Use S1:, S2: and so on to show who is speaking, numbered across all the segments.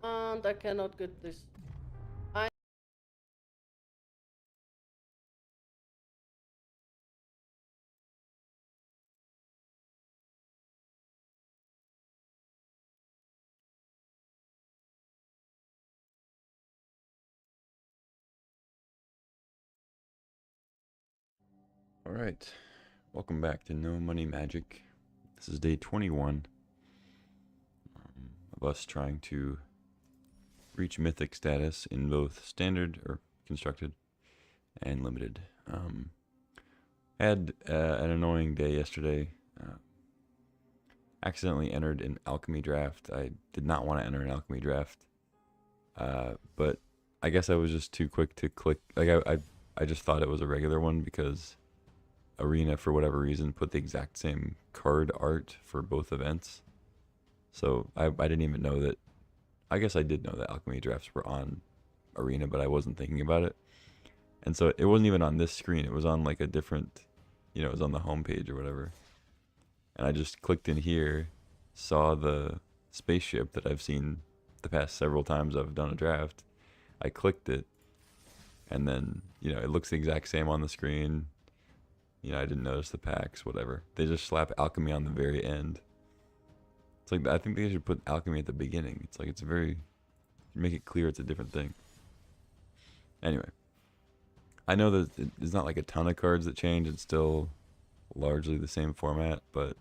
S1: And I cannot get this. I
S2: All right, welcome back to No Money Magic. This is day 21 of us trying to reach Mythic status in both standard or constructed and limited. Had an annoying day yesterday. Accidentally entered an alchemy draft. I did not want to enter an alchemy draft, but I guess I was just too quick to click. I just thought it was a regular one because Arena, for whatever reason, put the exact same card art for both events. So I didn't even know that. I guess I did know that alchemy drafts were on Arena, but I wasn't thinking about it. And so it wasn't even on this screen. It was on like a different, it was on the home page or whatever. And I just clicked in here, saw the spaceship that I've seen the past several times I've done a draft. I clicked it, and then it looks the exact same on the screen. I didn't notice the packs, whatever. They just slap alchemy on the very end. It's like I think they should put alchemy at the beginning. It's like it's very make it clear it's a different thing. Anyway, I know that it's not like a ton of cards that change. It's still largely the same format, but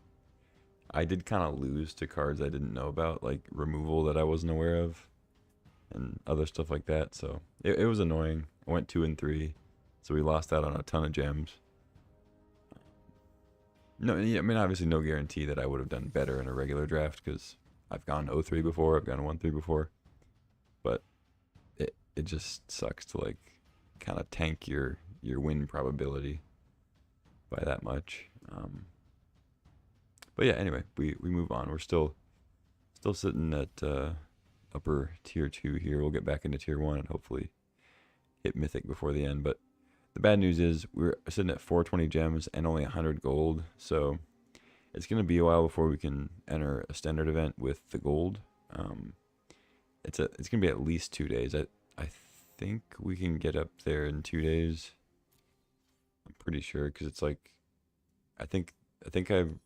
S2: I did kind of lose to cards I didn't know about, like removal that I wasn't aware of, and other stuff like that. So it was annoying. I went 2 and 3, so we lost out on a ton of gems. No, I mean obviously no guarantee that I would have done better in a regular draft because I've gone 0-3 before, I've gone 1-3 before, but it just sucks to like kind of tank your win probability by that much. But yeah, anyway, we move on. We're still sitting at upper tier 2 here. We'll get back into tier 1 and hopefully hit mythic before the end. But the bad news is we're sitting at 420 gems and only 100 gold. So it's going to be a while before we can enter a standard event with the gold. Um, it's going to be at least 2 days. I think we can get up there in 2 days. I'm pretty sure because it's like I think I think I'll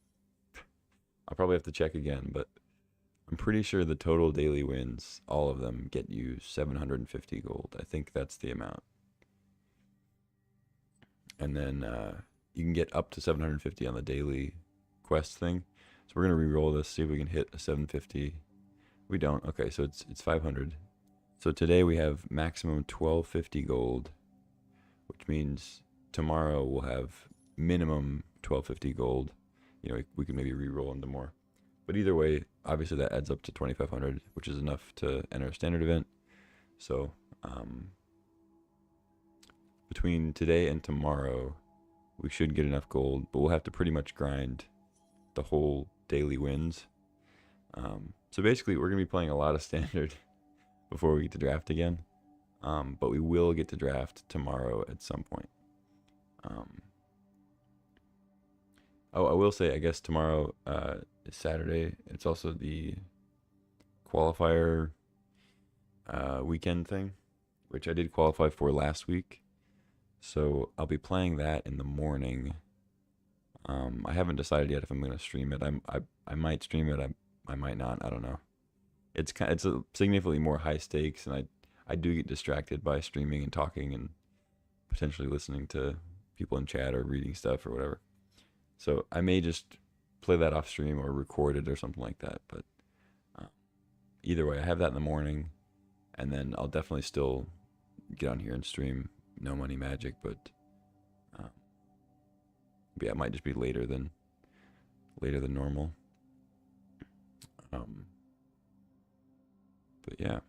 S2: probably have to check again, but I'm pretty sure the total daily wins, all of them, get you 750 gold. I think that's the amount. And then you can get up to 750 on the daily quest thing. So we're gonna re-roll this, see if we can hit a 750. We don't. Okay, so it's 500. So today we have maximum 1250 gold, which means tomorrow we'll have minimum 1250 gold. We can maybe re-roll into more. But either way, obviously that adds up to 2,500, which is enough to enter a standard event. So between today and tomorrow, we should get enough gold, but we'll have to pretty much grind the whole daily wins. So basically, we're going to be playing a lot of standard before we get to draft again. But we will get to draft tomorrow at some point. Um, oh, I will say, I guess tomorrow is Saturday. It's also the qualifier weekend thing, which I did qualify for last week. So I'll be playing that in the morning. I haven't decided yet if I'm going to stream it. I might stream it. I might not. I don't know. It's a significantly more high stakes, and I do get distracted by streaming and talking and potentially listening to people in chat or reading stuff or whatever. So I may just play that off stream or record it or something like that. But uh, either way, I have that in the morning, and then I'll definitely still get on here and stream No Money Magic, uh, but yeah, it might just be later than normal. Um, but yeah,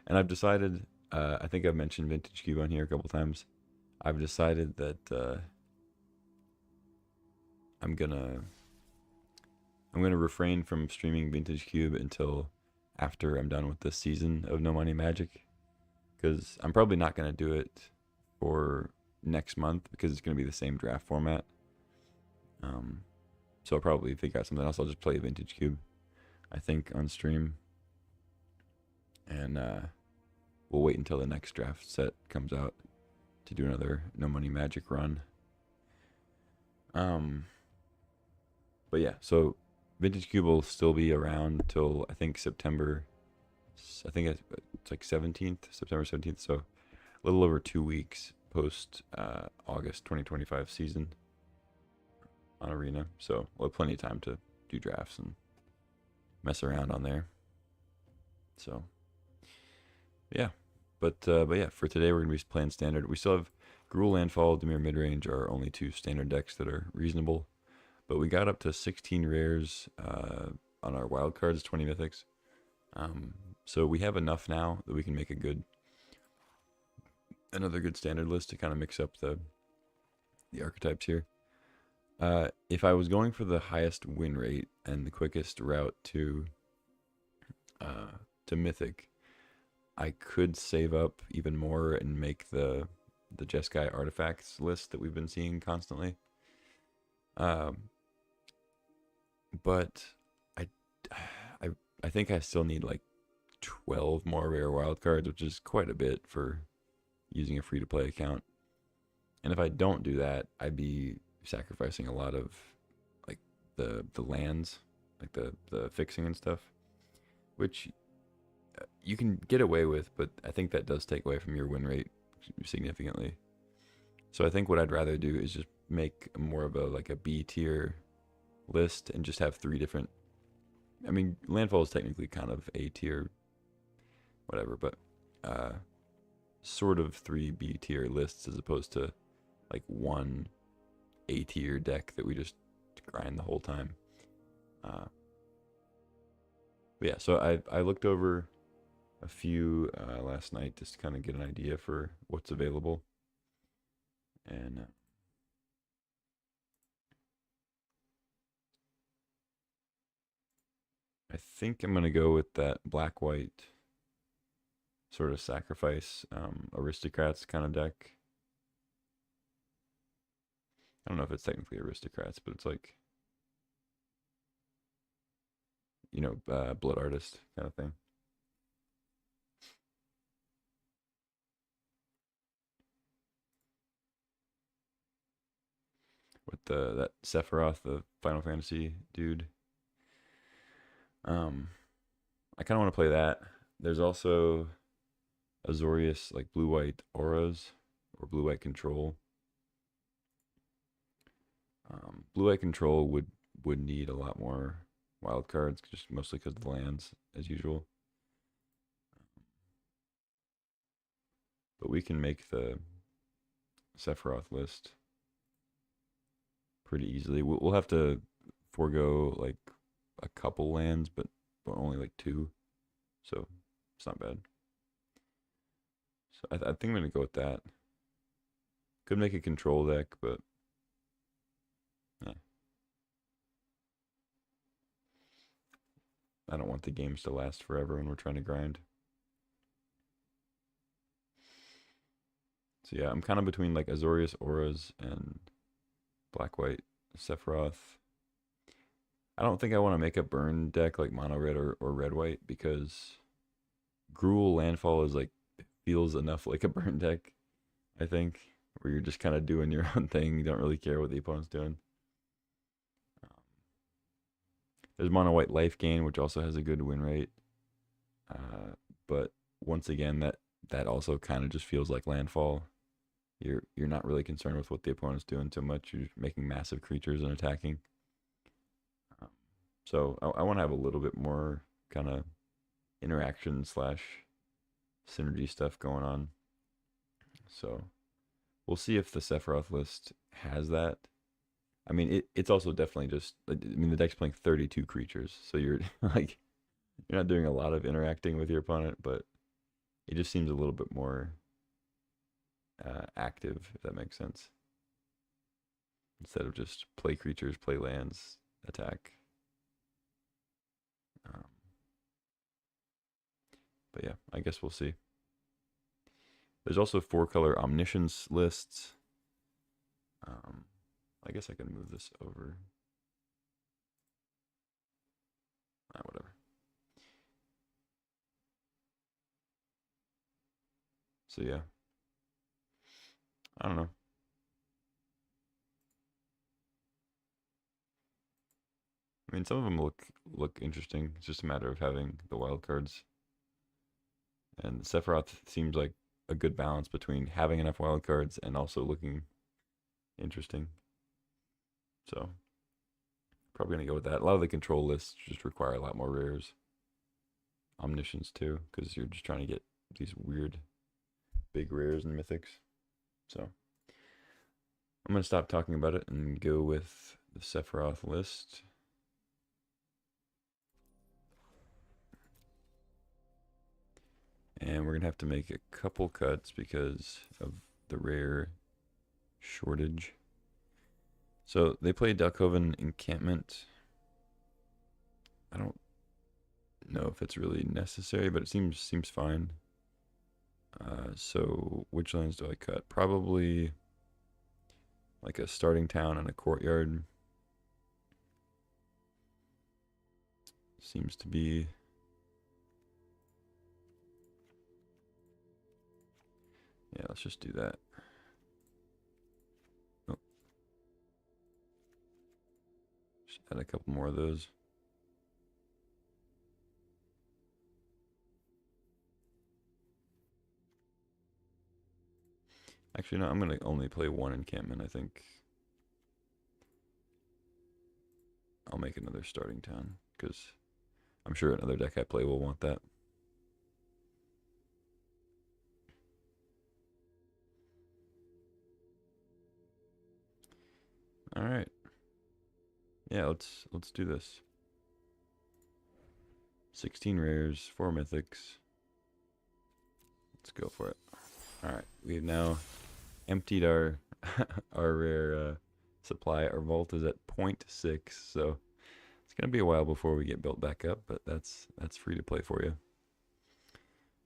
S2: and I've decided. I think I've mentioned Vintage Cube on here a couple times. I've decided that I'm gonna I'm gonna refrain from streaming Vintage Cube until after I'm done with this season of No Money Magic, because I'm probably not gonna do it for next month because it's gonna be the same draft format. Um, so I'll probably figure out something else. I'll just play Vintage Cube, I think, on stream. and we'll wait until the next draft set comes out to do another No Money Magic run. Um, but yeah, so Vintage Cube will still be around till I think September. I think it's like 17th, September 17th. So a little over 2 weeks post August 2025 season on Arena. So we'll have plenty of time to do drafts and mess around on there. So yeah, but yeah, for today we're gonna be playing standard. We still have Gruul, Landfall, Dimir Midrange are only two standard decks that are reasonable. But we got up to 16 rares on our wild cards, 20 mythics. So we have enough now that we can make another good standard list to kind of mix up the archetypes here. If I was going for the highest win rate and the quickest route to mythic, I could save up even more and make the Jeskai artifacts list that we've been seeing constantly. But I, I think I still need like 12 more rare wildcards, which is quite a bit for using a free-to-play account. And if I don't do that, I'd be sacrificing a lot of like the lands, like the fixing and stuff, which you can get away with, but I think that does take away from your win rate significantly. So I think what I'd rather do is just make more of a B tier list and just have 3 different. I mean, Landfall is technically kind of A tier, whatever, but sort of 3 B tier lists as opposed to like 1 A tier deck that we just grind the whole time. But yeah, so I looked over a few last night just to kind of get an idea for what's available, and I think I'm gonna go with that black white sort of sacrifice aristocrats kind of deck. I don't know if it's technically aristocrats, but it's like, blood artist kind of thing. With that Sephiroth, the Final Fantasy dude. I kind of want to play that. There's also Azorius, like blue white auras or blue white control. Blue white control would need a lot more wild cards, just mostly because of the lands, as usual. But we can make the Sephiroth list pretty easily. We'll have to forego like a couple lands, but only like 2, so it's not bad. So I think I'm gonna go with that. Could make a control deck, but yeah. I don't want the games to last forever when we're trying to grind. So yeah, I'm kind of between like Azorius Auras and Black White Sephiroth. I don't think I want to make a burn deck like mono red or red white because Gruul Landfall is like feels enough like a burn deck, I think, where you're just kind of doing your own thing. You don't really care what the opponent's doing. There's mono white life gain, which also has a good win rate. But once again, that also kind of just feels like landfall. You're not really concerned with what the opponent's doing too much. You're making massive creatures and attacking. So I want to have a little bit more kind of interaction / synergy stuff going on. So we'll see if the Sephiroth list has that. I mean, it's also definitely just. I mean, the deck's playing 32 creatures, so you're like you're not doing a lot of interacting with your opponent, but it just seems a little bit more active, if that makes sense. Instead of just play creatures, play lands, attack. But yeah, I guess we'll see. There's also 4-color omniscience lists. I guess I can move this over. Whatever. So yeah, I don't know. I mean, some of them look interesting. It's just a matter of having the wild cards. And Sephiroth seems like a good balance between having enough wild cards and also looking interesting. So probably gonna go with that. A lot of the control lists just require a lot more rares. Omniscience too, because you're just trying to get these weird big rares and mythics. So I'm gonna stop talking about it and go with the Sephiroth list. And we're gonna have to make a couple cuts because of the rare shortage. So they play Duckhoven Encampment. I don't know if it's really necessary, but it seems fine. So which lands do I cut? Probably like a starting town and a courtyard. Seems to be. Yeah, let's just do that. Oh, just add a couple more of those. Actually, no, I'm going to only play one encampment, I think. I'll make another starting town, because I'm sure another deck I play will want that. Alright. Yeah, let's do this. 16 rares, 4 mythics. Let's go for it. Alright, we've now emptied our our rare supply. Our vault is at 0.6, so it's gonna be a while before we get built back up, but that's free to play for you.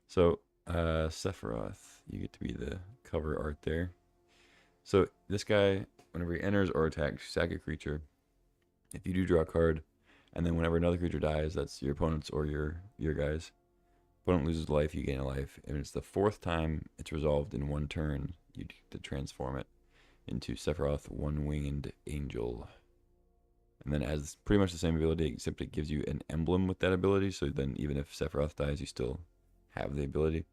S2: So Sephiroth, you get to be the cover art there. So this guy, whenever he enters or attacks, sack a creature. If you do draw a card, and then whenever another creature dies, that's your opponent's or your guy's. Opponent loses life, you gain a life. And it's the 4th time it's resolved in one turn, you get to transform it into Sephiroth One-Winged Angel. And then it has pretty much the same ability, except it gives you an emblem with that ability. So then even if Sephiroth dies, you still have the ability.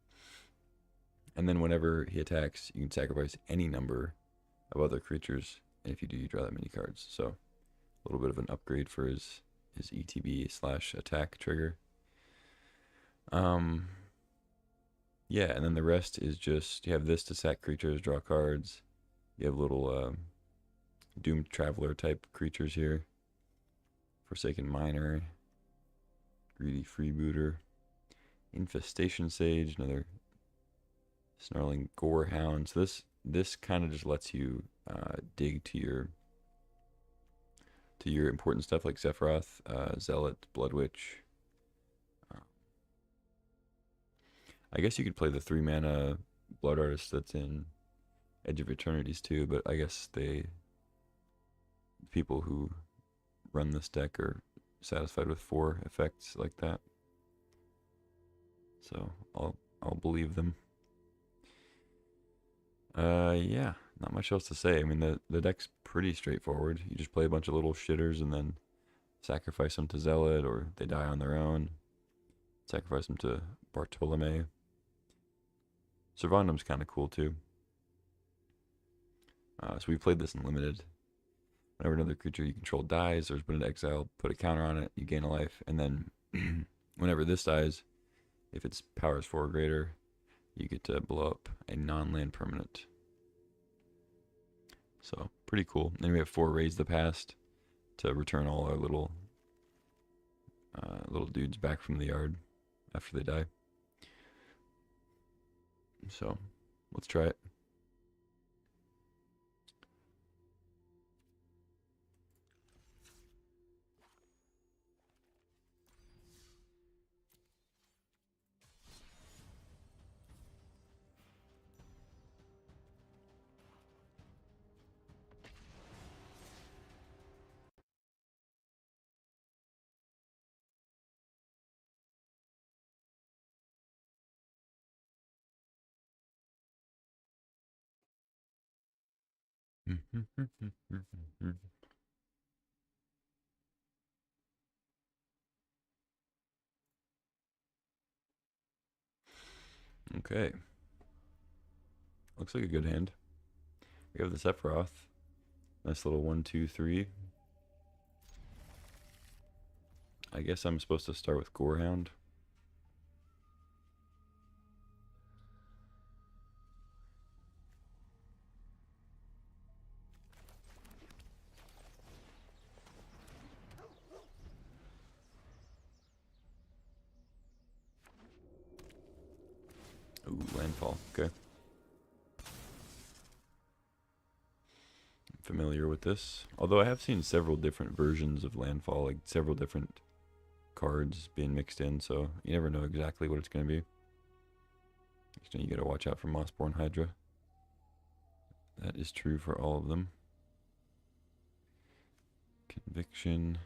S2: And then whenever he attacks, you can sacrifice any number of other creatures. And if you do, you draw that many cards. So a little bit of an upgrade for his ETB/attack trigger. Yeah, and then the rest is just, you have this to sack creatures, draw cards. You have little Doomed Traveler type creatures here. Forsaken Miner, Greedy Freebooter, Infestation Sage, another Snarling Gorehound. So this kind of just lets you dig to your important stuff like Sephiroth, Zealot, Blood Witch. I guess you could play the 3-mana Blood Artist that's in Edge of Eternities too, but I guess people who run this deck are satisfied with 4 effects like that. So I'll believe them. Yeah, not much else to say. I mean, the deck's pretty straightforward. You just play a bunch of little shitters and then sacrifice them to Zealot, or they die on their own. Sacrifice them to Bartolome. Servandum's kind of cool too. So we played this in limited. Whenever another creature you control dies or is put into exile, put a counter on it, you gain a life. And then whenever this dies, if its power is 4 or greater, you get to blow up a non-land permanent. So pretty cool. Then we have 4 Raise the Past to return all our little dudes back from the yard after they die. So let's try it. Okay. Looks like a good hand. We have the Sephiroth. Nice little 1, 2, 3. I guess I'm supposed to start with Gorehound. Ooh, landfall. Okay. I'm familiar with this. Although I have seen several different versions of landfall, like several different cards being mixed in, so you never know exactly what it's going to be. You gotta watch out for Mossborn Hydra. That is true for all of them. Conviction.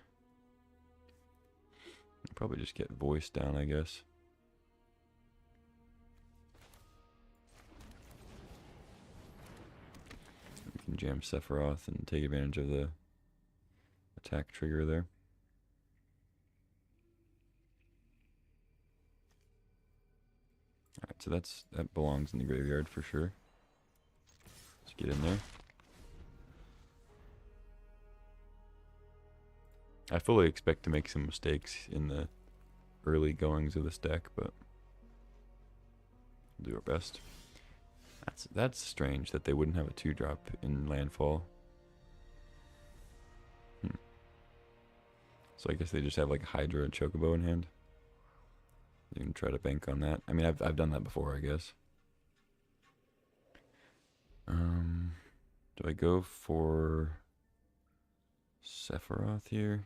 S2: I'll probably just get voice down, I guess. We can jam Sephiroth and take advantage of the attack trigger there. Alright, so that belongs in the graveyard for sure. Let's get in there. I fully expect to make some mistakes in the early goings of this deck, but we'll do our best. That's strange that they wouldn't have a 2-drop in landfall. So I guess they just have like Hydra and Chocobo in hand. You can try to bank on that. I mean, I've done that before, I guess. Do I go for Sephiroth here?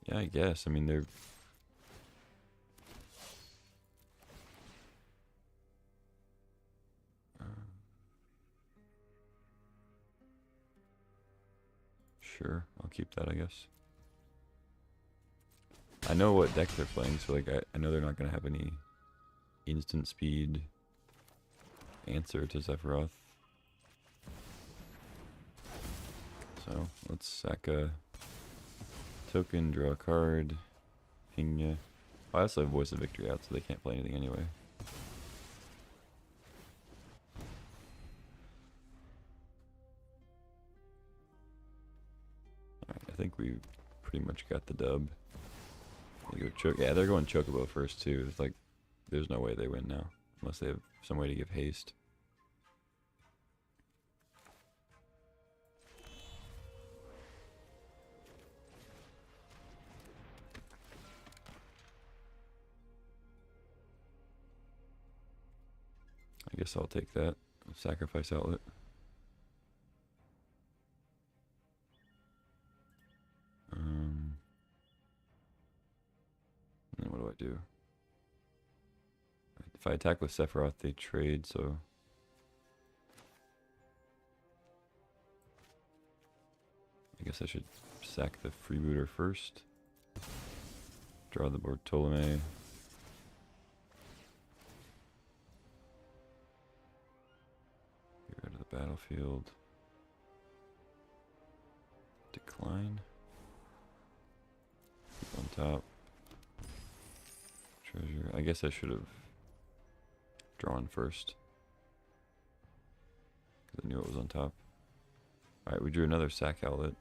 S2: Yeah, I guess. I mean, they're... Sure, I'll keep that, I guess. I know what deck they're playing, so like I know they're not going to have any instant speed answer to Sephiroth. So let's sack a token, draw a card, ping ya. I also have Voice of Victory out, so they can't play anything anyway. Alright, I think we pretty much got the dub. Yeah, they're going Chocobo first too. It's like, there's no way they win now, unless they have some way to give haste. I guess I'll take that. Sacrifice outlet. And then what do I do? If I attack with Sephiroth, they trade, so... I guess I should sack the freebooter first. Draw the board Ptolemy. Get rid of the battlefield. Decline. Keep on top. Treasure. I guess I should have drawn first, because I knew it was on top. Alright, we drew another sack outlet.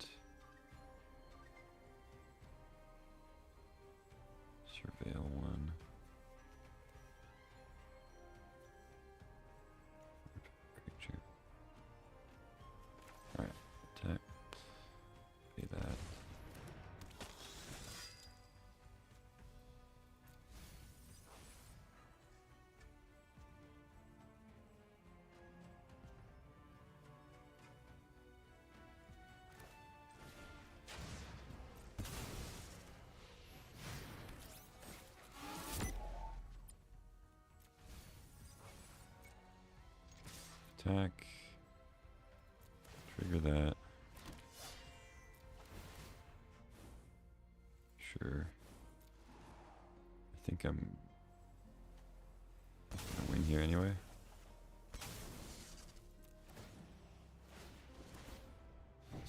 S2: Surveil 1. Creature. Alright, attack. Pay that. Attack. Trigger that. think I'm gonna win here anyway.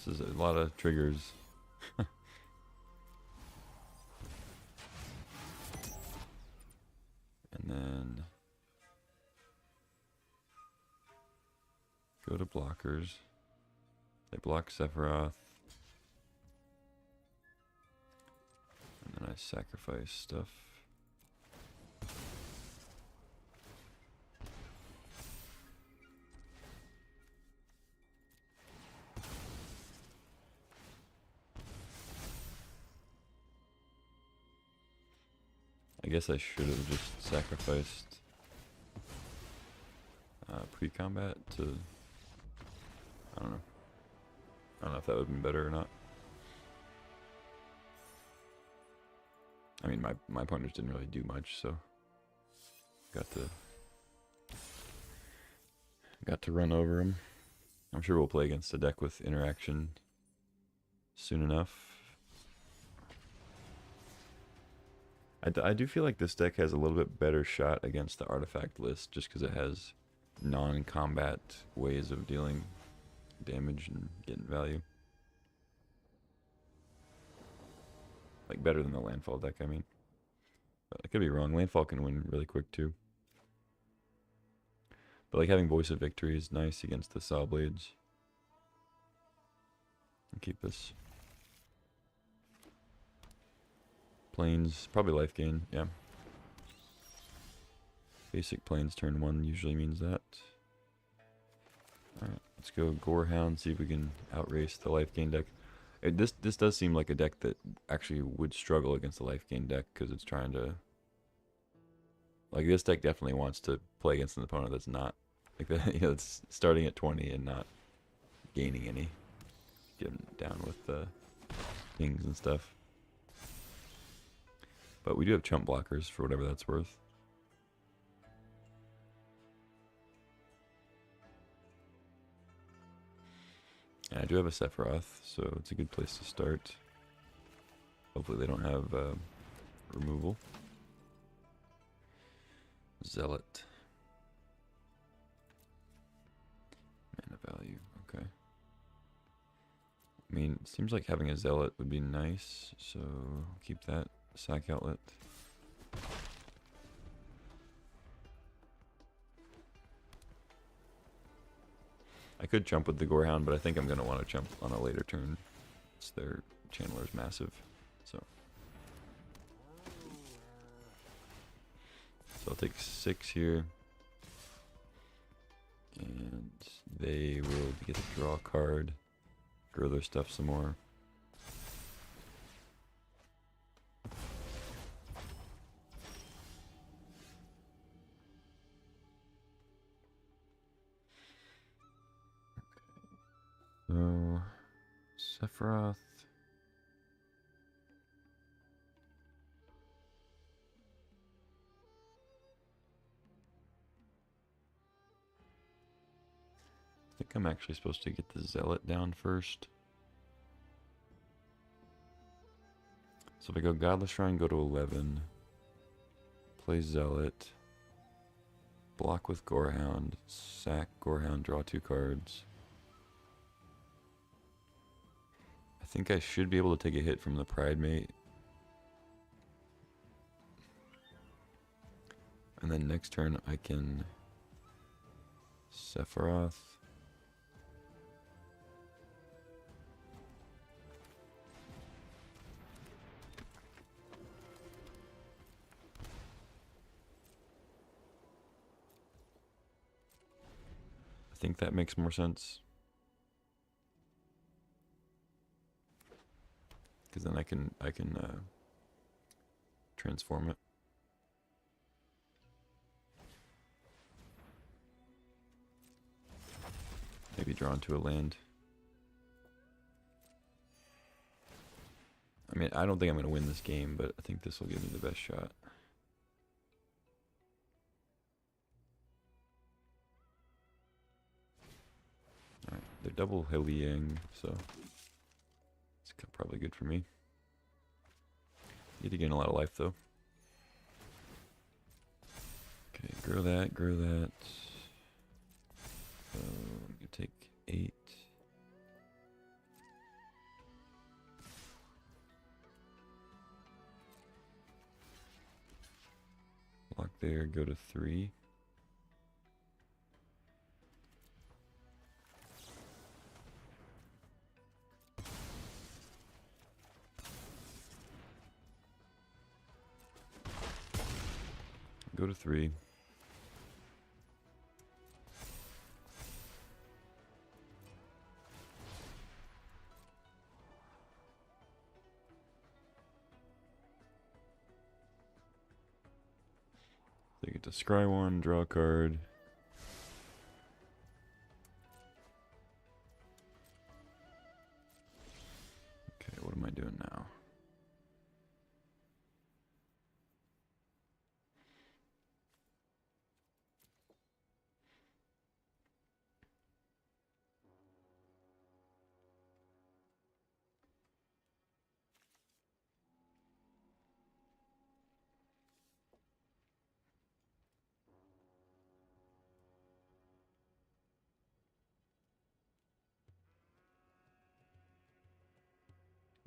S2: This is a lot of triggers. And then go to blockers. They block Sephiroth. And then I sacrifice stuff. I guess I should have just sacrificed pre-combat to... I don't know. I don't know if that would have been better or not. I mean, my opponents didn't really do much, so got to run over him. I'm sure we'll play against a deck with interaction soon enough. I do feel like this deck has a little bit better shot against the artifact list just because it has non-combat ways of dealing damage and getting value. Like better than the landfall deck, I mean. But I could be wrong. Landfall can win really quick too. But like having Voice of Victory is nice against the Saw Blades. I'll keep this. Plains, probably life gain, yeah. Basic Plains turn 1 usually means that. Alright, let's go Gorehound, see if we can outrace the life gain deck. This does seem like a deck that actually would struggle against the life gain deck because it's trying to... Like, this deck definitely wants to play against an opponent that's not... Like, that, you know, it's starting at 20 and not gaining any. Getting down with the kings and stuff. But we do have chump blockers for whatever that's worth. And I do have a Sephiroth, so it's a good place to start. Hopefully they don't have removal. Zealot. Mana value, okay. I mean, it seems like having a Zealot would be nice, so keep that. Sack outlet. I could jump with the Gorehound, but I think I'm going to want to jump on a later turn. It's their Channeler's massive. So I'll take 6 here. And they will get to draw a card. Grow their stuff some more. So, Sephiroth. I think I'm actually supposed to get the Zealot down first. So if I go Godless Shrine, go to 11. Play Zealot. Block with Gorehound. Sack Gorehound, draw 2 cards. I think I should be able to take a hit from the Pride Mate. And then next turn I can Sephiroth. I think that makes more sense. Because then I can transform it. Maybe draw into a land. I mean, I don't think I'm going to win this game, but I think this will give me the best shot. Alright, they're double Hyliang, so it's probably good for me. Need to gain a lot of life, though. Okay, grow that, grow that. So I'm gonna take 8. Block there, go to 3. Go to 3. They get to scry 1, draw a card. Okay, what am I doing now?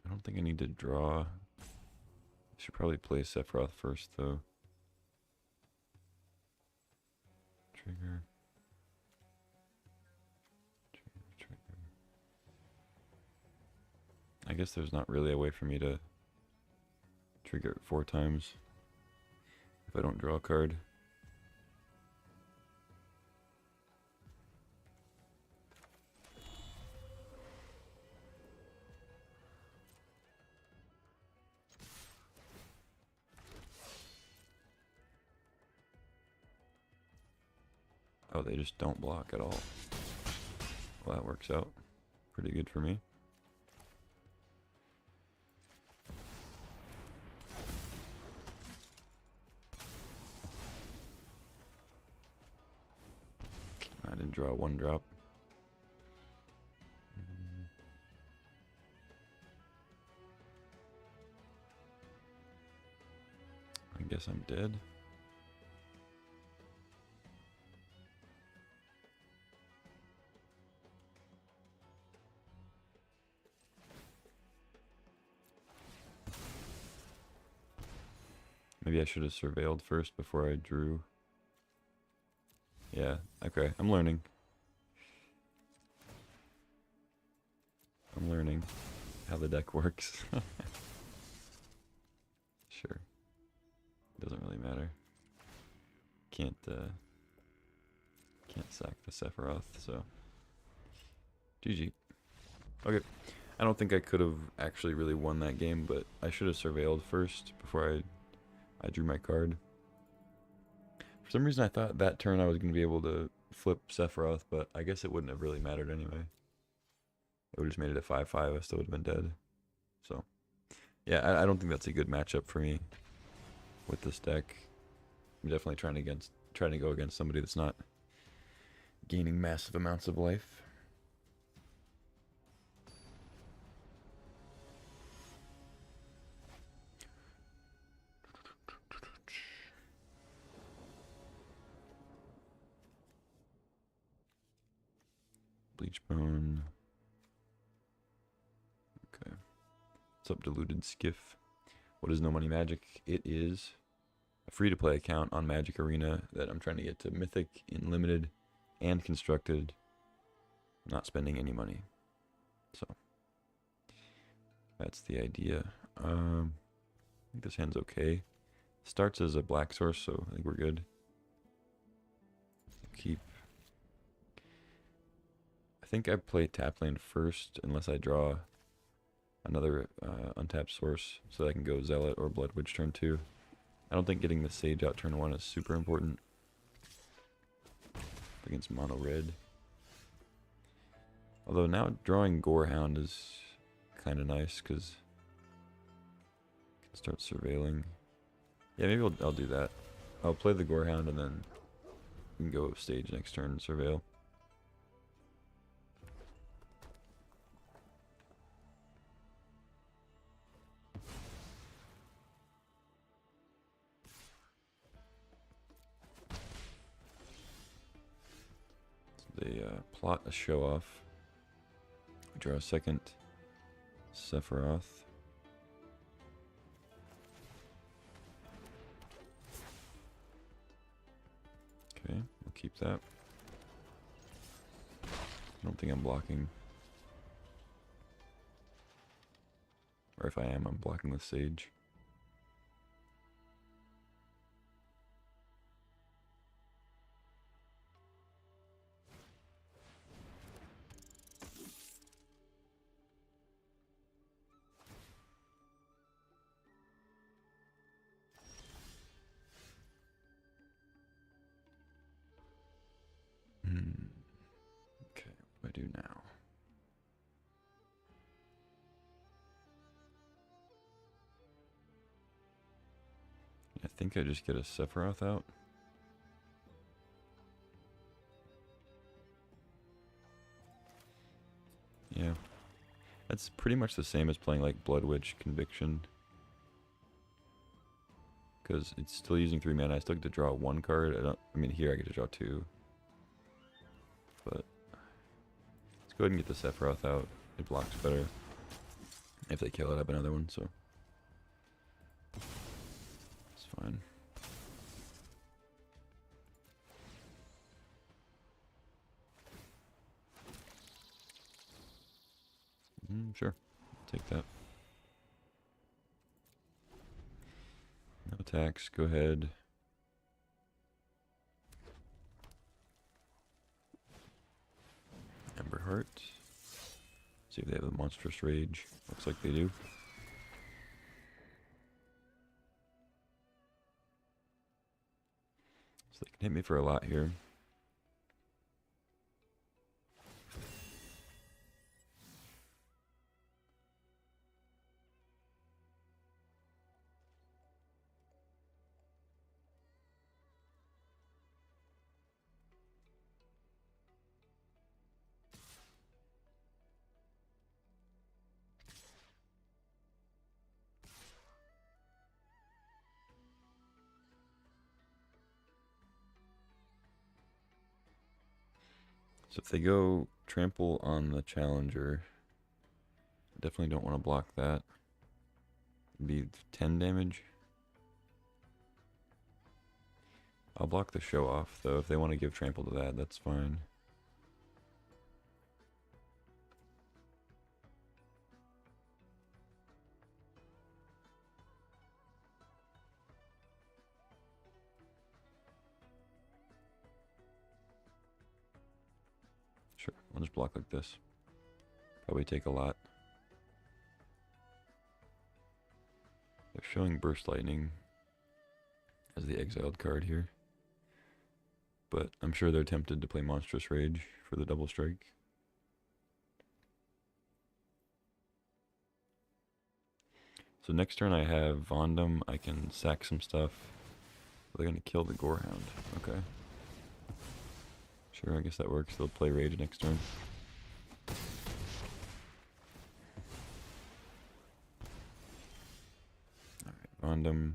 S2: I don't think I need to draw. I should probably play Sephiroth first, though. Trigger. Trigger. I guess there's not really a way for me to trigger it 4 times if I don't draw a card. Oh, they just don't block at all. Well, that works out pretty good for me. I didn't draw 1 drop. I guess I'm dead. Maybe I should have surveilled first before I drew. Yeah, okay, I'm learning. I'm learning how the deck works. Sure. Doesn't really matter. Can't sack the Sephiroth, so GG. Okay. I don't think I could have actually really won that game, but I should have surveilled first before I drew my card. For some reason I thought that turn I was going to be able to flip Sephiroth, but I guess it wouldn't have really mattered anyway. It would have just made it a 5-5, I still would have been dead. So, yeah, I don't think that's a good matchup for me with this deck. I'm definitely trying to go against somebody that's not gaining massive amounts of life. Bleach Bone. Okay. What's up, Diluted Skiff? What is No Money Magic? It is a free-to-play account on MTG Arena that I'm trying to get to Mythic in Limited and Constructed, not spending any money. So that's the idea. I think this hand's okay. Starts as a black source, so I think we're good. Keep. I think I play tap lane first, unless I draw another untapped source, so that I can go Zealot or Blood Witch turn 2. I don't think getting the Sage out turn 1 is super important against mono red. Although now drawing Gorehound is kind of nice because I can start surveilling. Yeah, maybe I'll do that. I'll play the Gorehound and then we can go stage next turn and surveil. plot a show off. We draw a second Sephiroth. Okay, we'll keep that. I don't think I'm blocking. Or if I am, I'm blocking with Sage. Okay, what do I do now? I think I just get a Sephiroth out. Yeah. That's pretty much the same as playing like Blood Witch Conviction. Because it's still using 3 mana. I still get to draw 1 card. I mean, here I get to draw 2. But let's go ahead and get the Sephiroth out. It blocks better. If they kill it, I have another one, so it's fine. Sure, take that. No attacks, go ahead. Ember Heart. See if they have the Monstrous Rage. Looks like they do. So they can hit me for a lot here. So if they go trample on the challenger, I definitely don't want to block that. It'd be 10 damage. I'll block the show off though. If they want to give trample to that, that's fine. Sure, I'll just block like this. Probably take a lot. They're showing Burst Lightning as the exiled card here. But I'm sure they're tempted to play Monstrous Rage for the double strike. So next turn I have Vondum. I can sack some stuff. They're going to kill the Gorehound. Okay. Sure, I guess that works. They'll play Rage next turn. Alright, Vondum.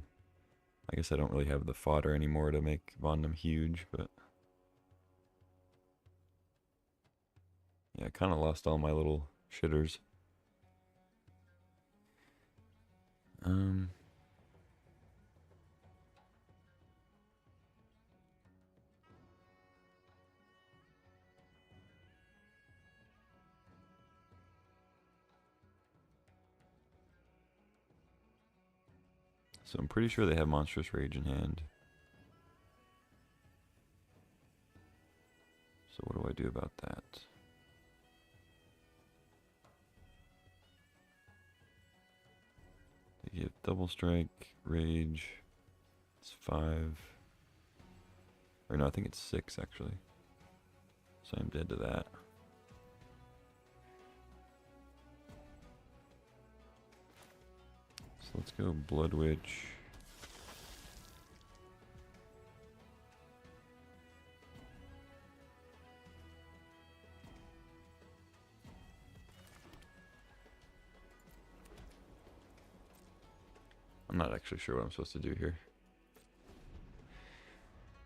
S2: I guess I don't really have the fodder anymore to make Vondum huge, but yeah, I kind of lost all my little shitters. So I'm pretty sure they have Monstrous Rage in hand. So what do I do about that? They give double strike, rage. It's 5. Or no, I think it's 6 actually. So I'm dead to that. So let's go Blood Witch. I'm not actually sure what I'm supposed to do here.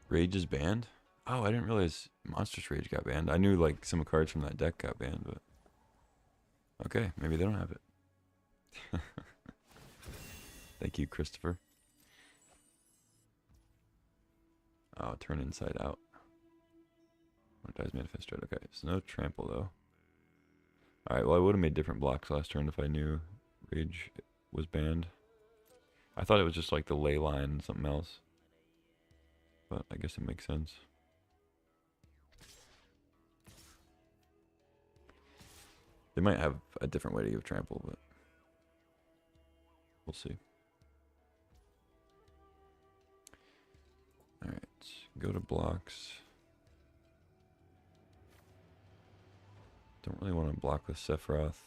S2: Rage is banned? Oh, I didn't realize Monstrous Rage got banned. I knew like some cards from that deck got banned, but okay, maybe they don't have it. Thank you, Christopher. Oh, turn inside out. What dies manifest dread? Okay, so no trample though. Alright, well I would have made different blocks last turn if I knew Rage was banned. I thought it was just like the ley line and something else. But I guess it makes sense. They might have a different way to give trample, but we'll see. Alright, go to blocks. Don't really want to block with Sephiroth,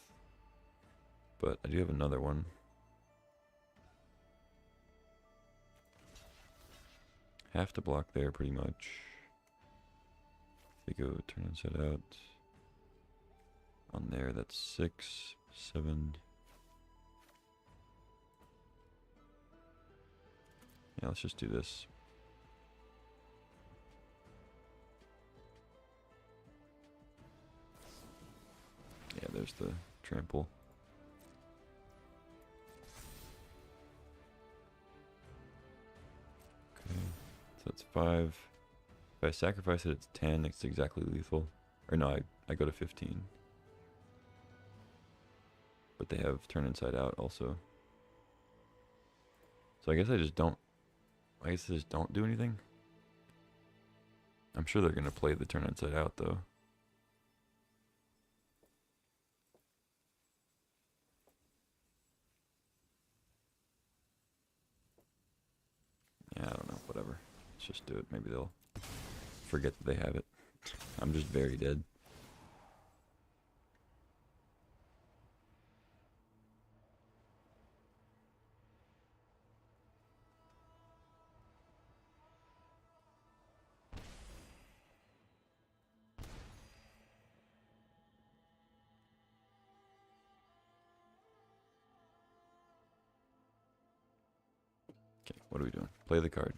S2: but I do have another one. Have to block there pretty much. They go turn inside out. On there, that's 6, 7. Yeah, let's just do this. Yeah, there's the trample. Okay, so that's 5. If I sacrifice it, it's 10. It's exactly lethal. Or no, I go to 15. But they have turn inside out also. So I guess I just don't do anything. I'm sure they're gonna play the turn inside out though. Yeah, I don't know, whatever. Let's just do it. Maybe they'll forget that they have it. I'm just very dead. Okay, what are we doing? Play the card.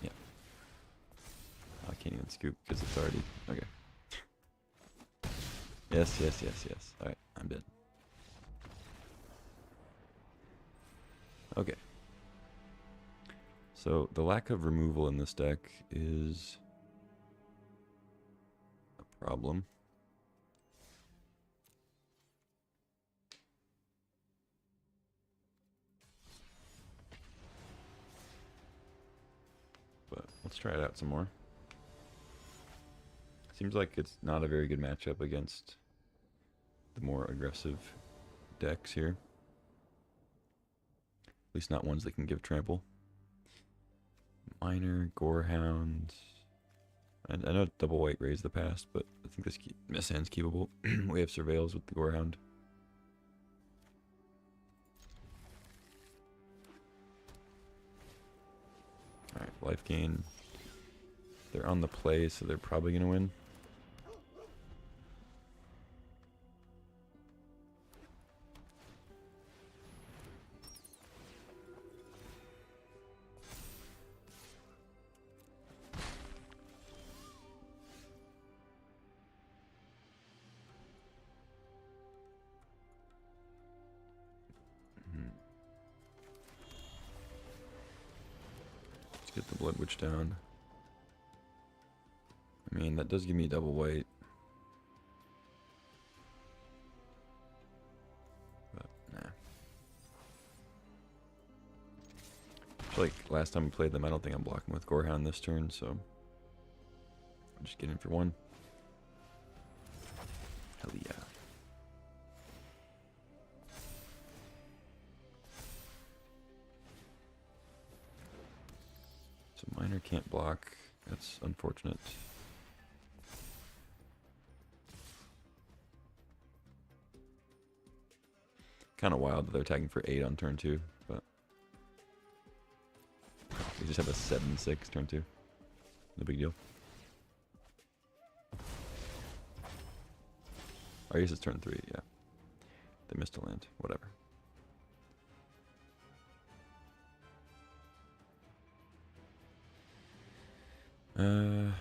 S2: Yeah. I can't even scoop because it's already... Okay. Yes, yes, yes, yes. Alright, I'm dead. Okay. So, the lack of removal in this deck is a problem. But let's try it out some more. Seems like it's not a very good matchup against the more aggressive decks here. At least not ones that can give trample. Miner, Gorehound. I know double white raised the past, but I think this Misshand's keepable. We have Surveils with the Gorehound. Alright, life gain. They're on the play, so they're probably going to win. Let's get the Blood Witch down. I mean, that does give me double white. But, nah. I feel like last time we played them, I don't think I'm blocking with Gorehound this turn, so... I'll just get in for one. Hell yeah. So Miner can't block. That's unfortunate. Kind of wild that they're attacking for 8 on turn 2, but they just have a 7-6 turn 2. No big deal. I guess it's turn 3, yeah. They missed a land. Whatever. Okay,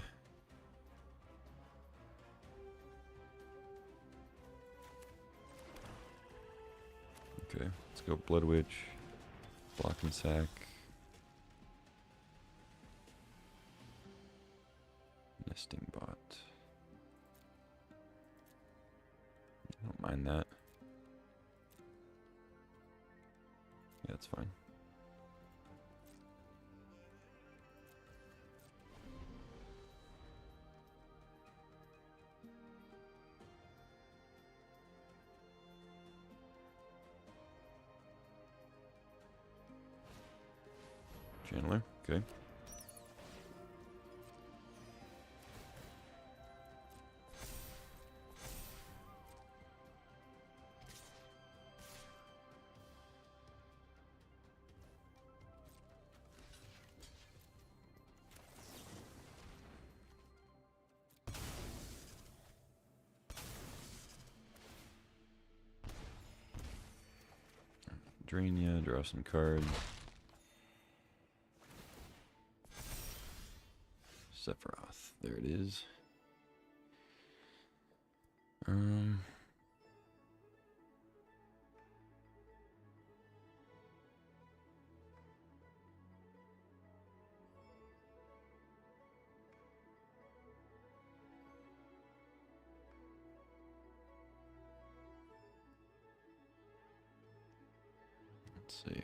S2: let's go Blood Witch, block and sack. Nesting Bot. I don't mind that. Yeah, that's fine. Chandler, okay. Drainia, draw some cards. Sephiroth, there it is. Let's see.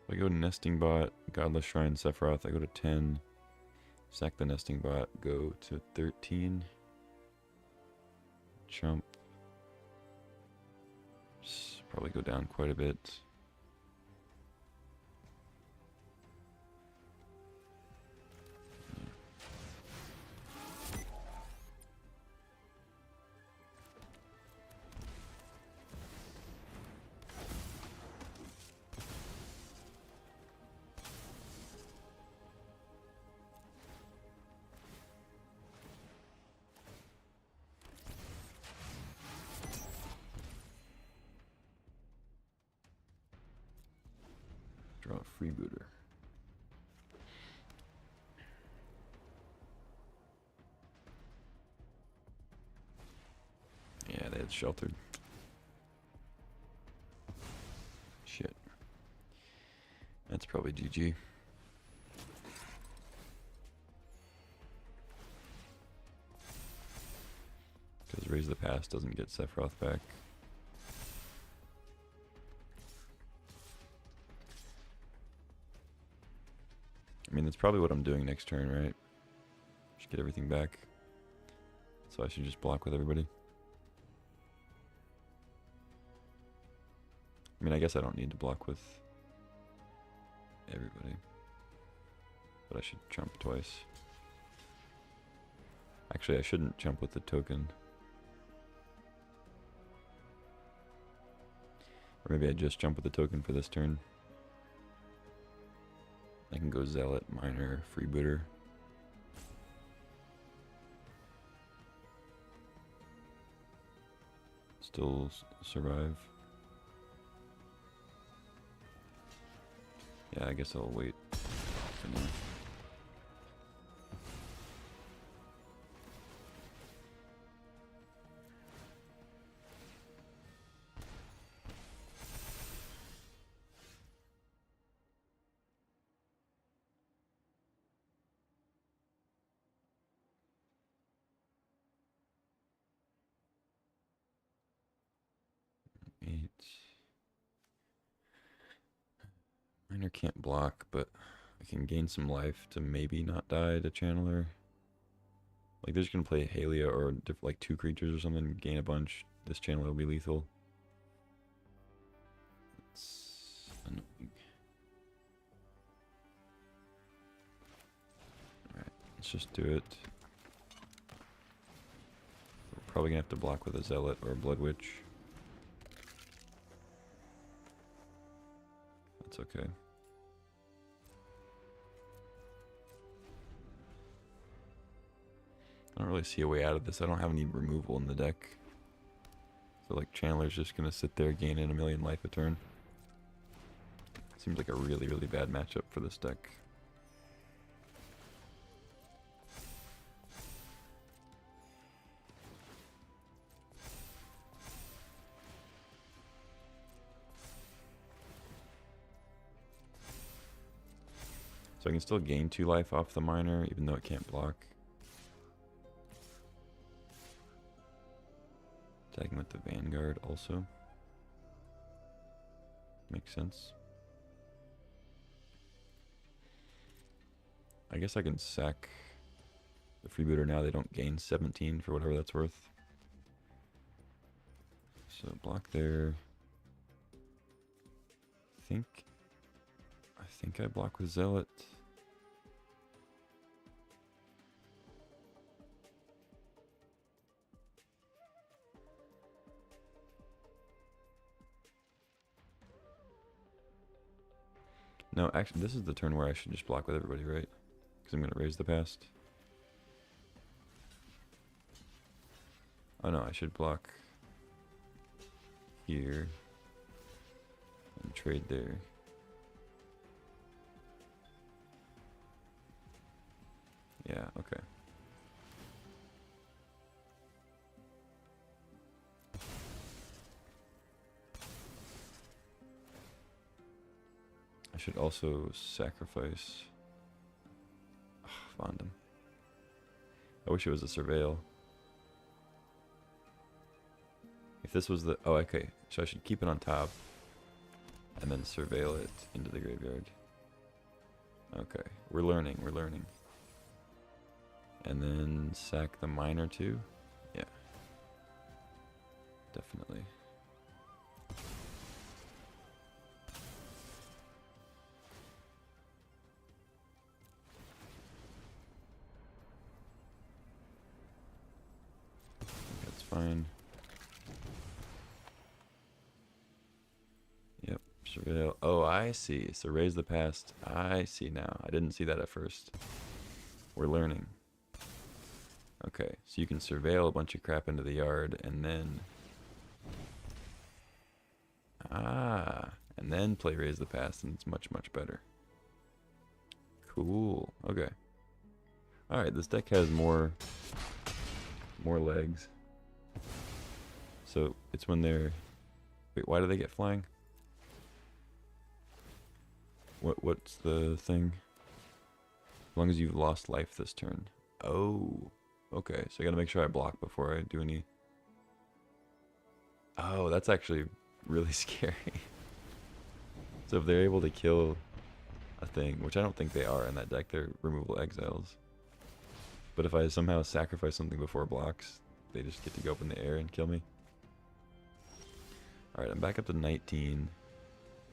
S2: If I go Nesting Bot, Godless Shrine, Sephiroth, I go to 10. Sack the Nesting Bot, go to 13. Chump. Probably go down quite a bit. Draw a freebooter. Yeah, they had sheltered. Shit. That's probably GG. Because Raise the Past doesn't get Sephiroth back. I mean, that's probably what I'm doing next turn, right? Just get everything back. So I should just block with everybody. I mean, I guess I don't need to block with everybody. But I should jump twice. Actually, I shouldn't jump with the token. Or maybe I just jump with the token for this turn. I can go Zealot, Miner, Freebooter. Still survive. Yeah, I guess I'll wait for now. Miner can't block, but I can gain some life to maybe not die to Channeler. Like, they're just gonna play Halia or like 2 creatures or something, gain a bunch. This Channeler will be lethal. It's annoying. Alright, let's just do it. We're probably gonna have to block with a Zealot or a Blood Witch. That's okay. don't really see a way out of this. I don't have any removal in the deck. So like Chandler's just gonna sit there gaining a million life a turn. Seems like a really, really bad matchup for this deck. So I can still gain 2 life off the miner, even though it can't block. Attacking with the Vanguard also. Makes sense. I guess I can sack the freebooter now. They don't gain 17 for whatever that's worth. So block there. I think I block with Zealot. No, actually, this is the turn where I should just block with everybody, right? Because I'm going to raise the past. Oh no, I should block here and trade there. Yeah, okay. I should also sacrifice Fondum. I wish it was a Surveil. If this was the... Oh, okay. So I should keep it on top and then surveil it into the graveyard. Okay. We're learning. We're learning. And then sack the miner too? Yeah. Definitely. That's fine. Yep, surveil. Oh, I see. So raise the past. I see now. I didn't see that at first. We're learning. Okay, so you can surveil a bunch of crap into the yard and then... and then play raise the past, and it's much, much better. Cool. Okay. Alright, this deck has more legs. So it's when they're... Wait, why do they get flying? What's the thing? As long as you've lost life this turn. Oh. Okay, so I gotta make sure I block before I do any... Oh, that's actually really scary. So if they're able to kill a thing, which I don't think they are in that deck, they're removable exiles. But if I somehow sacrifice something before blocks, they just get to go up in the air and kill me. Alright, I'm back up to 19.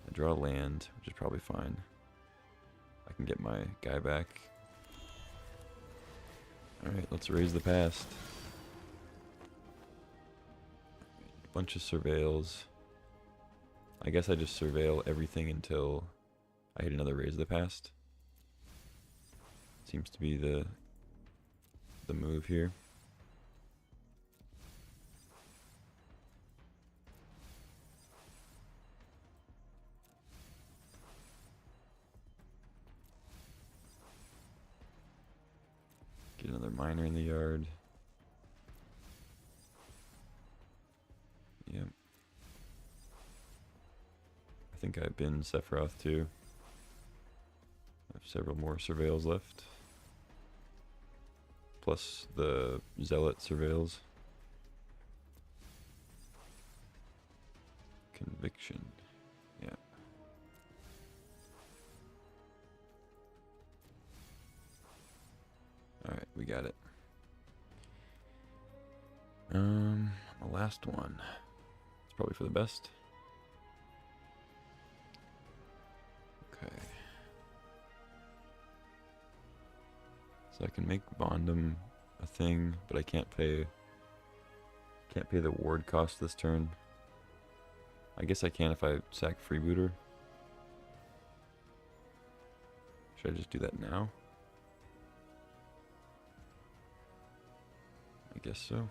S2: I draw a land, which is probably fine. I can get my guy back. Alright, let's raise the past. Bunch of surveils. I guess I just surveil everything until I hit another raise the past. Seems to be the move here. Get another miner in the yard. Yep. I think I've been Sephiroth too. I have several more surveils left. Plus the Zealot surveils. Conviction. Yeah. Alright, we got it. The last one. It's probably for the best. Okay. So I can make Bondum a thing, but I can't pay the ward cost this turn. I guess I can if I sack Freebooter. Should I just do that now? guess so.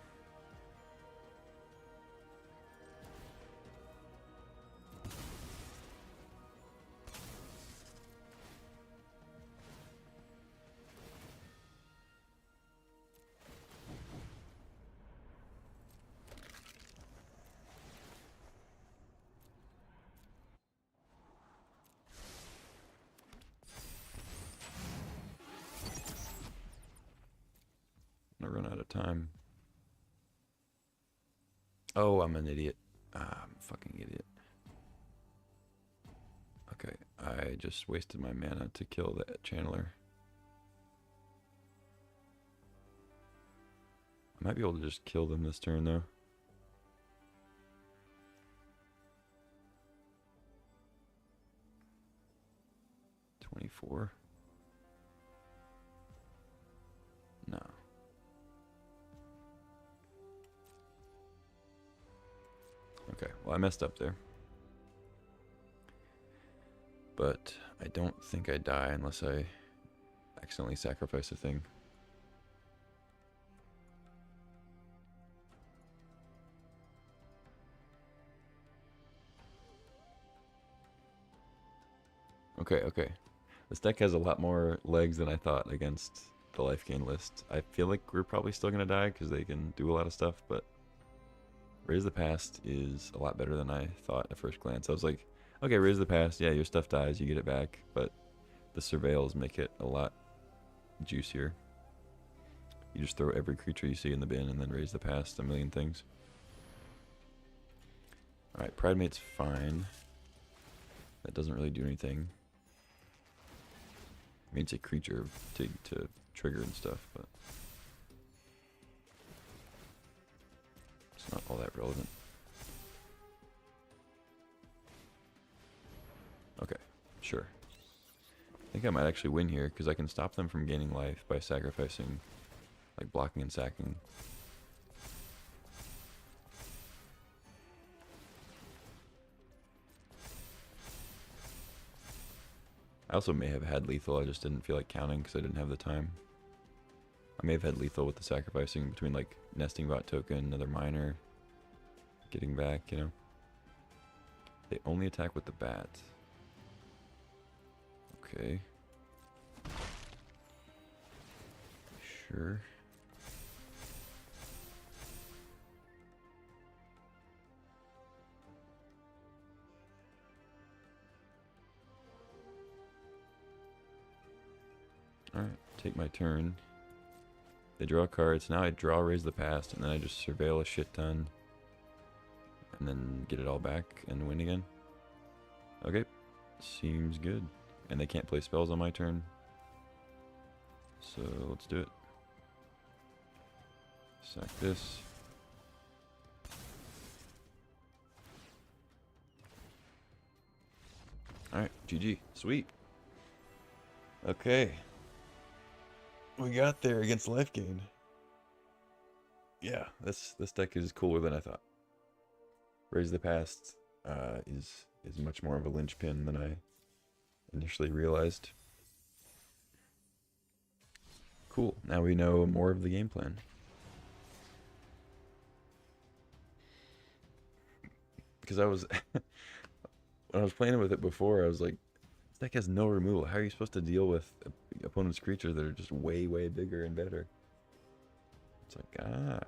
S2: I run out of time. Oh, I'm an idiot. Ah, I'm a fucking idiot. Okay, I just wasted my mana to kill that channeler. I might be able to just kill them this turn though. $24. No. Okay, well I messed up there. But I don't think I die unless I accidentally sacrifice a thing. Okay, okay. This deck has a lot more legs than I thought against the life gain list. I feel like we're probably still going to die because they can do a lot of stuff, but Raise the Past is a lot better than I thought at first glance. I was like, okay, Raise the Past, yeah, your stuff dies, you get it back, but the surveils make it a lot juicier. You just throw every creature you see in the bin and then Raise the Past a million things. Alright, Pride Mate's fine. That doesn't really do anything. I mean, it's a creature to trigger and stuff, but it's not all that relevant. Okay, sure. I think I might actually win here because I can stop them from gaining life by sacrificing, like blocking and sacking. I also may have had lethal, I just didn't feel like counting because I didn't have the time. I may have had lethal with the sacrificing between like nesting bot token, another miner, getting back, you know. They only attack with the bat. Okay. Sure. Alright, take my turn. They draw cards. Now I draw Raise the Past, and then I just surveil a shit ton. And then get it all back and win again. Okay, seems good. And they can't play spells on my turn. So let's do it. Sack this. Alright, GG. Sweet. Okay. We got there against life gain. Yeah, this deck is cooler than I thought. Raise the Past is much more of a linchpin than I initially realized. Cool. Now we know more of the game plan. Because I was when I was playing with it before, I was like, this deck has no removal. How are you supposed to deal with opponent's creatures that are just way, way bigger and better? It's like,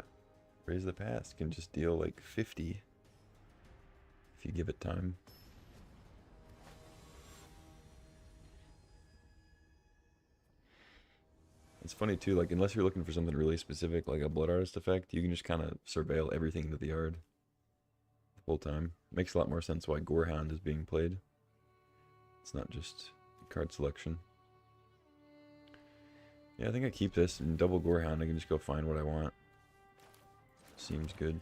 S2: Raise the Past can just deal like 50 if you give it time. It's funny too, like unless you're looking for something really specific, like a Blood Artist effect, you can just kind of surveil everything into the yard the whole time. Makes a lot more sense why Gorehound is being played. It's not just card selection. Yeah, I think I keep this and double Gorehound. I can just go find what I want. Seems good.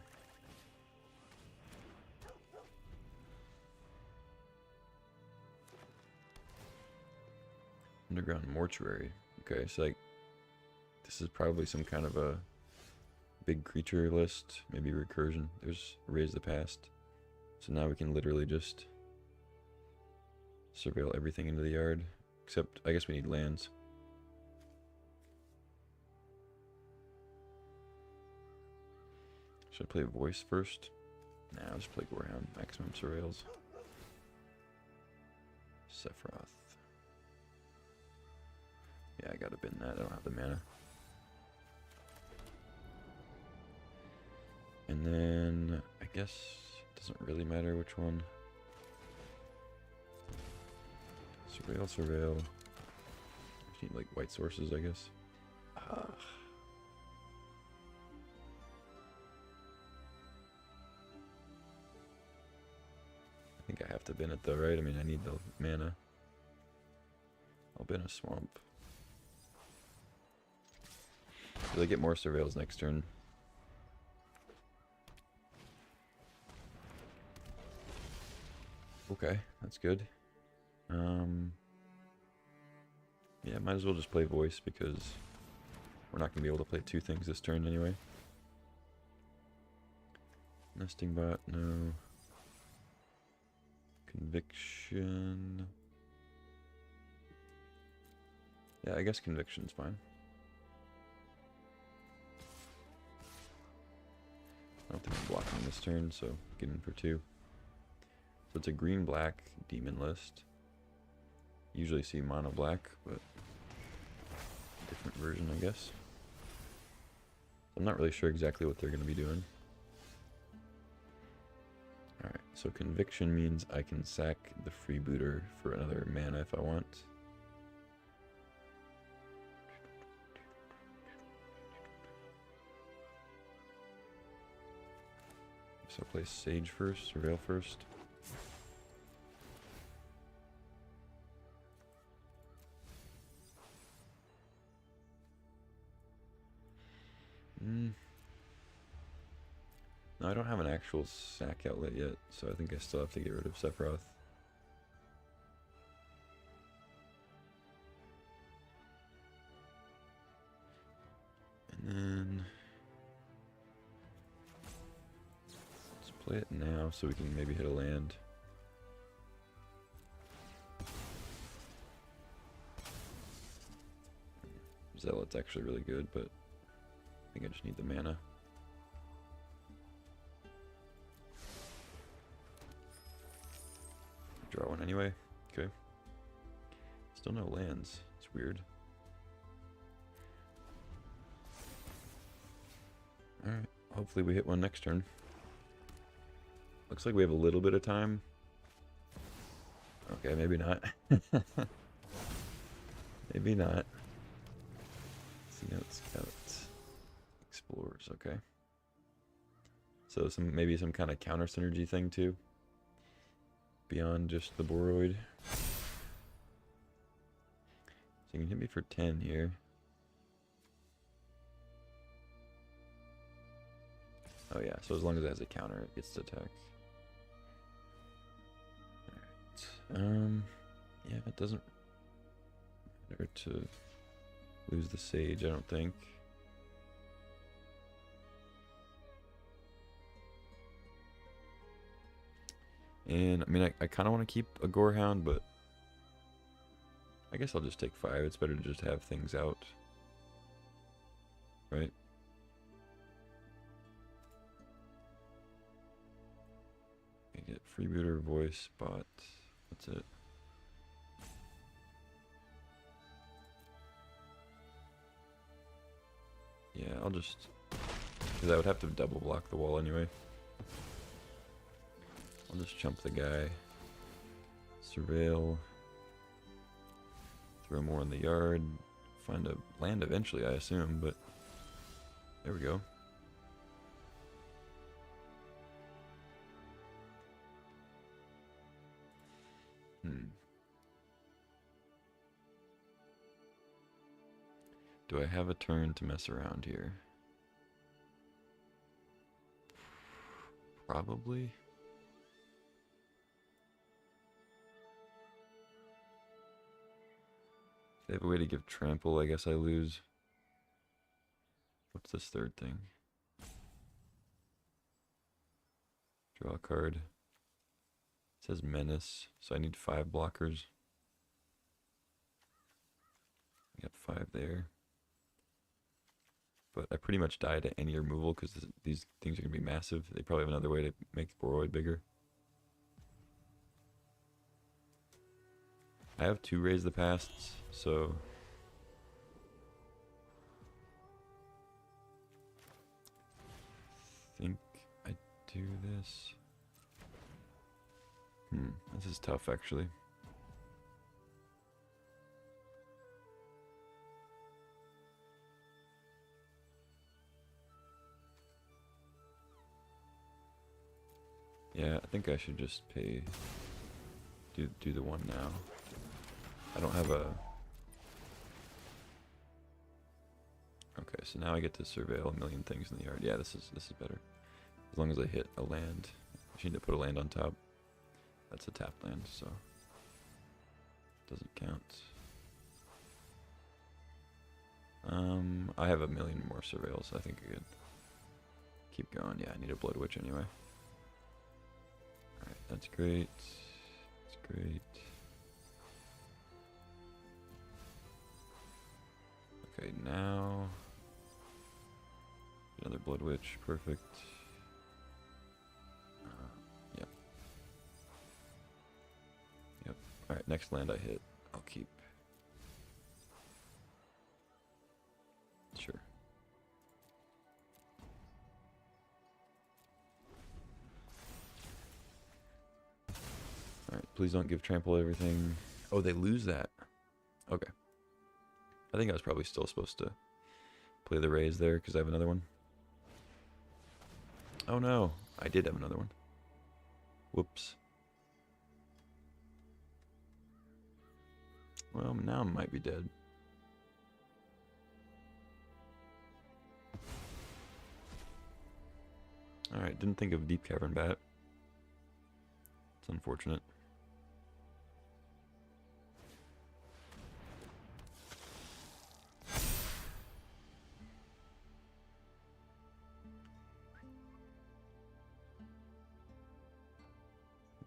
S2: Underground Mortuary. Okay, so like this is probably some kind of a big creature list, maybe recursion. There's Raise the Past. So now we can literally just surveil everything into the yard. Except, I guess we need lands. Should I play voice first? Nah, I'll just play Gorehound. Maximum Surveils. Sephiroth. Yeah, I gotta bin that. I don't have the mana. And then I guess it doesn't really matter which one. Surveil. Just need like white sources, I guess. I think I have to bin it though, right? I mean, I need the mana. I'll bin a swamp. Will I get more surveils next turn? Okay, that's good. Yeah, might as well just play voice because we're not going to be able to play two things this turn anyway. Nesting bot, no. Conviction. Yeah, I guess conviction's fine. I don't think I'm blocking this turn, so get in for 2. So it's a green-black demon list. Usually see mono-black, but different version, I guess. I'm not really sure exactly what they're going to be doing. Alright, so conviction means I can sack the freebooter for another mana if I want. So I'll play Sage first, Surveil first. No, I don't have an actual sack outlet yet, so I think I still have to get rid of Sephiroth. And then let's play it now so we can maybe hit a land. Zealot's actually really good, but I think I just need the mana. Draw one anyway. Okay. Still no lands. It's weird. Alright. Hopefully we hit one next turn. Looks like we have a little bit of time. Okay, maybe not. Maybe not. Scout. Explorers, okay. So maybe some kind of counter synergy thing too. Beyond just the Boroid. So you can hit me for 10 here. Oh yeah, so as long as it has a counter, it gets to attack. Alright. Yeah, it doesn't matter to lose the Sage, I don't think. And, I mean, I kind of want to keep a Gorehound, but I guess I'll just take 5. It's better to just have things out. Right? I get freebooter, voice, bot. That's it. Yeah, I'll just... because I would have to double block the wall anyway. I'll just jump the guy. Surveil. Throw more in the yard. Find a land eventually, I assume, but... there we go. Do I have a turn to mess around here? Probably. If they have a way to give trample, I guess I lose. What's this third thing? Draw a card. It says menace, so I need 5 blockers. I got 5 there. but I pretty much died at any removal because these things are going to be massive. They probably have another way to make the Boroid bigger. I have 2 Raise the Pasts, so... I think I do this. This is tough, actually. Yeah, I think I should just pay... Do the one now. I don't have a... Okay, so now I get to surveil a million things in the yard. Yeah, this is better. As long as I hit a land. I just need to put a land on top. That's a tap land, so... Doesn't count. I have a million more surveils, so I think I could keep going. Yeah, I need a Blood Witch anyway. Alright, that's great. That's great. Okay, now... Another Blood Witch, perfect. Yep. Yep. Alright, next land I hit, I'll keep. Sure. Alright, please don't give trample everything. Oh, they lose that. Okay. I think I was probably still supposed to play the raise there because I have another one. Oh no, I did have another one. Whoops. Well, now I might be dead. Alright, didn't think of Deep Cavern Bat. It's unfortunate.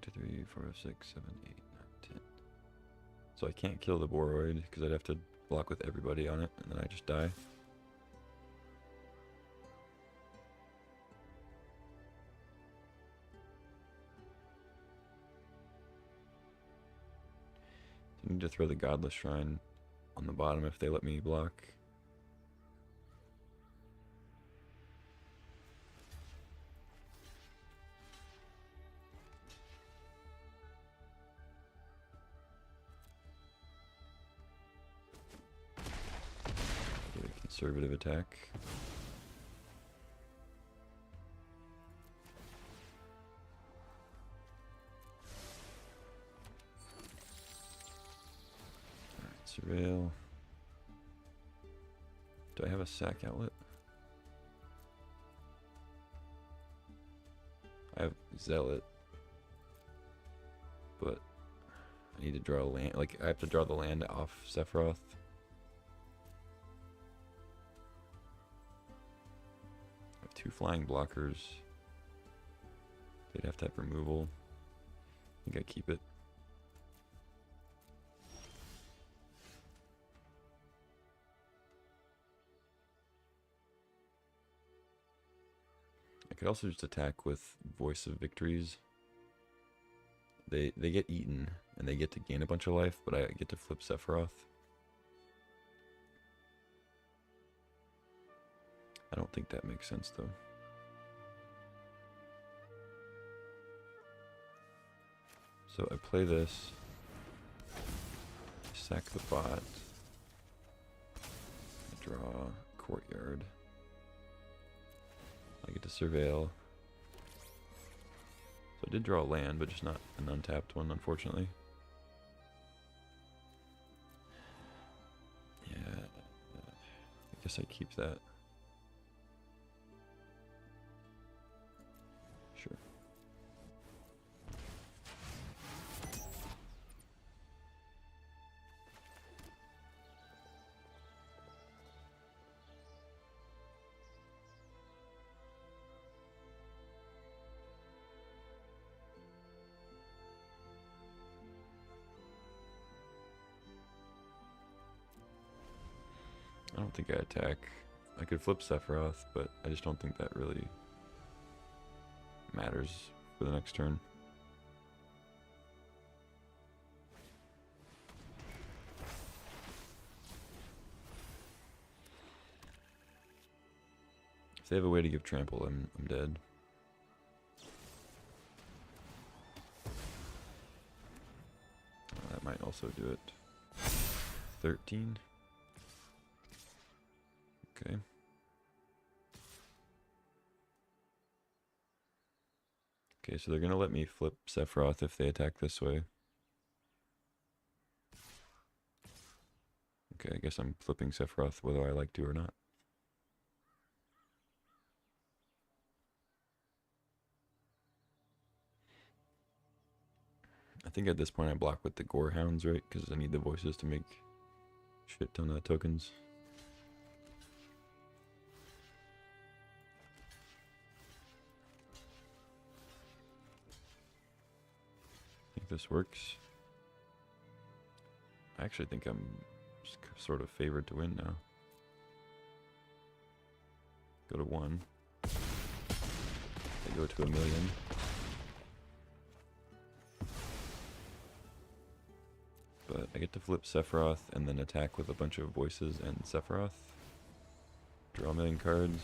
S2: Two, 3, 4, 6, 7, 8, 9, 10. So I can't kill the Boroid because I'd have to block with everybody on it, and then I just die. I need to throw the Godless Shrine on the bottom if they let me block. Really conservative attack. Surveil. Do I have a sack outlet? I have Zealot. But I need to draw a land. Like, I have to draw the land off Sephiroth. I have 2 flying blockers. They'd have to have removal. I think I keep it. I could also just attack with Voice of Victories. They get eaten, and they get to gain a bunch of life, but I get to flip Sephiroth. I don't think that makes sense, though. So I play this. Sack the bot. I draw Courtyard. I get to surveil. So I did draw a land, but just not an untapped one, unfortunately. Yeah, I guess I keep that. Sure. I don't think I attack. I could flip Sephiroth, but I just don't think that really matters for the next turn. If they have a way to give trample, I'm dead. That might also do it. 13. Okay. Okay, so they're gonna let me flip Sephiroth if they attack this way. Okay, I guess I'm flipping Sephiroth whether I like to or not. I think at this point I block with the Gorehounds, right? Because I need the voices to make shit ton of tokens. I think this works. I actually think I'm sort of favored to win now. Go to 1. They go to 1,000,000. But I get to flip Sephiroth and then attack with a bunch of voices and Sephiroth. Draw 1,000,000 cards.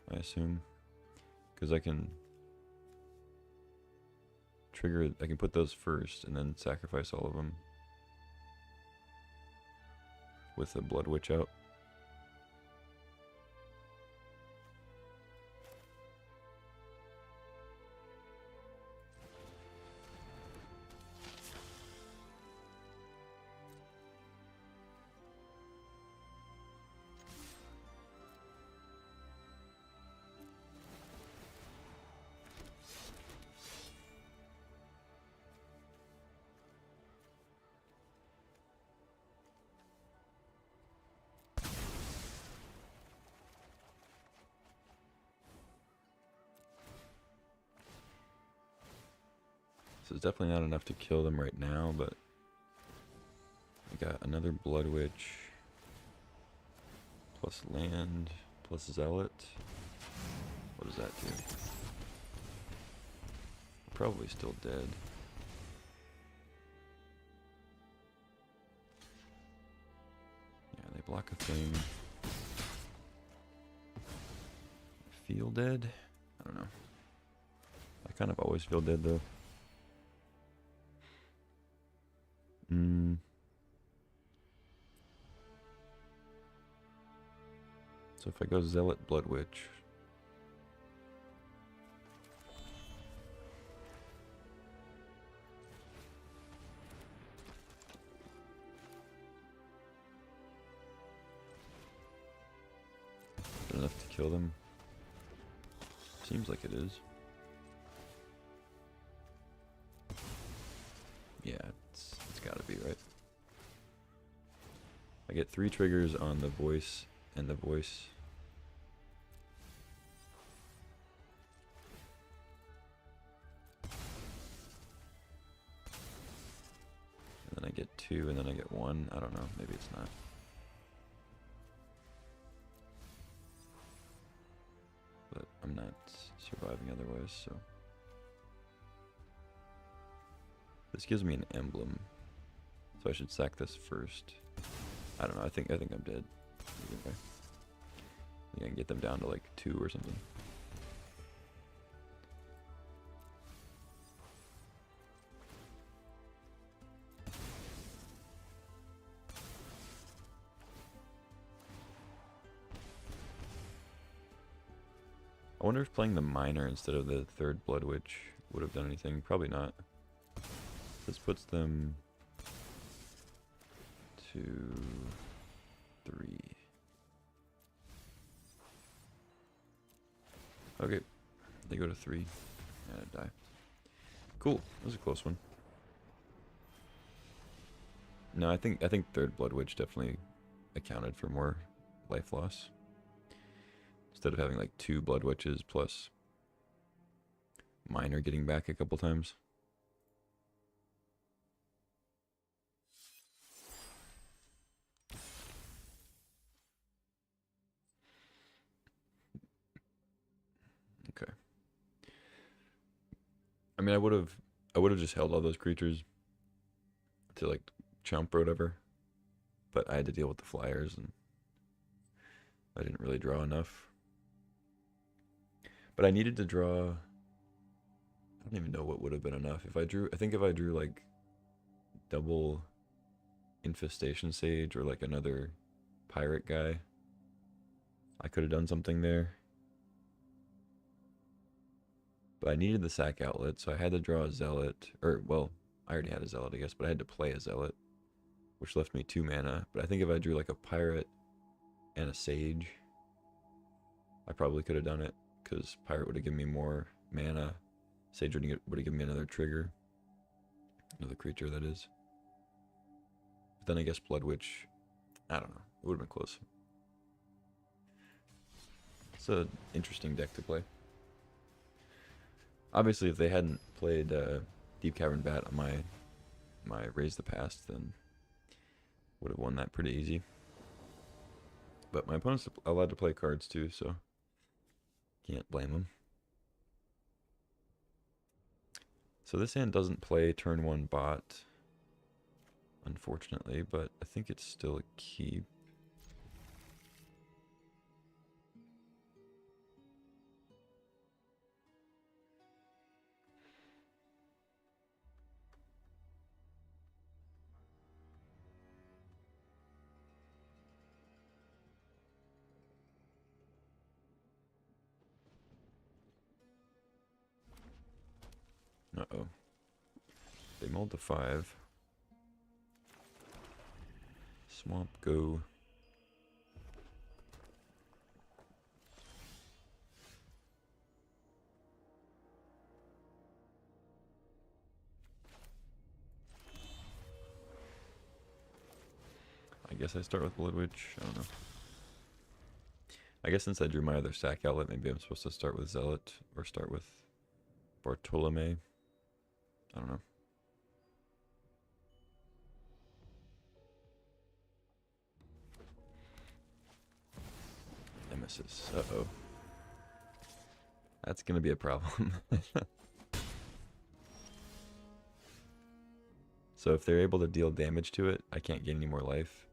S2: I assume. Because I can trigger, I can put those first and then sacrifice all of them with the Blood Witch out. So it's definitely not enough to kill them right now, but I got another Blood Witch, plus land, plus Zealot. What does that do? Probably still dead. Yeah, they block a thing. Feel dead? I don't know. I kind of always feel dead though. So if I go Zealot Blood Witch, is it enough to kill them? Seems like it is. Yeah, it's gotta be, right? I get 3 triggers on the voice and the voice. And then I get 2 and then I get 1. I don't know, maybe it's not. But I'm not surviving otherwise, so. This gives me an emblem. So I should sack this first. I don't know, I think I'm dead. Okay. I think I can get them down to like 2 or something. I wonder if playing the Miner instead of the 3rd Blood Witch would have done anything. Probably not. This puts them 2, 3. Okay, they go to 3 and I die. Cool, that was a close one. No, I think 3rd Blood Witch definitely accounted for more life loss. Instead of having like 2 Blood Witches plus Miner getting back a couple times. mean, I would have just held all those creatures to like chump or whatever, but I had to deal with the flyers and I didn't really draw enough. But I needed to draw. I don't even know what would have been enough. If I drew, I think if I drew like double Infestation Sage or like another pirate guy, I could have done something there. But I needed the sack outlet, so I had to draw a zealot. Or, well, I already had a zealot, I guess, but I had to play a zealot, which left me 2 mana. But I think if I drew like a pirate and a sage, I probably could have done it, because pirate would have given me more mana. Sage would have given me another trigger. Another creature, that is. But then I guess Blood Witch, I don't know. It would have been close. It's an interesting deck to play. Obviously, if they hadn't played Deep Cavern Bat on my Raise the Past, then would have won that pretty easy. But my opponent's allowed to play cards too, so can't blame them. So this hand doesn't play turn 1 bot, unfortunately, but I think it's still a keep. Uh-oh. They mulled to 5. Swamp go. I guess I start with Blood Witch. I don't know. I guess since I drew my other sack outlet, maybe I'm supposed to start with Zealot or start with Bartolome. I don't know. Nemesis. Uh-oh. That's going to be a problem. So if they're able to deal damage to it, I can't gain any more life.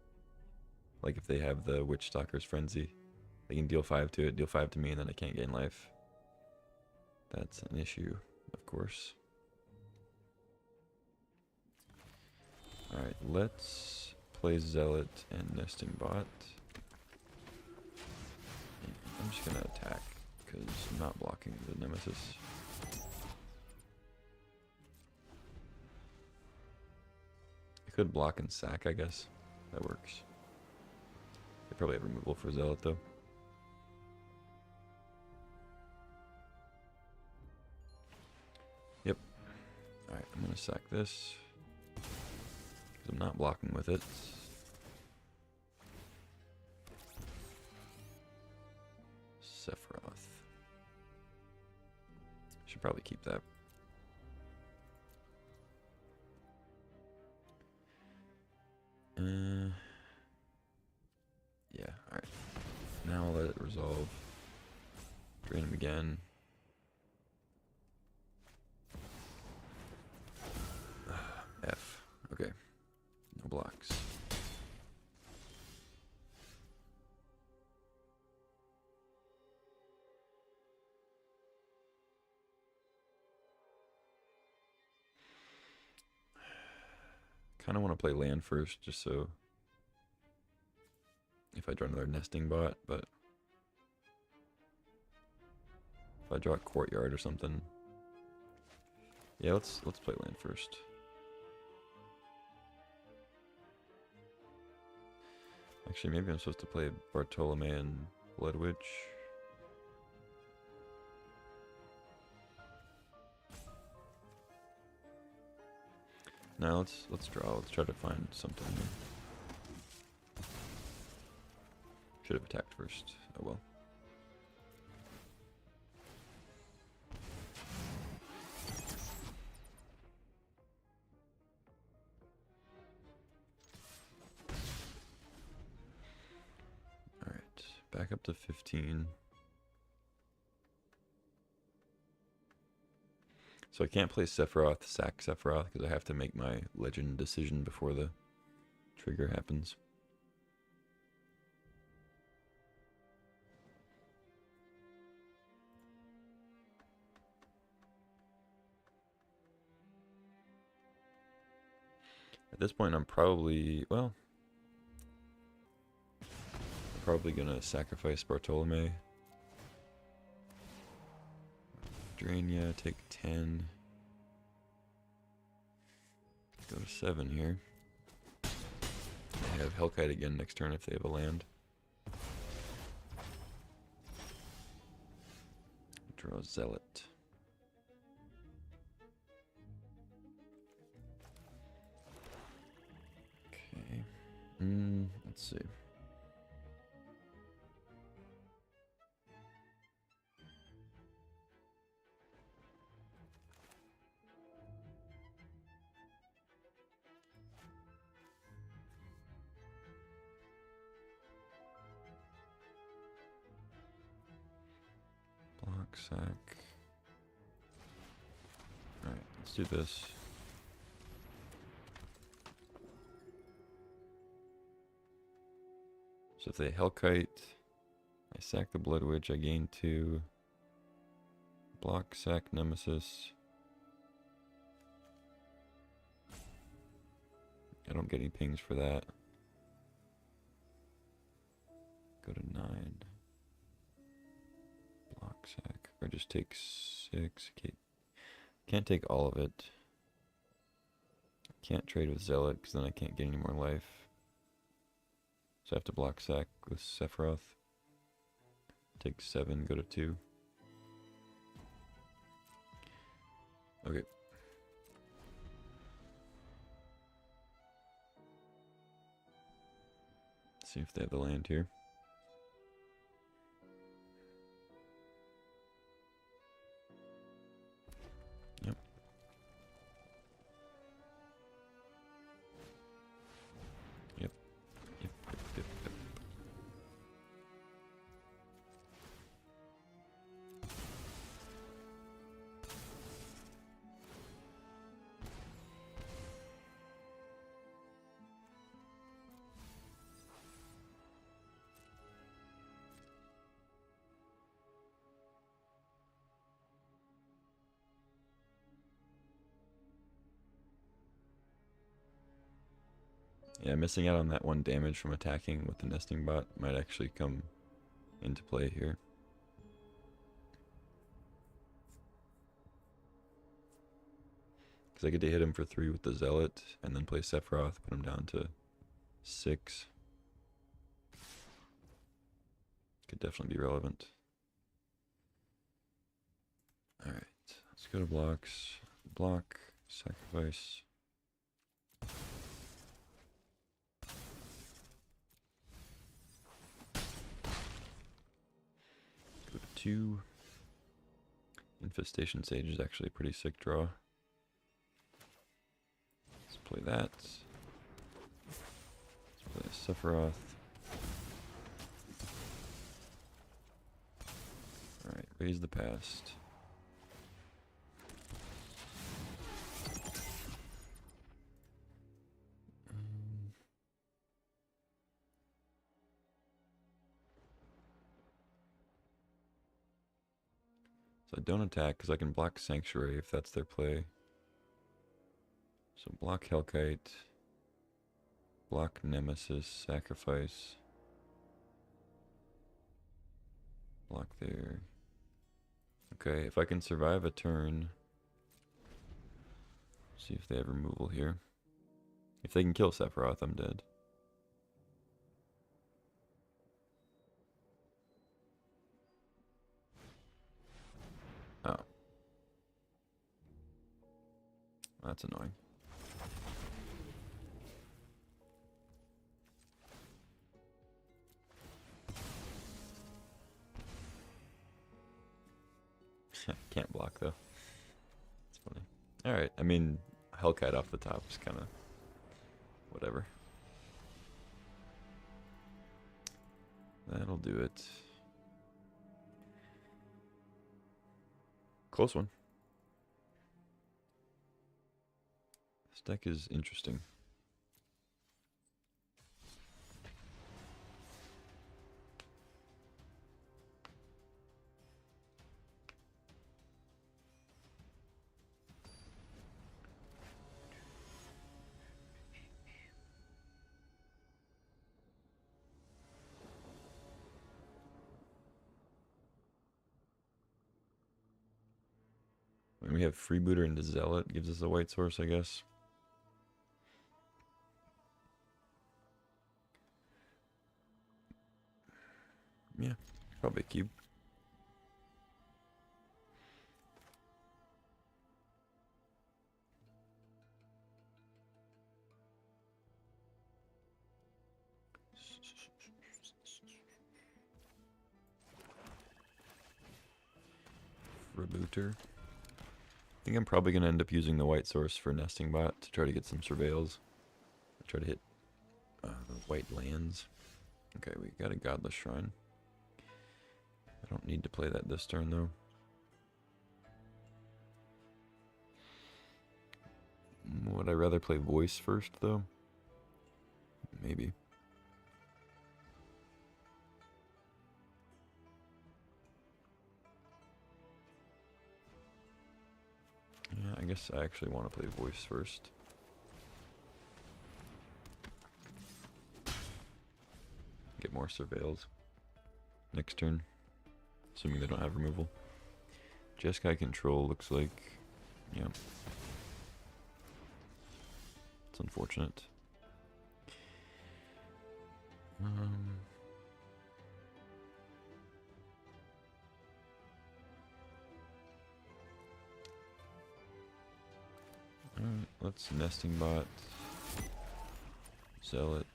S2: Like if they have the Witch Stalker's Frenzy, they can deal 5 to it, deal 5 to me, and then I can't gain life. That's an issue, of course. Alright, let's play Zealot and Nesting Bot. I'm just gonna attack, because I'm not blocking the Nemesis. I could block and sack, I guess. That works. They probably have removal for Zealot, though. Yep. Alright, I'm gonna sack this. I'm not blocking with it. Sephiroth. Should probably keep that. Yeah, alright. Now I'll let it resolve. Drain him again. F. Okay. No blocks. Kind of want to play land first, just so if I draw another Nesting Bot, but if I draw a Courtyard or something, yeah, let's play land first. Actually, maybe I'm supposed to play Bartolome and Blood Witch. Now let's draw. Let's try to find something. Should have attacked first. Oh well. All right, back up to 15. So I can't play Sephiroth, sack Sephiroth, because I have to make my legend decision before the trigger happens. At this point, I'm probably, well, I'm probably going to sacrifice Bartolome. Drainia, take 10. Go to 7 here. I have Hellkite again next turn if they have a land. Draw Zealot. Okay. Let's see. Block sack. Alright, let's do this. So if they Hellkite, I sack the Blood Witch, I gain 2. Block, sack, Nemesis. I don't get any pings for that. Go to 9. Block, sack. Or just take 6. Okay. Can't take all of it. Can't trade with Zealot because then I can't get any more life. So I have to block sack with Sephiroth. Take 7, go to 2. Okay. See if they have the land here. Yep. Yep. Yep. Yep. Yep. Yeah, missing out on that 1 damage from attacking with the nesting bot might actually come into play here. Because I get to hit him for 3 with the Zealot, and then play Sephiroth, put him down to 6. Could definitely be relevant. Alright, let's go to blocks. Block, sacrifice. Go to 2. Infestation Sage is actually a pretty sick draw. Let's play that. Let's play Sephiroth. Alright, raise the past. So I don't attack because I can block Sanctuary if that's their play. So block Hellkite. Block Nemesis, sacrifice. Block there. Okay, if I can survive a turn. See if they have removal here. If they can kill Sephiroth, I'm dead. Oh. That's annoying. Can't block though. It's funny. Alright, I mean, Hellkite off the top is kind of whatever. That'll do it. Close one. deck is interesting. And we have Freebooter and the Zealot, gives us a white source, I guess. Yeah, probably a cube. Rebooter. I think I'm probably going to end up using the white source for Nesting Bot to try to get some surveils. Try to hit the white lands. Okay, we got a Godless Shrine. I don't need to play that this turn though. Would I rather play Voice first though? Maybe. Yeah, I guess I actually want to play Voice first. Get more surveils next turn, assuming they don't have removal. Jeskai control looks like, yeah. It's unfortunate. Alright, let's Nesting Bot. Zealot.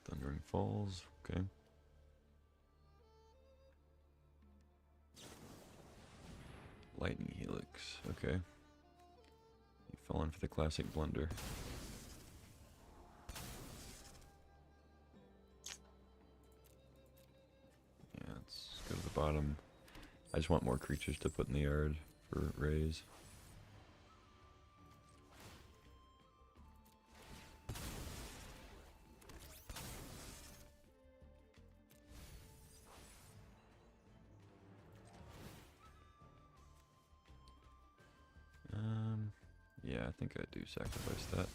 S2: Thundering Falls, okay. Lightning Helix, okay. You fell in for the classic blunder. Yeah, let's go to the bottom. I just want more creatures to put in the yard for raise. Yeah, I think I do sacrifice that.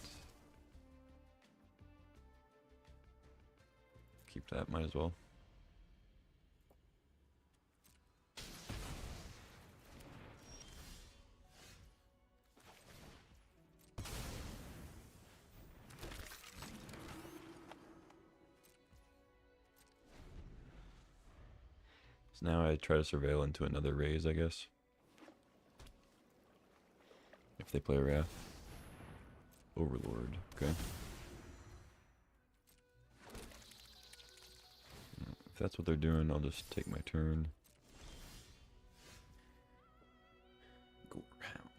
S2: Keep that, might as well. So now I try to surveil into another raise, I guess. If they play Wrath. Overlord, okay. If that's what they're doing, I'll just take my turn. Go around.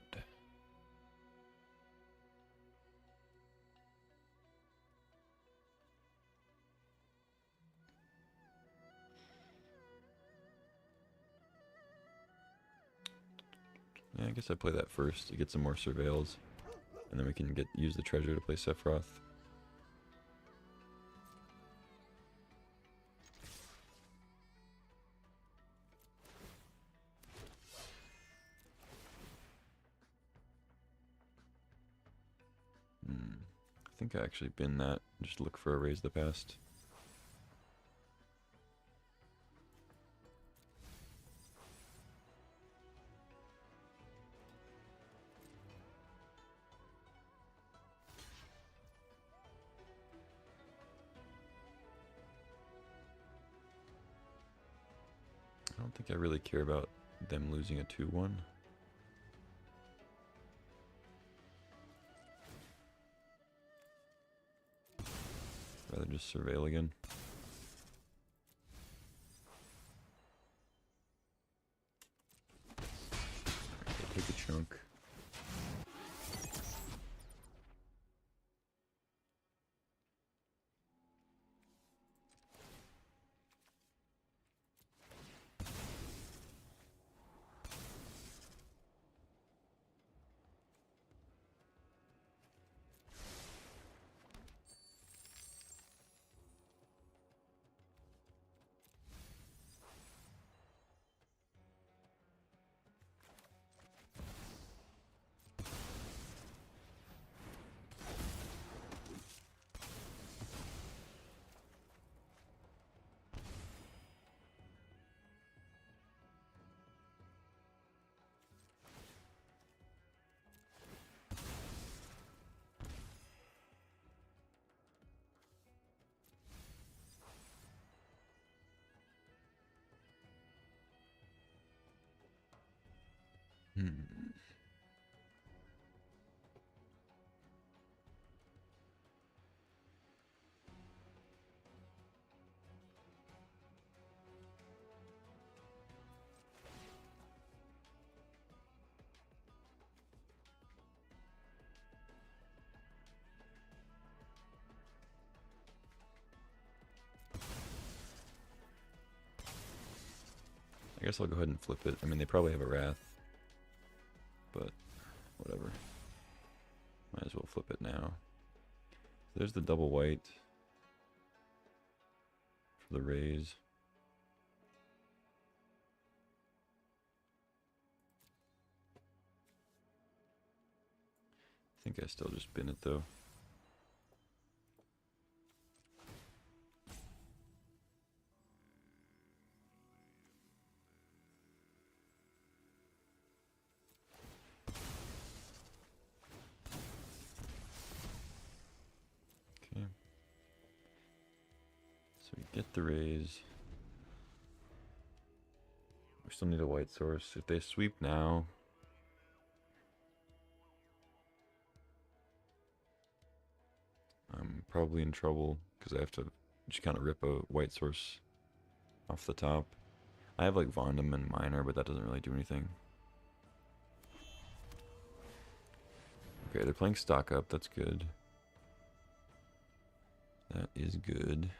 S2: Yeah, I guess I play that first to get some more surveils. And then we can use the treasure to play Sephiroth. I think I actually bin that. Just look for a raise the past. I don't think I really care about them losing a 2-1. Rather just surveil again. Alright, take a chunk. I guess I'll go ahead and flip it. I mean, they probably have a Wrath, but whatever. Might as well flip it now. There's the double white for the raise. I think I still just spin it though. Okay. So we get the raise. We still need a white source. If they sweep now, I'm probably in trouble because I have to just kind of rip a white source off the top. I have like Vondum and Miner, but that doesn't really do anything. Okay, they're playing stock up. That's good. That is good.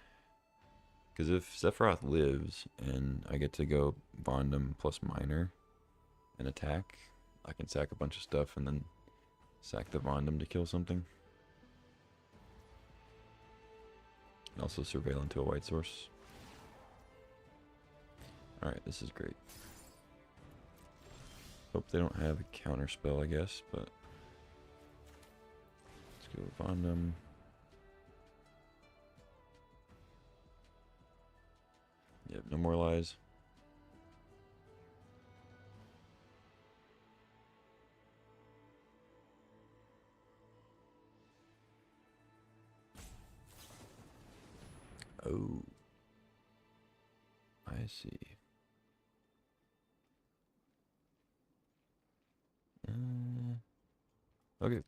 S2: Because if Sephiroth lives and I get to go Vondum plus Miner and attack, I can sack a bunch of stuff and then sack the Vondum to kill something. And also surveil into a white source. Alright, this is great. Hope they don't have a counter spell, I guess, but let's go Vondum. Yep, no more lies. Oh. I see. Okay.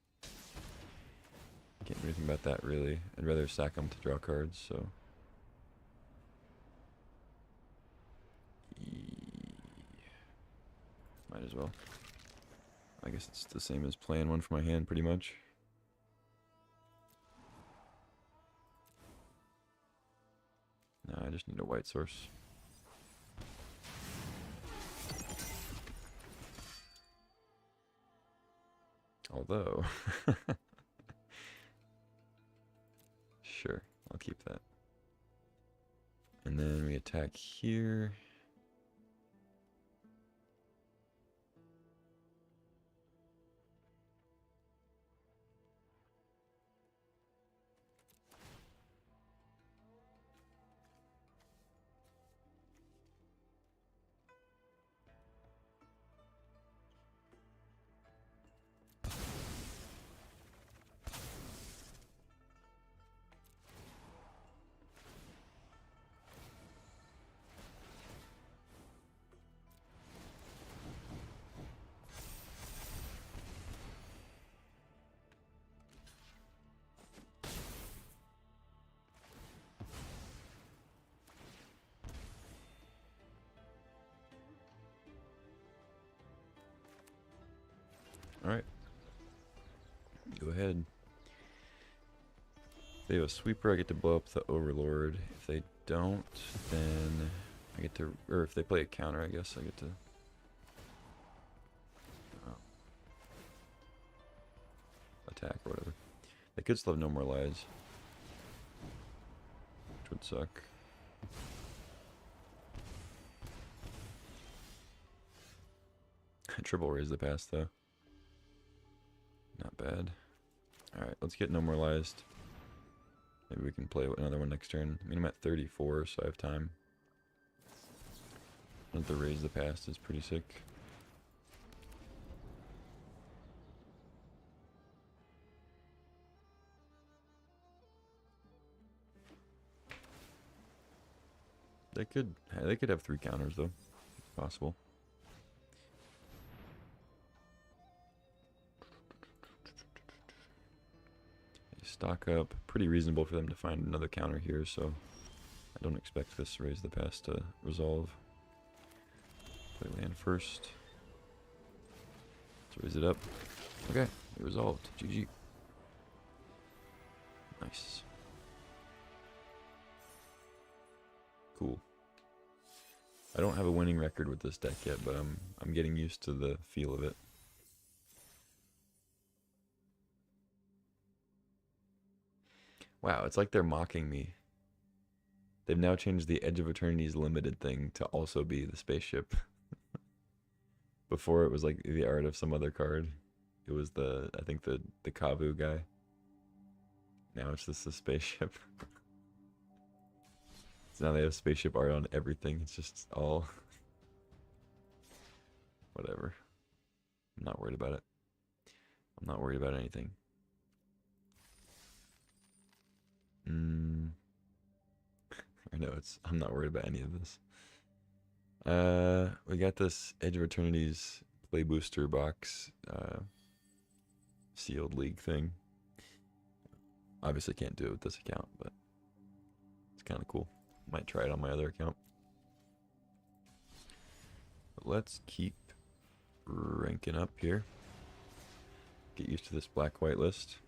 S2: Can't do anything about that, really. I'd rather sack them to draw cards, so... Might as well. I guess it's the same as playing one for my hand, pretty much. No, I just need a white source. Although... Sure, I'll keep that. And then we attack here. Alright. Go ahead. If they have a sweeper, I get to blow up the Overlord. If they don't, then I get to... Or if they play a counter, I guess I get to... attack or whatever. They could still have no more lies. Which would suck. Triple raise the pass, though. Not bad. Alright, let's get no more lies. Maybe we can play another one next turn. I mean, I'm at 34, so I have time. The raise the past is pretty sick. They could have 3 counters though. It's possible. stock up. Pretty reasonable for them to find another counter here, so I don't expect this Raise the Past to resolve. Play land first. Let's raise it up. Okay, it resolved. GG. Nice. Cool. I don't have a winning record with this deck yet, but I'm getting used to the feel of it. Wow, it's like they're mocking me. They've now changed the Edge of Eternity's limited thing to also be the spaceship. Before it was like the art of some other card. It was I think the Kavu guy. Now it's just the spaceship. So now they have spaceship art on everything. It's just all whatever. I'm not worried about it. I'm not worried about anything. I know I'm not worried about any of this. We got this Edge of Eternity's Play Booster box sealed league thing. Obviously can't do it with this account, but it's kind of cool. Might try it on my other account. But let's keep ranking up here. Get used to this black-white list.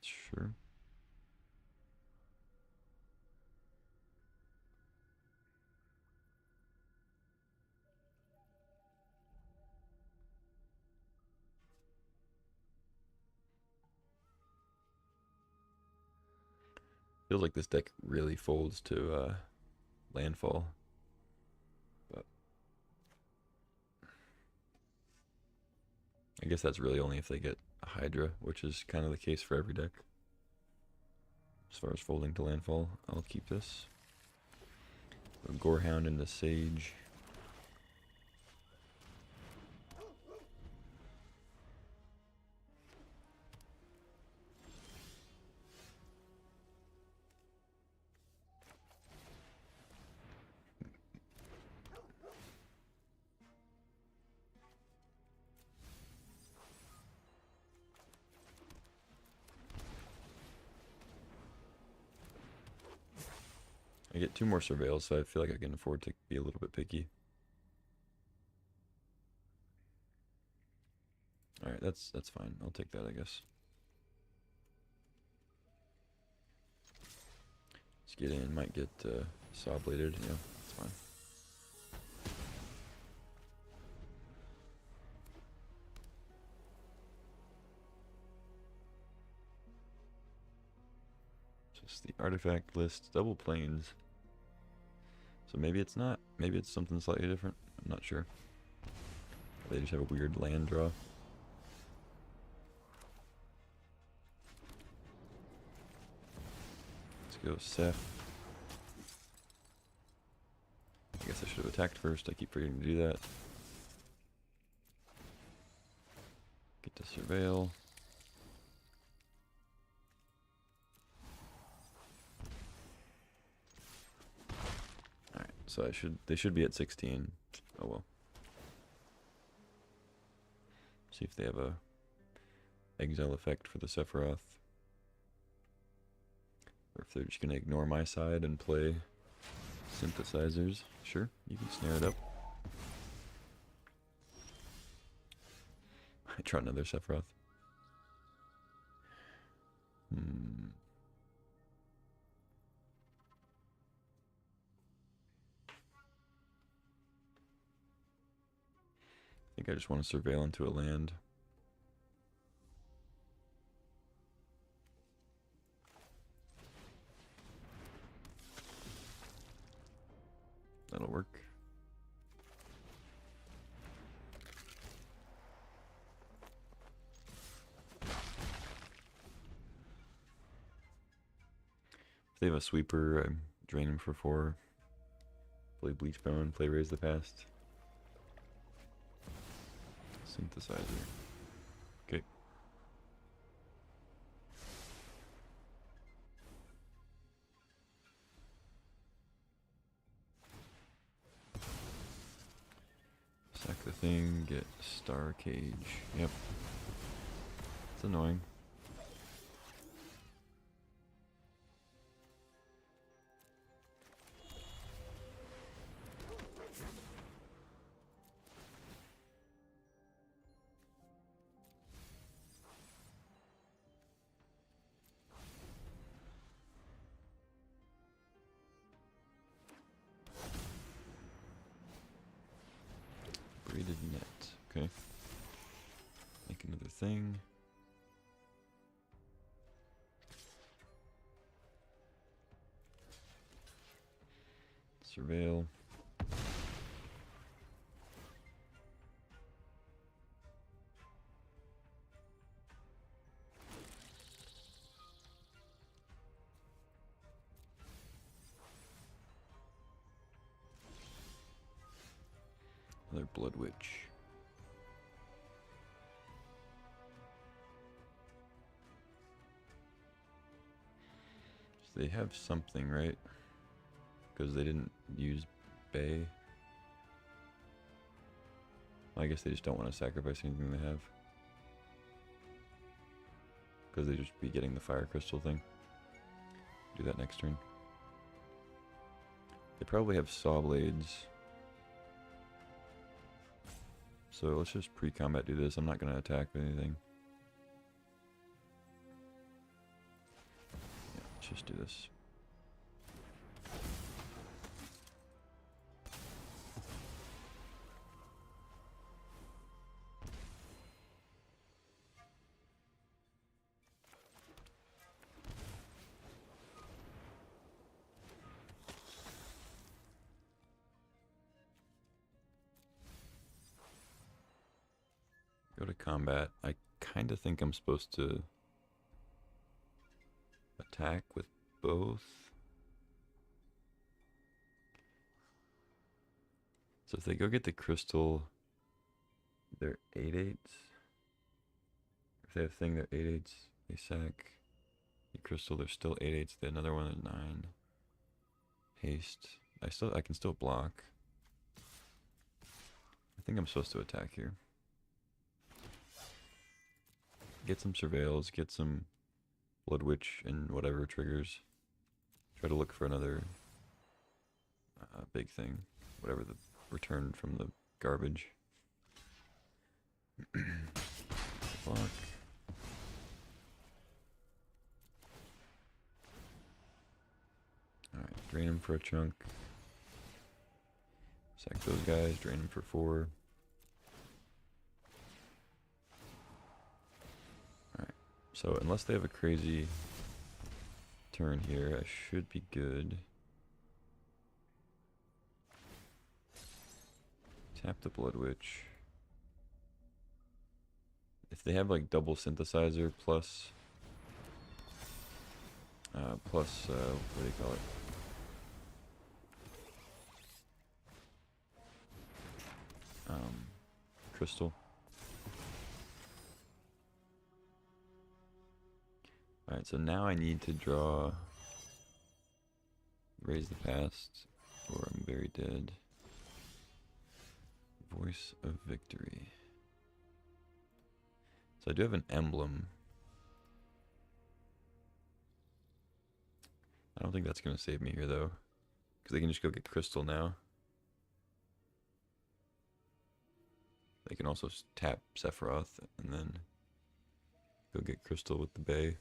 S2: Sure. Feels like this deck really folds to landfall. But I guess that's really only if they get a Hydra, which is kind of the case for every deck. As far as folding to landfall, I'll keep this. A Gorehound into Sage. I get 2 more Surveils, so I feel like I can afford to be a little bit picky. Alright, that's fine. I'll take that, I guess. Let's get in. Might get saw bladed. Yeah, that's fine. Just the artifact list. Double planes. So maybe it's not. Maybe it's something slightly different. I'm not sure. They just have a weird land draw. Let's go Seth. I guess I should have attacked first. I keep forgetting to do that. Get to Surveil. Alright, so they should be at 16. Oh well. See if they have a exile effect for the Sephiroth. Or if they're just going to ignore my side and play synthesizers. Sure, you can snare it up. I try another Sephiroth. I think I just want to surveil into a land. That'll work. If they have a sweeper, I drain him for 4. Play Bleachbone, play Raise the Past. Synthesizer. Okay. thing, get Star Cage. Yep. It's annoying. Braided net. Okay. Make another thing. Surveil. Another Blood Witch. So they have something, right? Because they didn't use Bay. I guess they just don't want to sacrifice anything they have. Because they just be getting the Fire Crystal thing. Do that next turn. They probably have Saw Blades. So let's just pre-combat do this. I'm not going to attack with anything. Yeah, let's just do this. Go to combat. I kind of think I'm supposed to attack with both. So if they go get the crystal, they're 8/8s. If they have thing, they're 8/8s. They sack the crystal, they're still 8/8s. They another one at 9. Haste. I can still block. I think I'm supposed to attack here. Get some surveils, get some Blood Witch and whatever triggers. Try to look for another big thing. Whatever the return from the garbage. Block. Alright, drain him for a chunk. Sack those guys, drain them for 4. Alright, so unless they have a crazy turn here, I should be good. Tap the Blood Witch. If they have like double synthesizer plus what do you call it? Crystal. Alright, so now I need to draw Raise the Past, or I'm very dead. Voice of Victory. So I do have an emblem. I don't think that's going to save me here, though. Because they can just go get Crystal now. They can also tap Sephiroth and then go get Crystal with the Bay.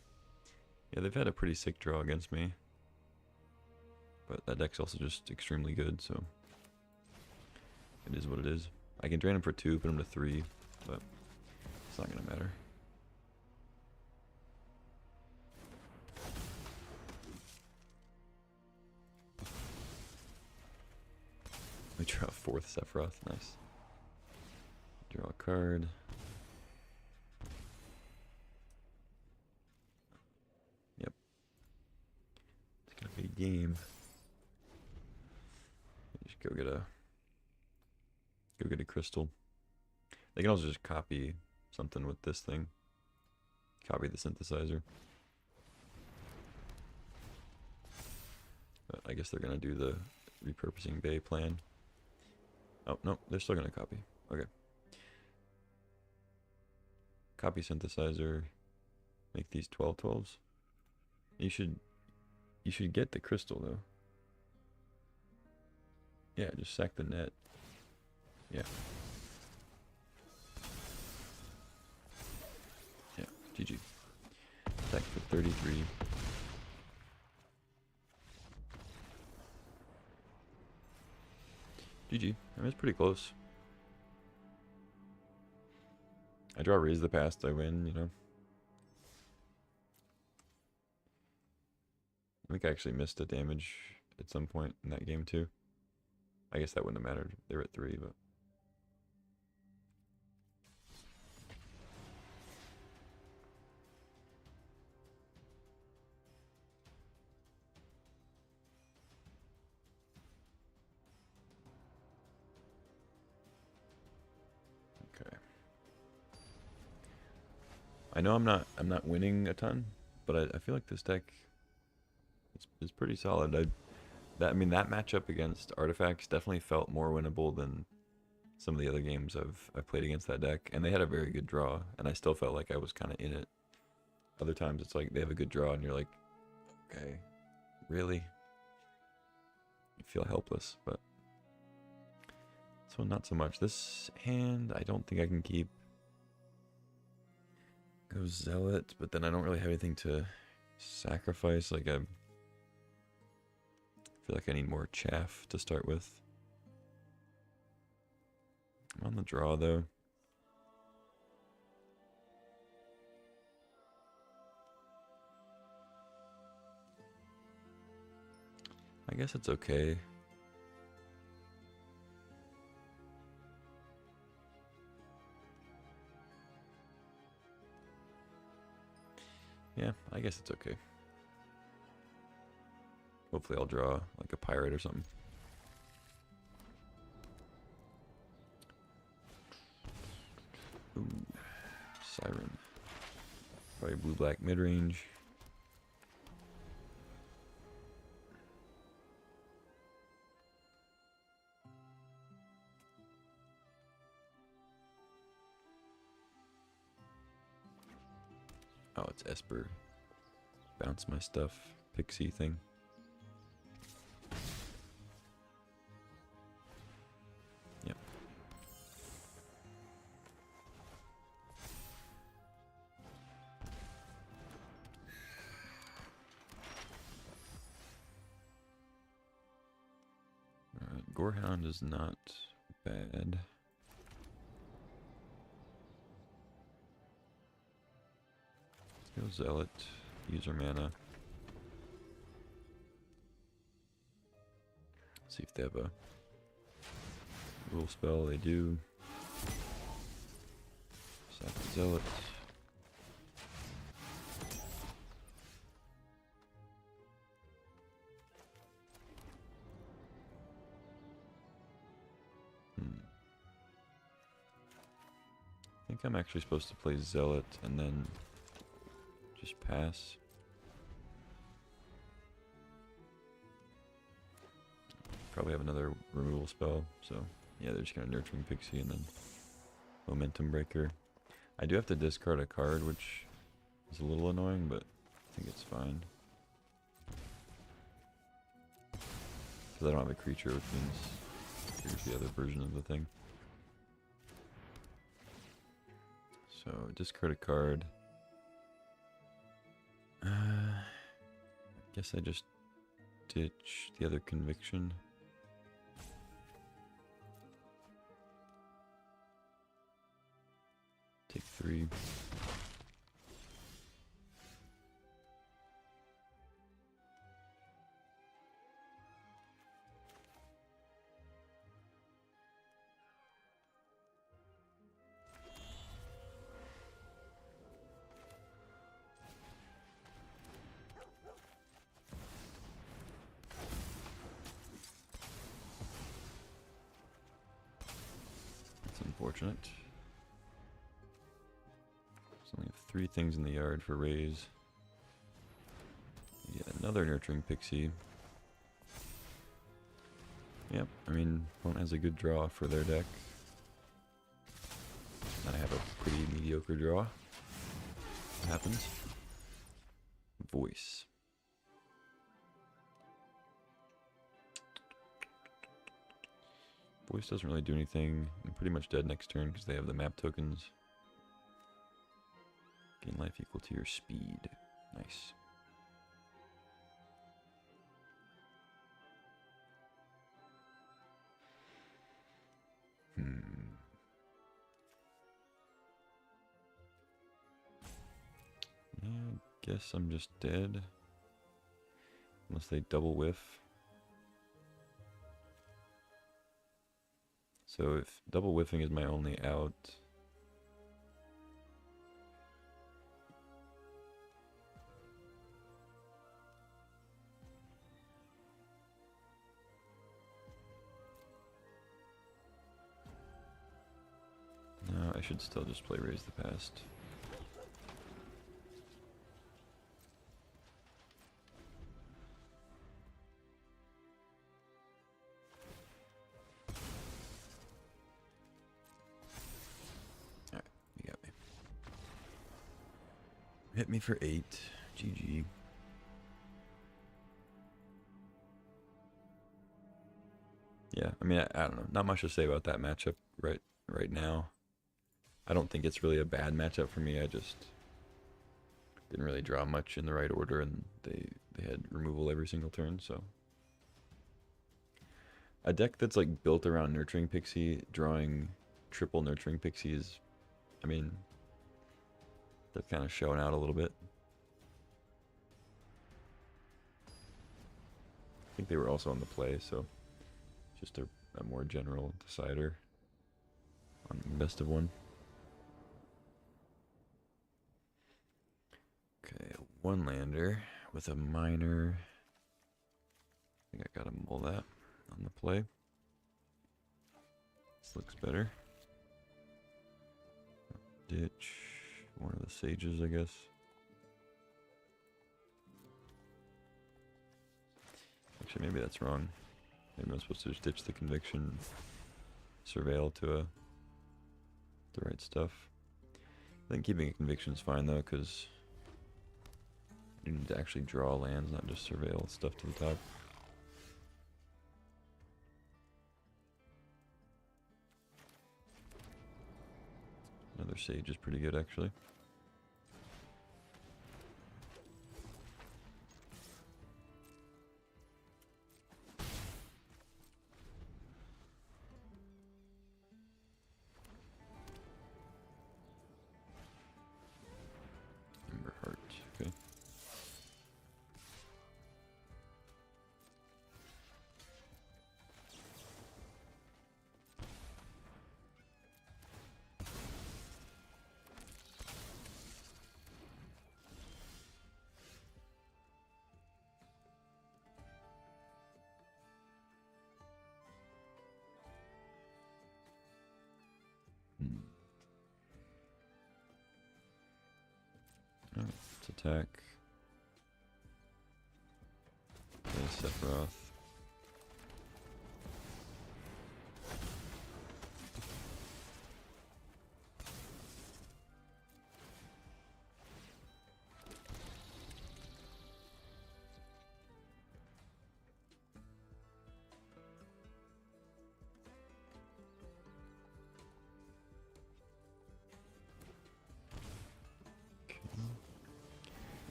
S2: Yeah, they've had a pretty sick draw against me. But that deck's also just extremely good, so it is what it is. I can drain him for 2, put him to 3, but it's not going to matter. We draw a 4th Sephiroth, nice. Draw a card. Yep. It's gonna be a game. Just go get a crystal. They can also just copy something with this thing. Copy the synthesizer. But I guess they're gonna do the repurposing bay plan. Oh no, they're still gonna copy. Okay. copy synthesizer. Make these 12/12s. You should get the crystal though. Yeah, just sack the net. Yeah. Yeah, GG. Sack for 33. GG. I mean, it's pretty close. I draw raise the past, I win, you know. I think I actually missed a damage at some point in that game too. I guess that wouldn't have mattered. They were at 3, but... Okay. I know I'm not winning a ton, but I feel like this deck is pretty solid. I mean that matchup against Artifacts definitely felt more winnable than some of the other games I've played against that deck, and they had a very good draw, and I still felt like I was kind of in it. Other times it's like they have a good draw, and you're like, okay, really? You feel helpless, but this one not so much. This hand I don't think I can keep. Go Zealot, but then I don't really have anything to sacrifice. Like I feel like I need more chaff to start with. I'm on the draw though. I guess it's okay. Yeah, I guess it's okay. Hopefully I'll draw like a pirate or something. Ooh, Siren. Probably blue-black mid-range. Oh, it's Esper. Bounce my stuff. Pixie thing. Yep. Alright, Gorehound is not bad. Let's go Zealot. Use our mana. See if they have a rule spell. They do. Sack the Zealot. I think I'm actually supposed to play Zealot and then just pass. Probably have another removal spell, so yeah, they're just gonna Nurturing Pixie and then Momentum Breaker. I do have to discard a card, which is a little annoying, but I think it's fine. Because I don't have a creature, which means here's the other version of the thing. So discard a card. I guess I just ditch the other Conviction. Take 3. That's unfortunate. There's only 3 things in the yard for raise. Get another Nurturing Pixie. Yep, I mean, opponent has a good draw for their deck. I have a pretty mediocre draw. What happens? Voice. Voice doesn't really do anything. I'm pretty much dead next turn because they have the map tokens. Gain life equal to your speed. Nice. Yeah, I guess I'm just dead. Unless they double whiff. So if double whiffing is my only out... No, I should still just play Raise the Past. Alright, you got me. Hit me for 8. GG. Yeah, I mean, I don't know. Not much to say about that matchup right now. I don't think it's really a bad matchup for me. I just didn't really draw much in the right order, and they had removal every single turn, so. A deck that's like built around Nurturing Pixie, drawing triple Nurturing Pixies, I mean, they're kind of showing out a little bit. I think they were also on the play, so just a more general decider on best of one. Okay, one lander with a minor. I think I gotta mull that on the play. This looks better. Ditch one of the sages, I guess. Actually, maybe that's wrong. Maybe I'm supposed to just ditch the conviction, surveil to the right stuff. I think keeping a conviction is fine though, because you need to actually draw lands, not just surveil stuff to the top. Another sage is pretty good actually. Ember Heart, okay. Alright, let's attack. Okay, Sephiroth.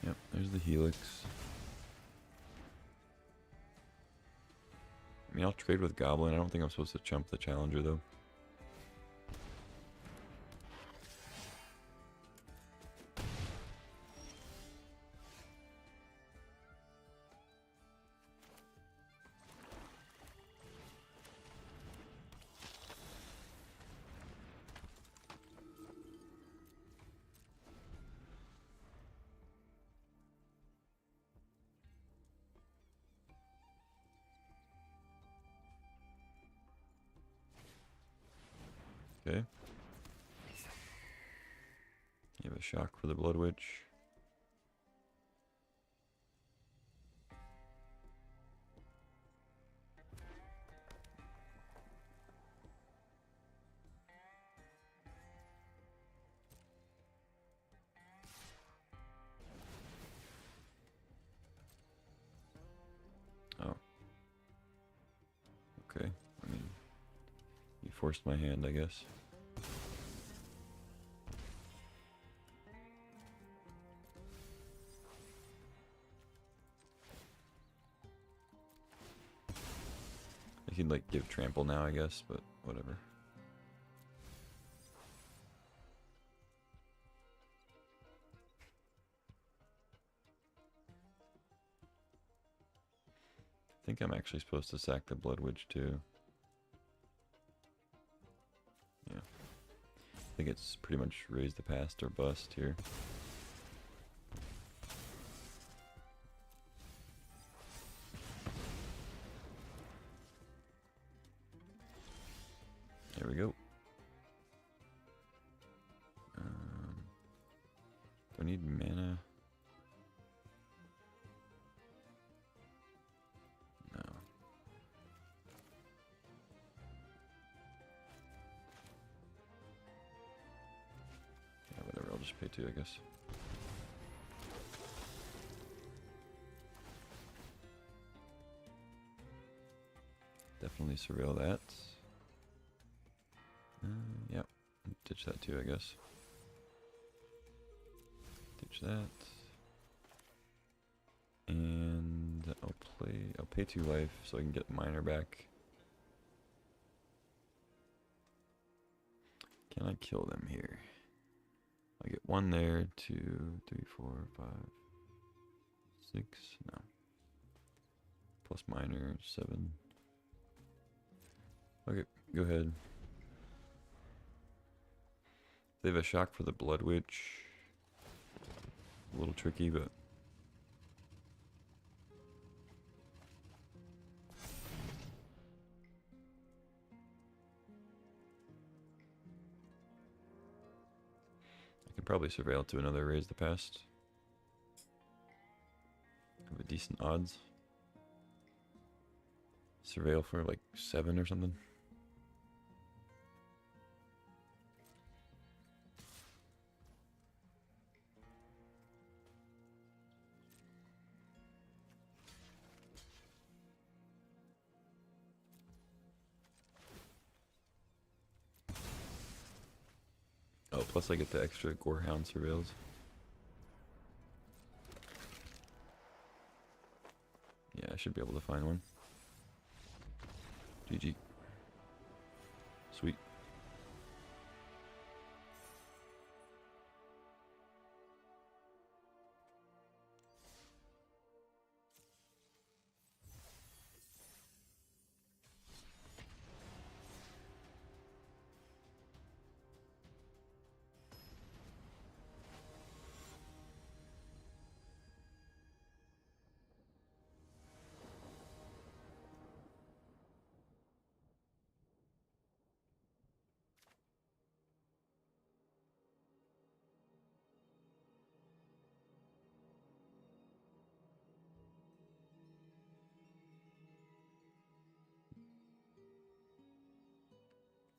S2: Yep, there's the Helix. I mean, I'll trade with Goblin. I don't think I'm supposed to chump the Challenger, though. Okay. You have a shock for the Blood Witch. Okay. I mean, you forced my hand, I guess. I can like give trample now, I guess, but whatever. I think I'm actually supposed to sack the Blood Witch too. Yeah. I think it's pretty much raise the past or bust here. There we go. Do I need mana? No. Yeah, whatever, I'll just pay 2, I guess. Definitely surveil that. Yep. Ditch that too, I guess. Ditch that. And I'll pay 2 life so I can get Miner back. Can I kill them here? I get 1 there, 2, 3, 4, 5, 6, no. Plus Miner, 7. Okay, go ahead. They have a shock for the Blood Witch. A little tricky, but I could probably surveil to another raise the past. Have a decent odds. Surveil for like 7 or something. Oh, plus I get the extra Gorehound surveils. Yeah, I should be able to find one. GG. Sweet.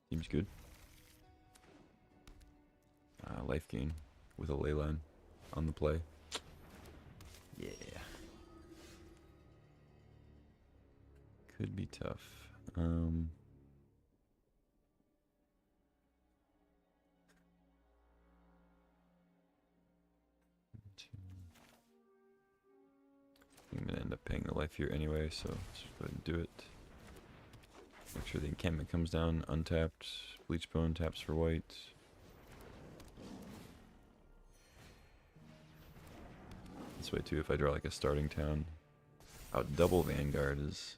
S2: Seems good. Life gain with a ley line on the play. Yeah. Could be tough. I'm gonna end up paying the life here anyway, so let's just go ahead and do it. Make sure the encampment comes down untapped. Bleach Bone taps for white. This way too, if I draw like a starting town. Out double Vanguard is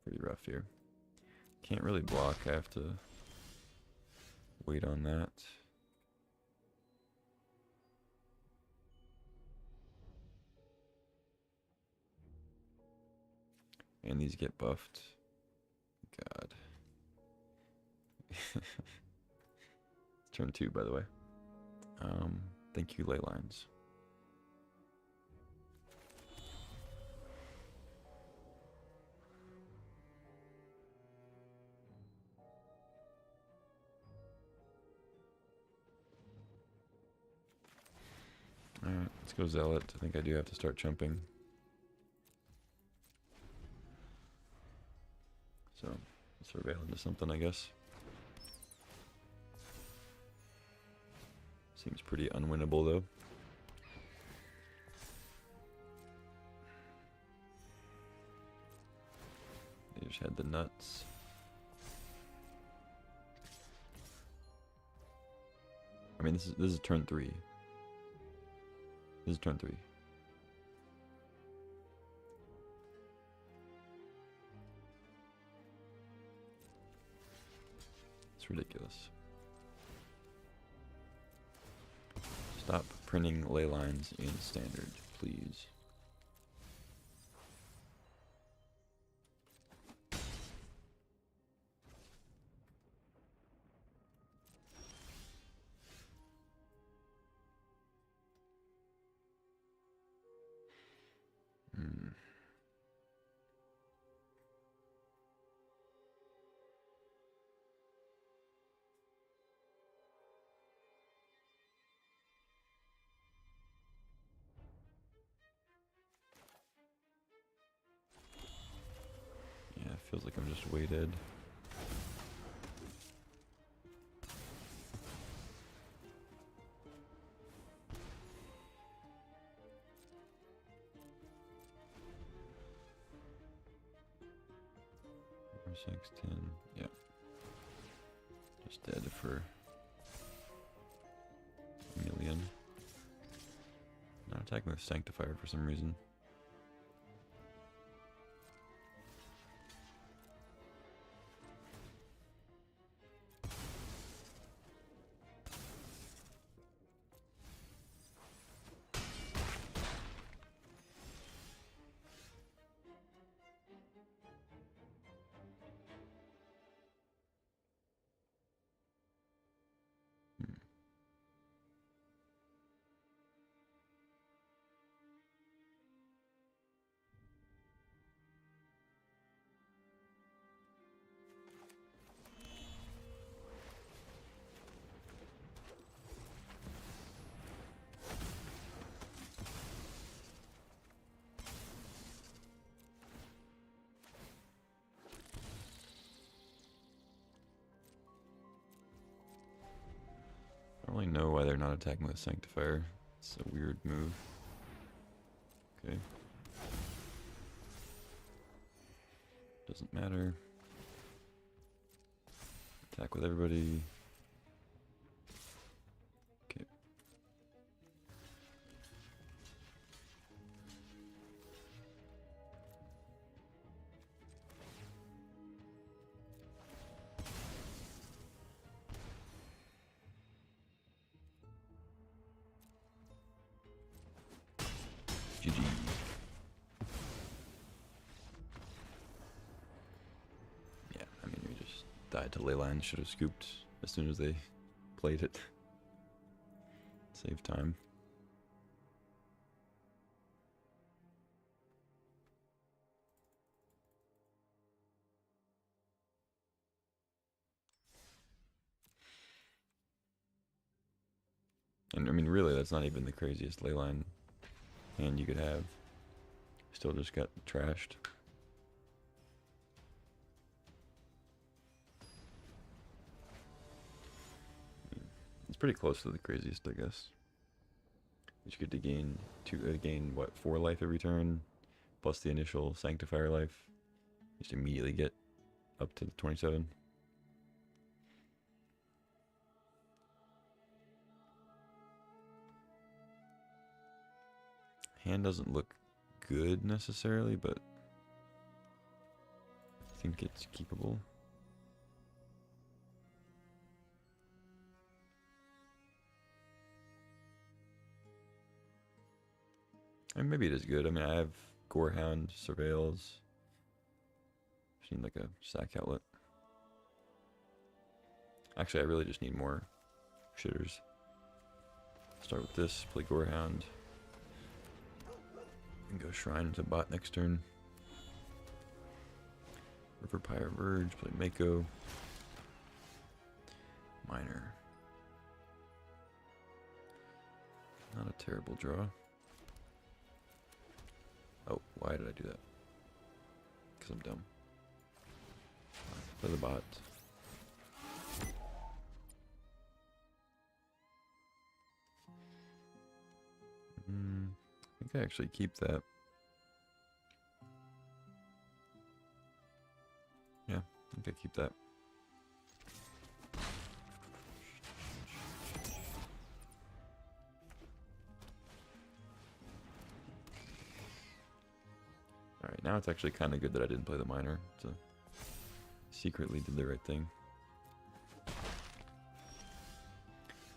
S2: pretty rough here. Can't really block, I have to wait on that. And these get buffed. God. Turn 2, by the way. Thank you, ley lines. Alright, let's go Zealot. I think I do have to start jumping. So, surveil into something, I guess. Seems pretty unwinnable, though. They just had the nuts. I mean, this is turn 3. This is turn 3. It's ridiculous. Stop printing ley lines in standard, please. Yeah, it feels like I'm just way dead. Six, 10, yeah. Just dead for a million. Not attacking with Sanctifier for some reason. I don't really know why they're not attacking with Sanctifier. It's a weird move. Okay. Doesn't matter. Attack with everybody. Okay. GG. Yeah, I mean, we just died to Leyline. Should have scooped as soon as they played it. Save time. And I mean, really, that's not even the craziest Leyline hand you could have. Still just got trashed. It's pretty close to the craziest, I guess. You get to gain what, 4 life every turn, plus the initial Sanctifier life. Just immediately get up to the 27. Hand doesn't look good necessarily, but I think it's keepable. And maybe it is good. I mean, I have Gorehound, Surveils. Just need like a sack outlet. Actually, I really just need more shitters. Start with this, play Gorehound. And go Shrine to bot next turn. River Pyre Verge, play Mako. Miner. Not a terrible draw. Oh, why did I do that? Because I'm dumb. Play the bot. I think I actually keep that. Yeah, I think I keep that. Alright, now it's actually kind of good that I didn't play the miner. So secretly did the right thing.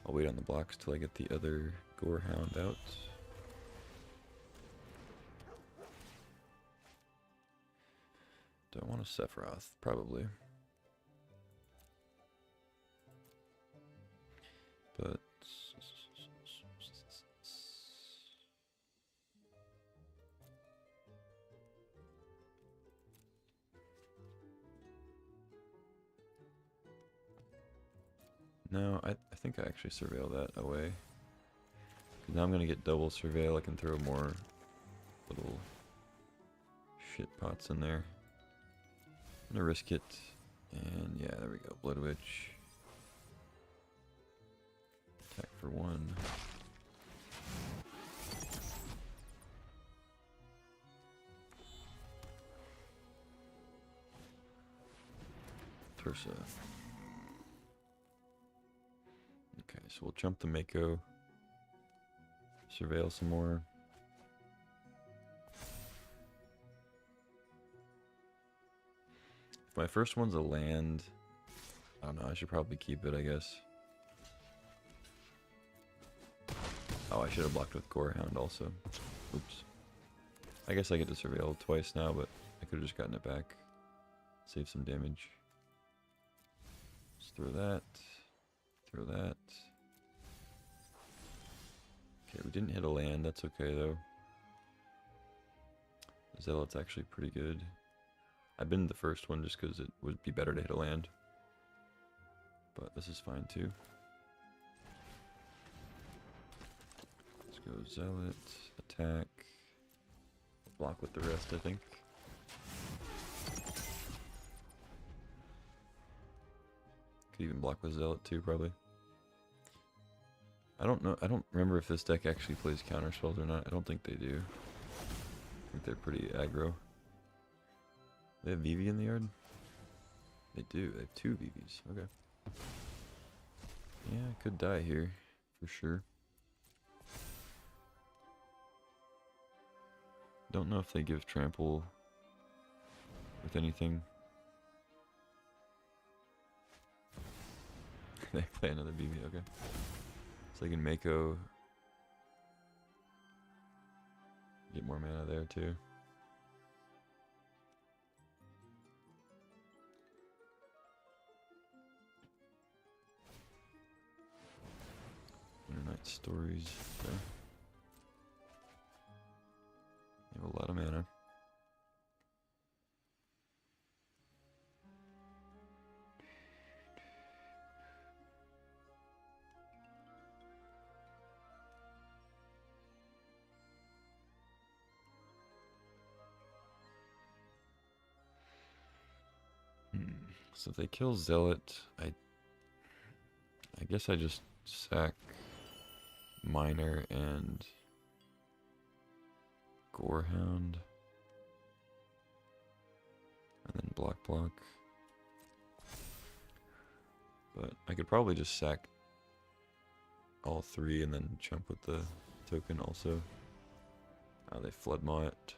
S2: I'll wait on the blocks till I get the other Gorehound out. Don't want a Sephiroth, probably. But no, I think I actually surveil that away. 'Cause now I'm gonna get double surveil. I can throw more little shit pots in there. I'm gonna risk it. And yeah, there we go. Blood Witch. Attack for 1. Tursa. Okay, so we'll jump the Mako. Surveil some more. If my first one's a land, I don't know, I should probably keep it, I guess. Oh, I should have blocked with Gorehound also. Oops. I guess I get to surveil twice now, but I could have just gotten it back. Save some damage. Just throw that. Throw that. Okay, we didn't hit a land. That's okay, though. Zealot's actually pretty good. I've been the first one just because it would be better to hit a land. But this is fine, too. Let's go Zealot. Attack. Block with the rest, I think. Could even block with Zealot, too, probably. I don't know. I don't remember if this deck actually plays counter spells or not. I don't think they do. I think they're pretty aggro. They have Vivi in the yard? They do. They have 2 Vivis. Okay. Yeah, I could die here. For sure. Don't know if they give trample with anything. They play another Vivi. Okay. So I can Mako. Get more mana there too. Internight Stories. Okay. You have a lot of mana. So if they kill Zealot, I guess I just sack Miner and Gorehound. And then block. But I could probably just sack all 3 and then jump with the token also. They flood maw it.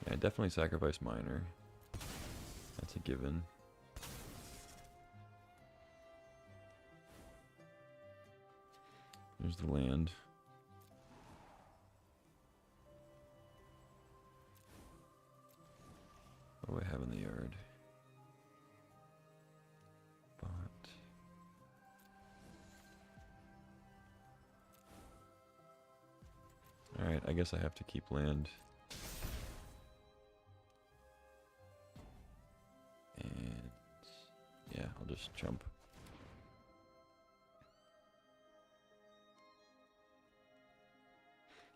S2: Yeah, I definitely sacrifice Miner. That's a given. There's the land. What do I have in the yard? Bot. Alright, I guess I have to keep land. And yeah, I'll just jump.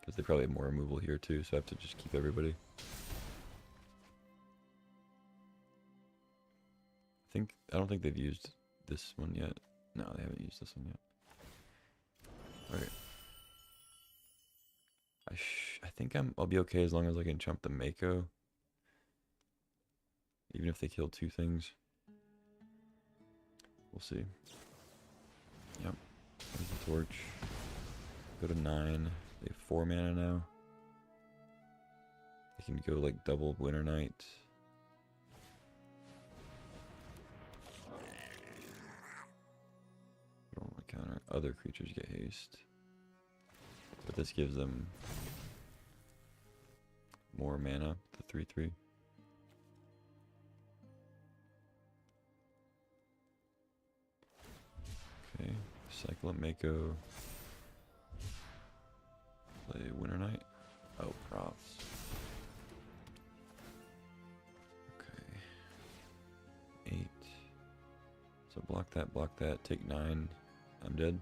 S2: Because they probably have more removal here too, so I have to just keep everybody. I don't think they've used this one yet. No, they haven't used this one yet. Okay. I think I'll be okay as long as I can chump the Mako. Even if they kill 2 things. We'll see. Yep. There's the torch. Go to 9. They have 4 mana now. They can go like double Winter Knight. I don't want to counter. Other creatures get haste. But this gives them more mana, the 3/3. Okay, cycle of Mako. Play Winter Knight. Oh, props. Okay. 8. So block that, take 9. I'm dead.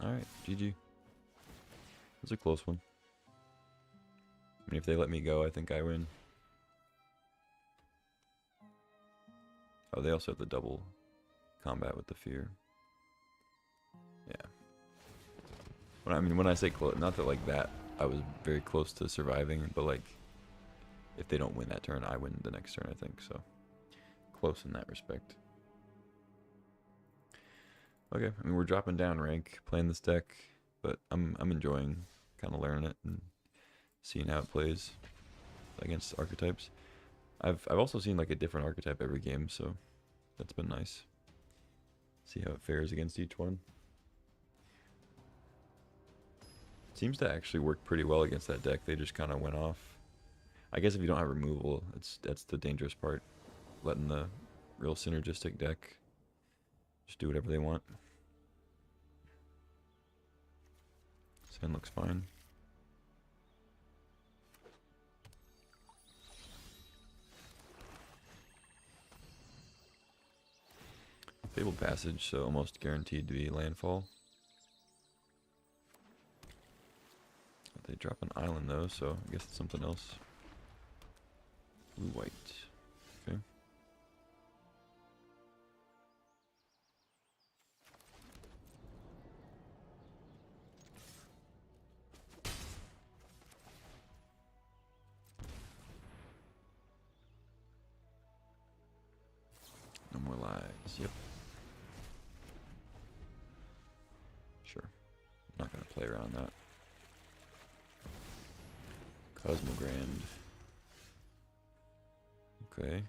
S2: Alright, GG. It was a close one. I mean, if they let me go, I think I win. Oh, they also have the double combat with the fear. Yeah. When I say close, not that like that, I was very close to surviving, but like, if they don't win that turn, I win the next turn, I think, so. Close in that respect. Okay, I mean, we're dropping down rank, playing this deck, but I'm enjoying kind of learning it and seeing how it plays against archetypes. I've also seen like a different archetype every game, so that's been nice. See how it fares against each one. Seems to actually work pretty well against that deck. They just kind of went off. I guess if you don't have removal, that's the dangerous part. Letting the real synergistic deck just do whatever they want. Sand looks fine. Fabled Passage, so almost guaranteed to be landfall. They drop an island though, so I guess it's something else. Blue white. Okay. No more lives. Yep. Sure. I'm not gonna play around that. Cosmogrand. Okay.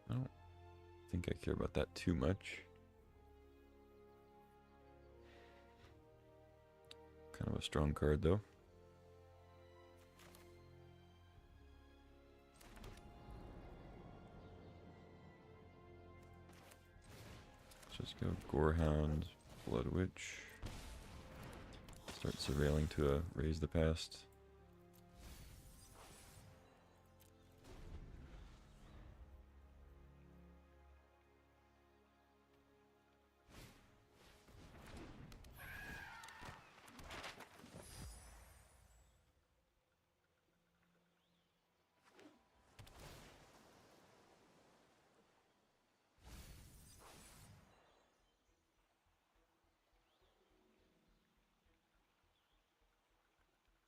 S2: I don't think I care about that too much. Kind of a strong card though. Let's just go Gorehound, Blood Witch. Start surveilling to raise the past.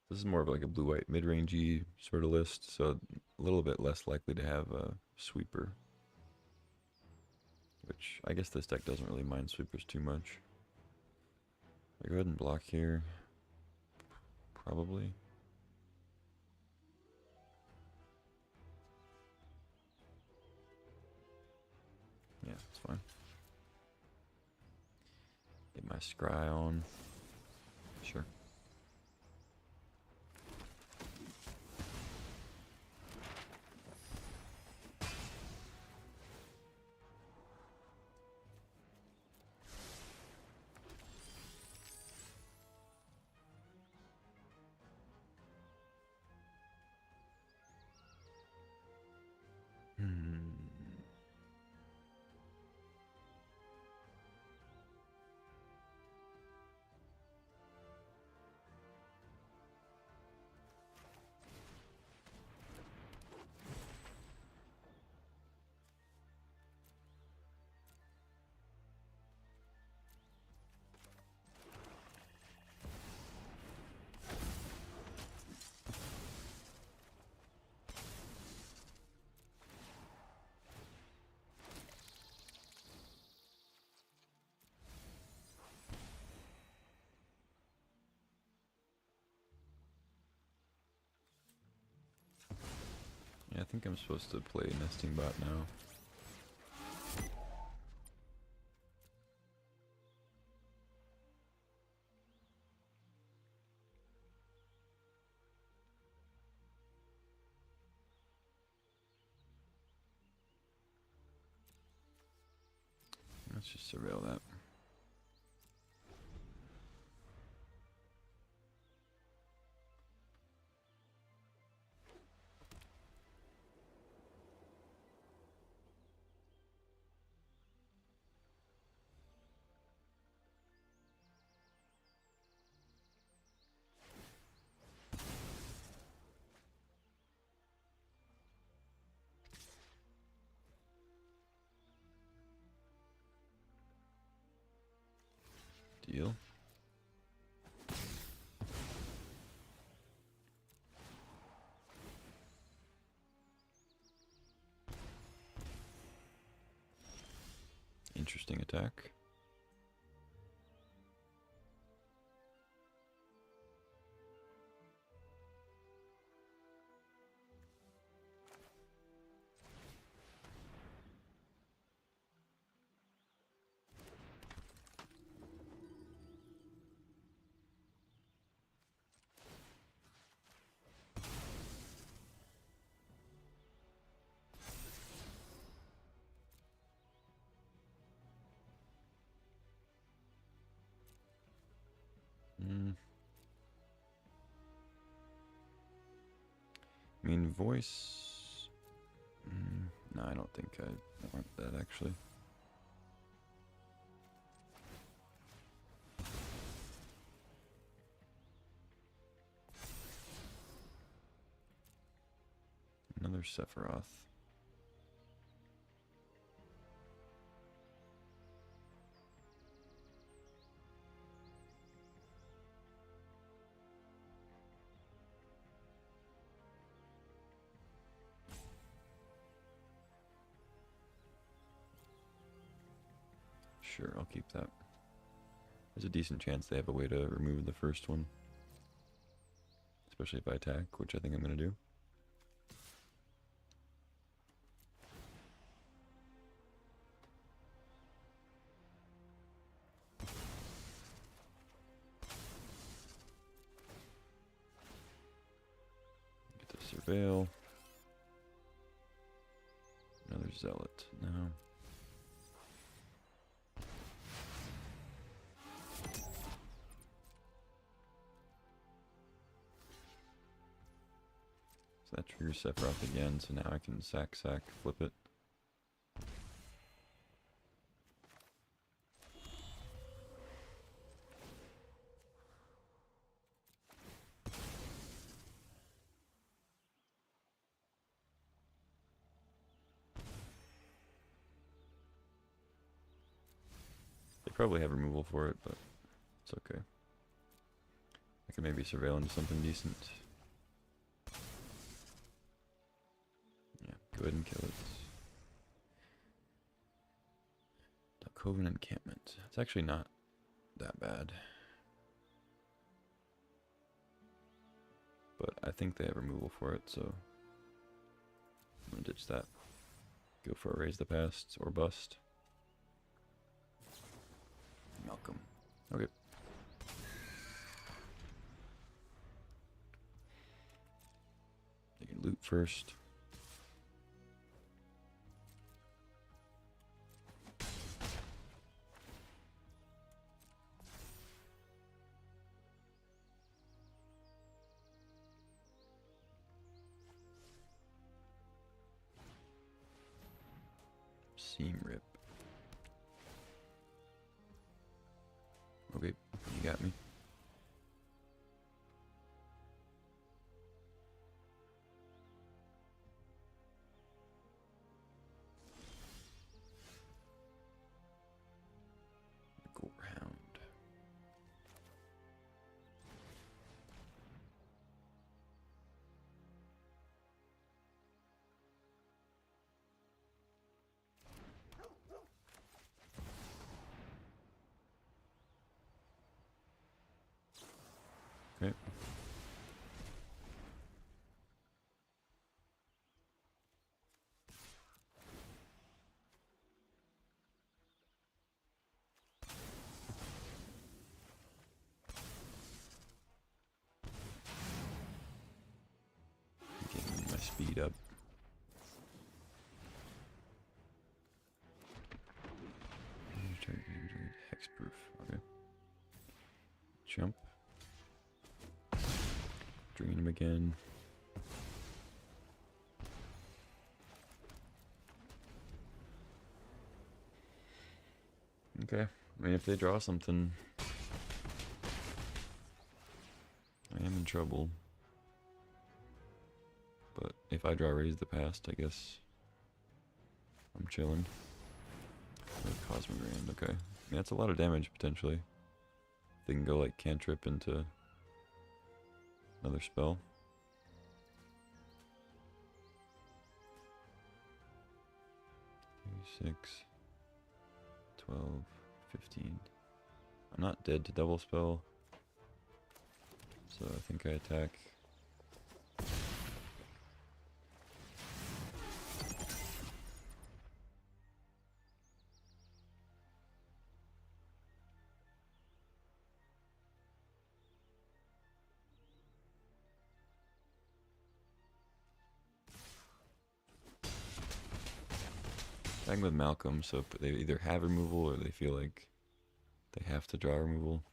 S2: This is more of like a blue-white mid-rangey sort of list, so a little bit less likely to have a sweeper. Which, I guess this deck doesn't really mind sweepers too much. I go ahead and block here. Probably. Yeah, it's fine. Get my scry on. Sure. Hmm. think I'm supposed to play nesting bot now. Let's just surveil that. Deal. Interesting attack. I mean, voice... no, I don't think I want that, actually. Another Sephiroth. Sure, I'll keep that. There's a decent chance they have a way to remove the first one. Especially if I attack, which I think I'm going to do. Get the Surveil. Another Zealot. No. So that triggers Sephiroth again, so now I can sack, flip it. They probably have removal for it, but it's okay. I can maybe surveil into something decent. Yeah, go ahead and kill it. Coven encampment. It's actually not that bad. But I think they have removal for it, so I'm gonna ditch that. Go for a Raise the Past or Bust. Malcolm. Okay. They can loot first. Seam Rip. Okay, you got me. Go round. Okay. beat up. Hexproof. Okay. Jump. Drain him again. Okay. I mean, if they draw something, I am in trouble. But if I draw Raise the Past, I guess I'm chilling. Cosmic Grand, okay. I mean, that's a lot of damage, potentially. They can go, like, cantrip into another spell. 6, 12, 15. I'm not dead to double spell, so I think I attack. Attacking with Malcolm, so they either have removal or they feel like they have to draw removal.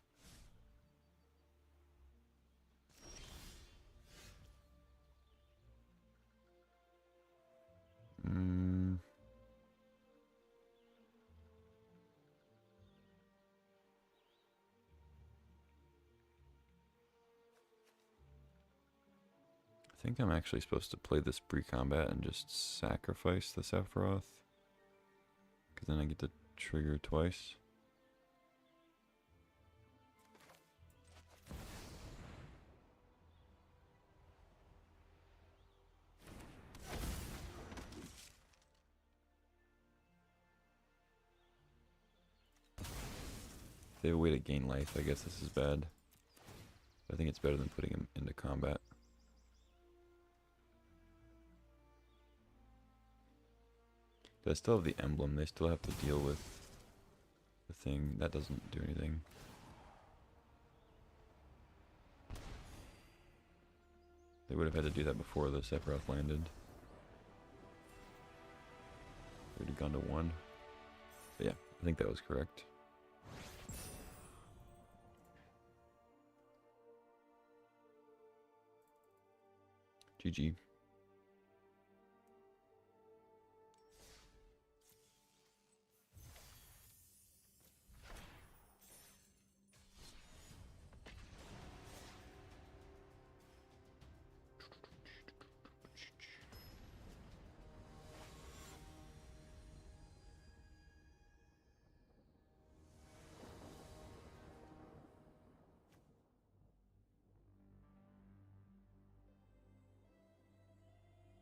S2: I think I'm actually supposed to play this pre-combat and just sacrifice the Sephiroth, because then I get to trigger twice. If they have a way to gain life, I guess this is bad. I think it's better than putting him into combat. They still have the emblem, they still have to deal with the thing. That doesn't do anything. They would have had to do that before the Sephiroth landed. They would have gone to 1. But yeah, I think that was correct. GG.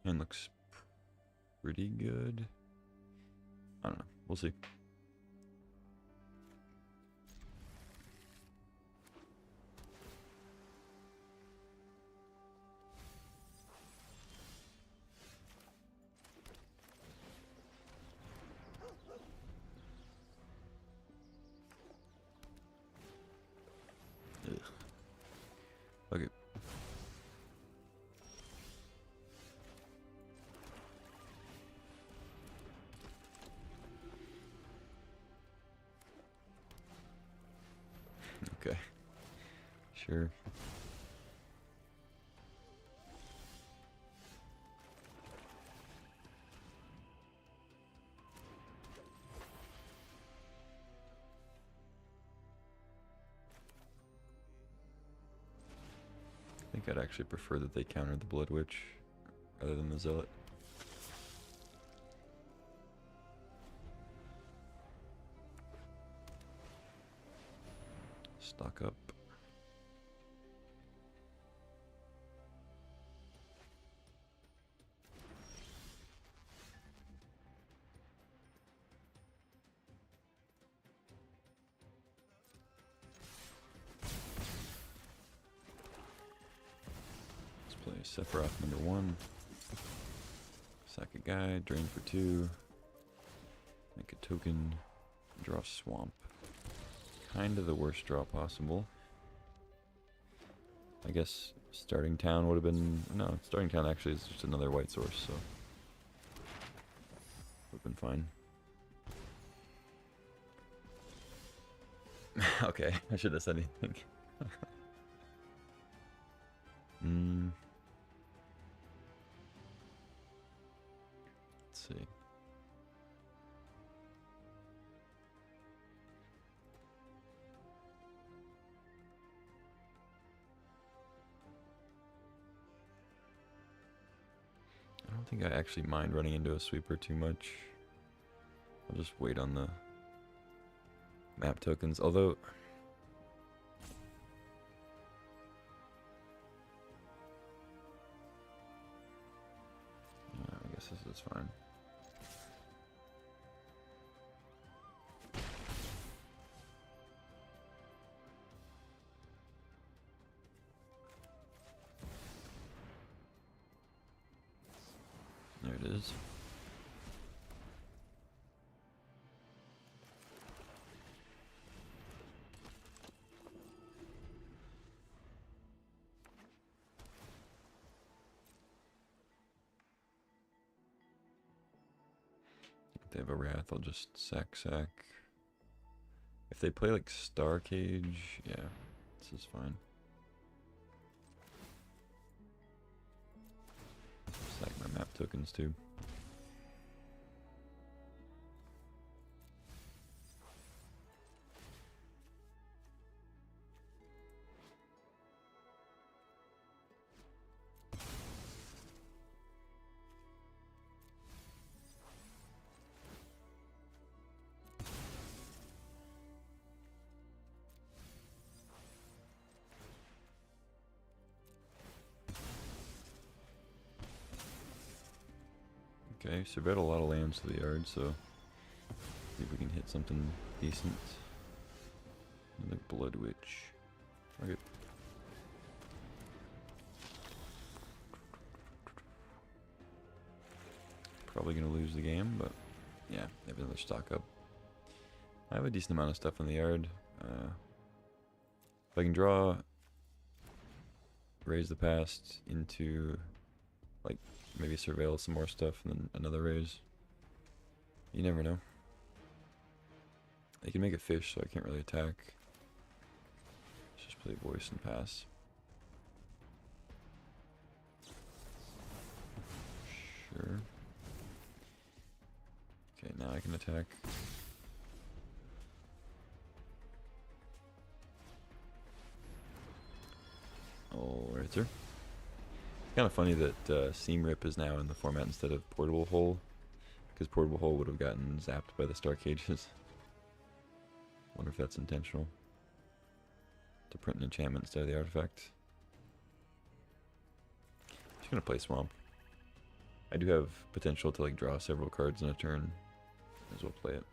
S2: And looks pretty good. I don't know. We'll see. Ugh. Okay. Okay. Sure. I think I'd actually prefer that they countered the Blood Witch rather than the Zealot. Stock up. Let's play Sephiroth number 1. Sack a guy, drain for 2. Make a token. Draw Swamp. Kind of the worst draw possible. I guess Starting town would have been... No, starting town actually is just another white source, so... Would have been fine. Okay, I should have said anything. Let's see. I don't think I actually mind running into a sweeper too much. I'll just wait on the map tokens, although... Yeah, I guess this is fine. There it is. If they have a wrath, I'll just sack. If they play like Star Cage, yeah, this is fine. Sack my map tokens too. Okay, so we've got a lot of lands to the yard, so see if we can hit something decent. Another Blood Witch. Okay. Probably gonna lose the game, but yeah, they have another stock up. I have a decent amount of stuff in the yard. If I can draw Raise the Past into like maybe surveil some more stuff and then another raise. You never know. They can make a fish, so I can't really attack. Let's just play voice and pass. Sure. Okay, now I can attack. Alright, sir. Kind of funny that Seam Rip is now in the format instead of Portable Hole, because Portable Hole would have gotten zapped by the Star Cages. Wonder if that's intentional. To print an enchantment instead of the artifact. Just gonna play Swamp. I do have potential to like draw several cards in a turn. Might as well play it.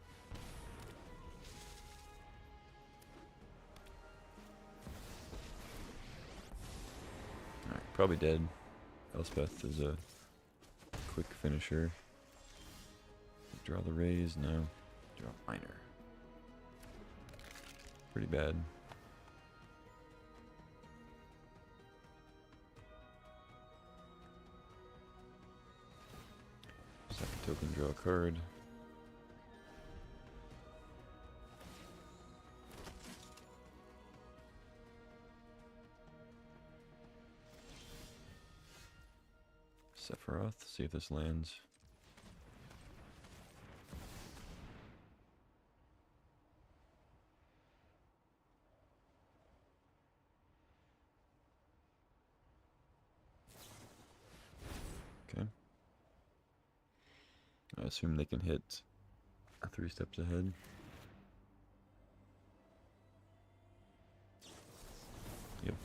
S2: Alright, probably dead. Elspeth is a quick finisher. Draw the raise, no. Draw minor. Pretty bad. Second token, draw a card. Sephiroth, see if this lands. Okay. I assume they can hit 3 steps ahead. Yep.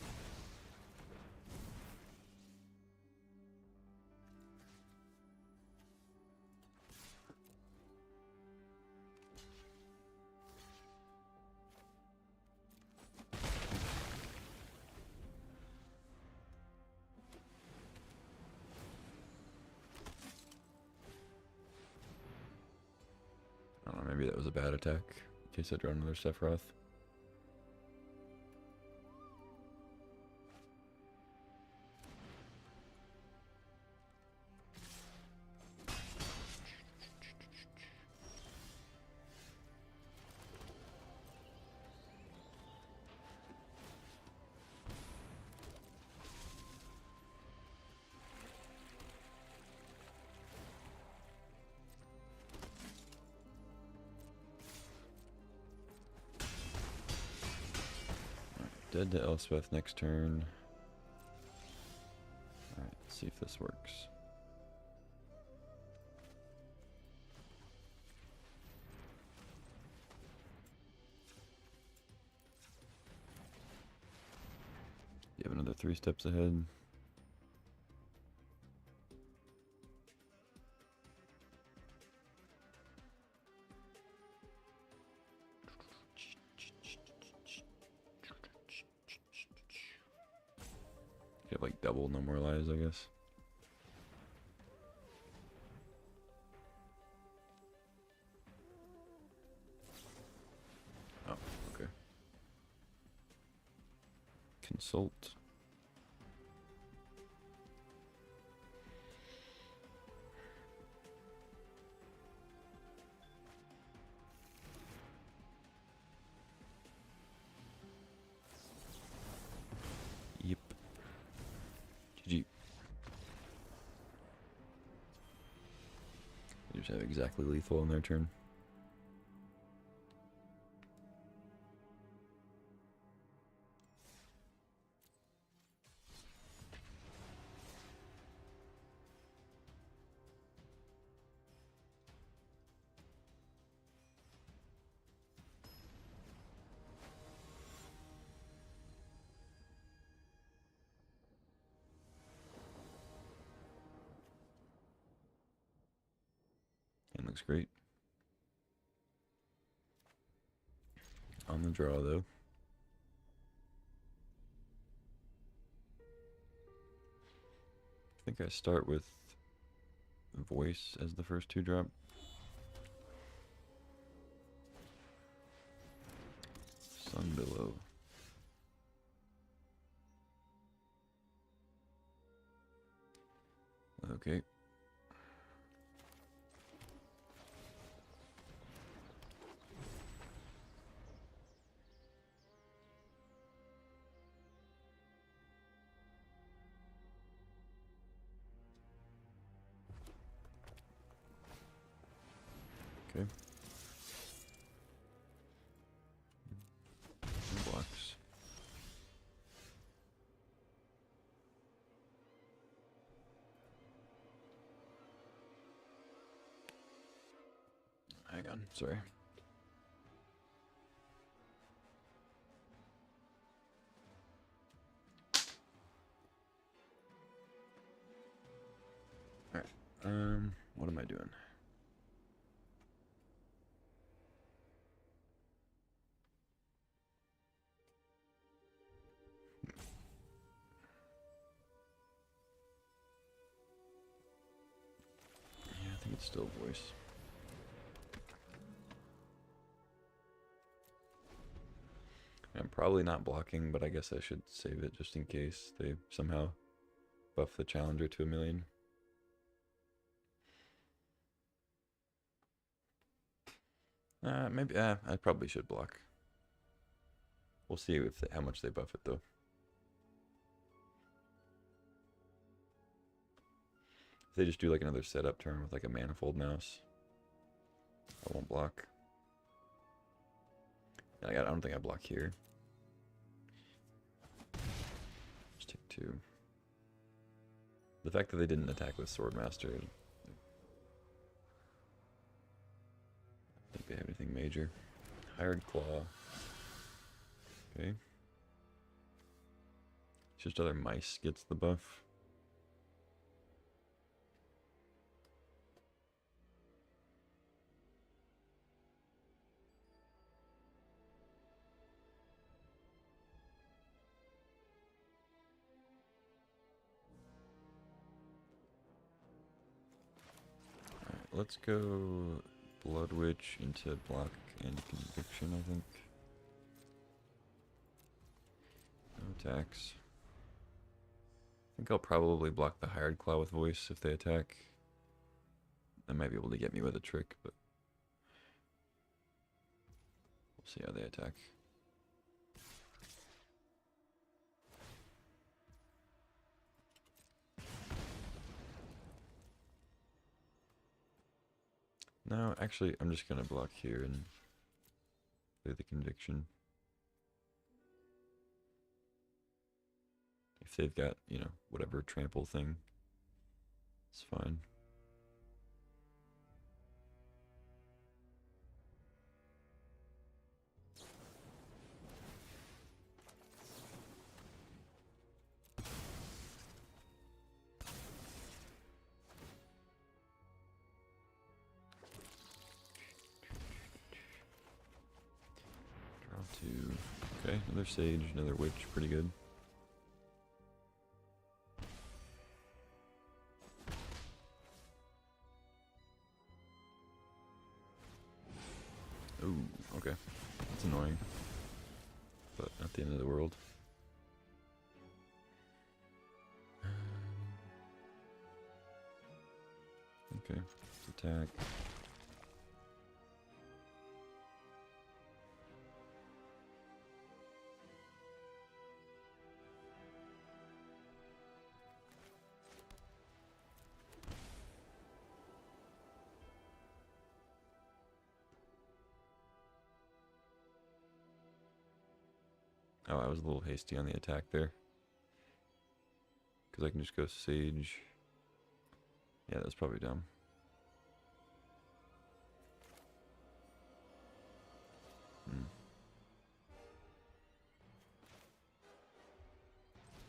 S2: I don't know, maybe that was a bad attack. In case I draw another Sephiroth. Dead to Elspeth next turn. Alright, let's see if this works. You have another 3 steps ahead. You have like double, no more lies, I guess. Oh, okay. Consult. Yep. GG. They just have exactly lethal on their turn. And looks great. On the draw, though. I think I start with Voice as the first 2 drop. Sun Below. Okay. Okay. Blocks. Hang on, sorry. Alright, what am I doing? Yeah, I think it's still Voice. I'm probably not blocking, but I guess I should save it just in case they somehow buff the challenger to 1,000,000. Maybe, I probably should block. We'll see if how much they buff it, though. If they just do like another setup turn with like a manifold mouse, I won't block. I don't think I block here. Just take 2. The fact that they didn't attack with Swordmaster, I don't think they have anything major. Hired Claw. Okay. It's just other mice gets the buff. Alright, let's go Blood Witch into block and conviction, I think. No attacks. I think I'll probably block the Hired Claw with Voice if they attack. They might be able to get me with a trick, but we'll see how they attack. No, actually, I'm just going to block here and play the conviction. If they've got, you know, whatever trample thing, it's fine. Draw two. Okay, another Sage, another Witch, pretty good. Ooh, okay. That's annoying. But not the end of the world. Okay, let's attack. Oh, I was a little hasty on the attack there. Because I can just go Sage. Yeah, that's probably dumb.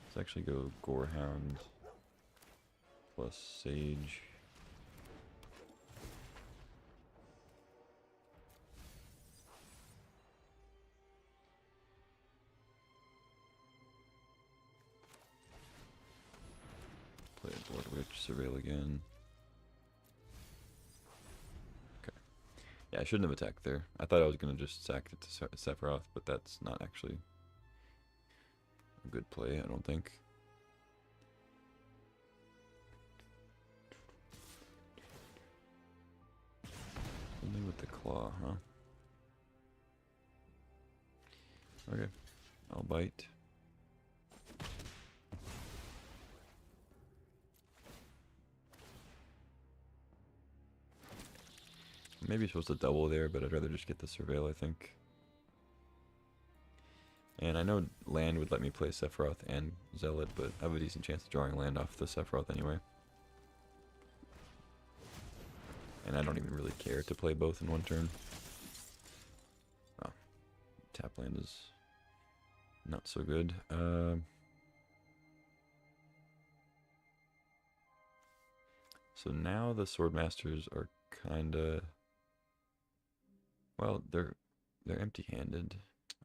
S2: Let's actually go Gorehound plus Sage. Play Blood Witch, Surveil again. Okay. Yeah, I shouldn't have attacked there. I thought I was going to just sack it to Sephiroth, but that's not actually a good play, I don't think. Only with the claw, huh? Okay, I'll bite. Maybe you're supposed to double there, but I'd rather just get the Surveil, I think. And I know land would let me play Sephiroth and Zealot, but I have a decent chance of drawing land off the Sephiroth anyway. And I don't even really care to play both in one turn. Oh, tap land is not so good. So now the Swordmasters are kinda... Well, they're empty-handed.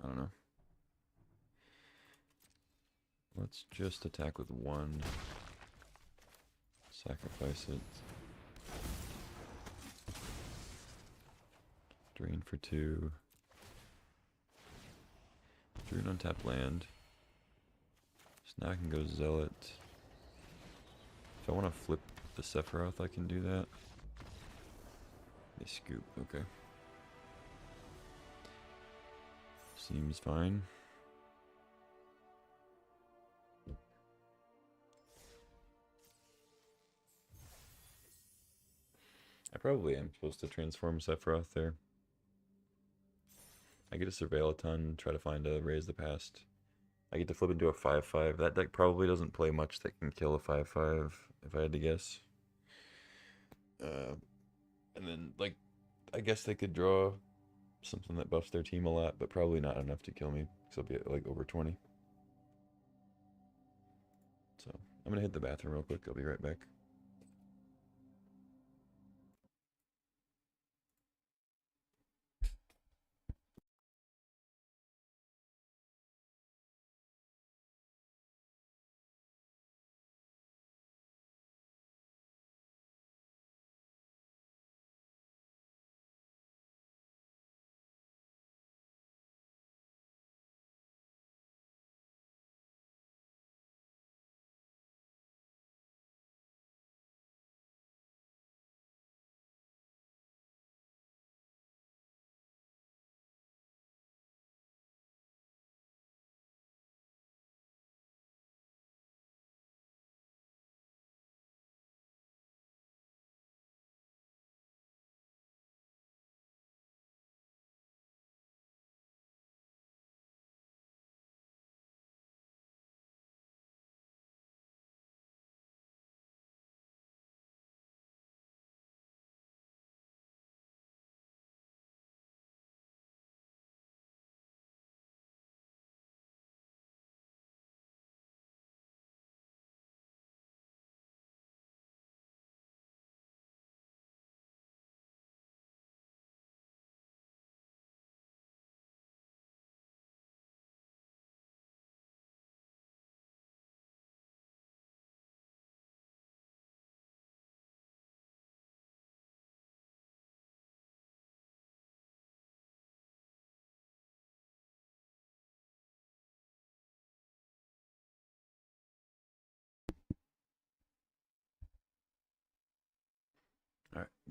S2: I don't know. Let's just attack with one. Sacrifice it. Drain for 2. Drew an untapped land. So now I can go Zealot. If I want to flip the Sephiroth, I can do that. They scoop, okay. Seems fine. I probably am supposed to transform Sephiroth there. I get to surveil a ton, try to find a Raise the Past. I get to flip into a 5/5. That deck probably doesn't play much that can kill a 5/5, if I had to guess. And then, like, I guess they could draw something that buffs their team a lot, but probably not enough to kill me, because I'll be at, like, over 20. So, I'm going to hit the bathroom real quick. I'll be right back.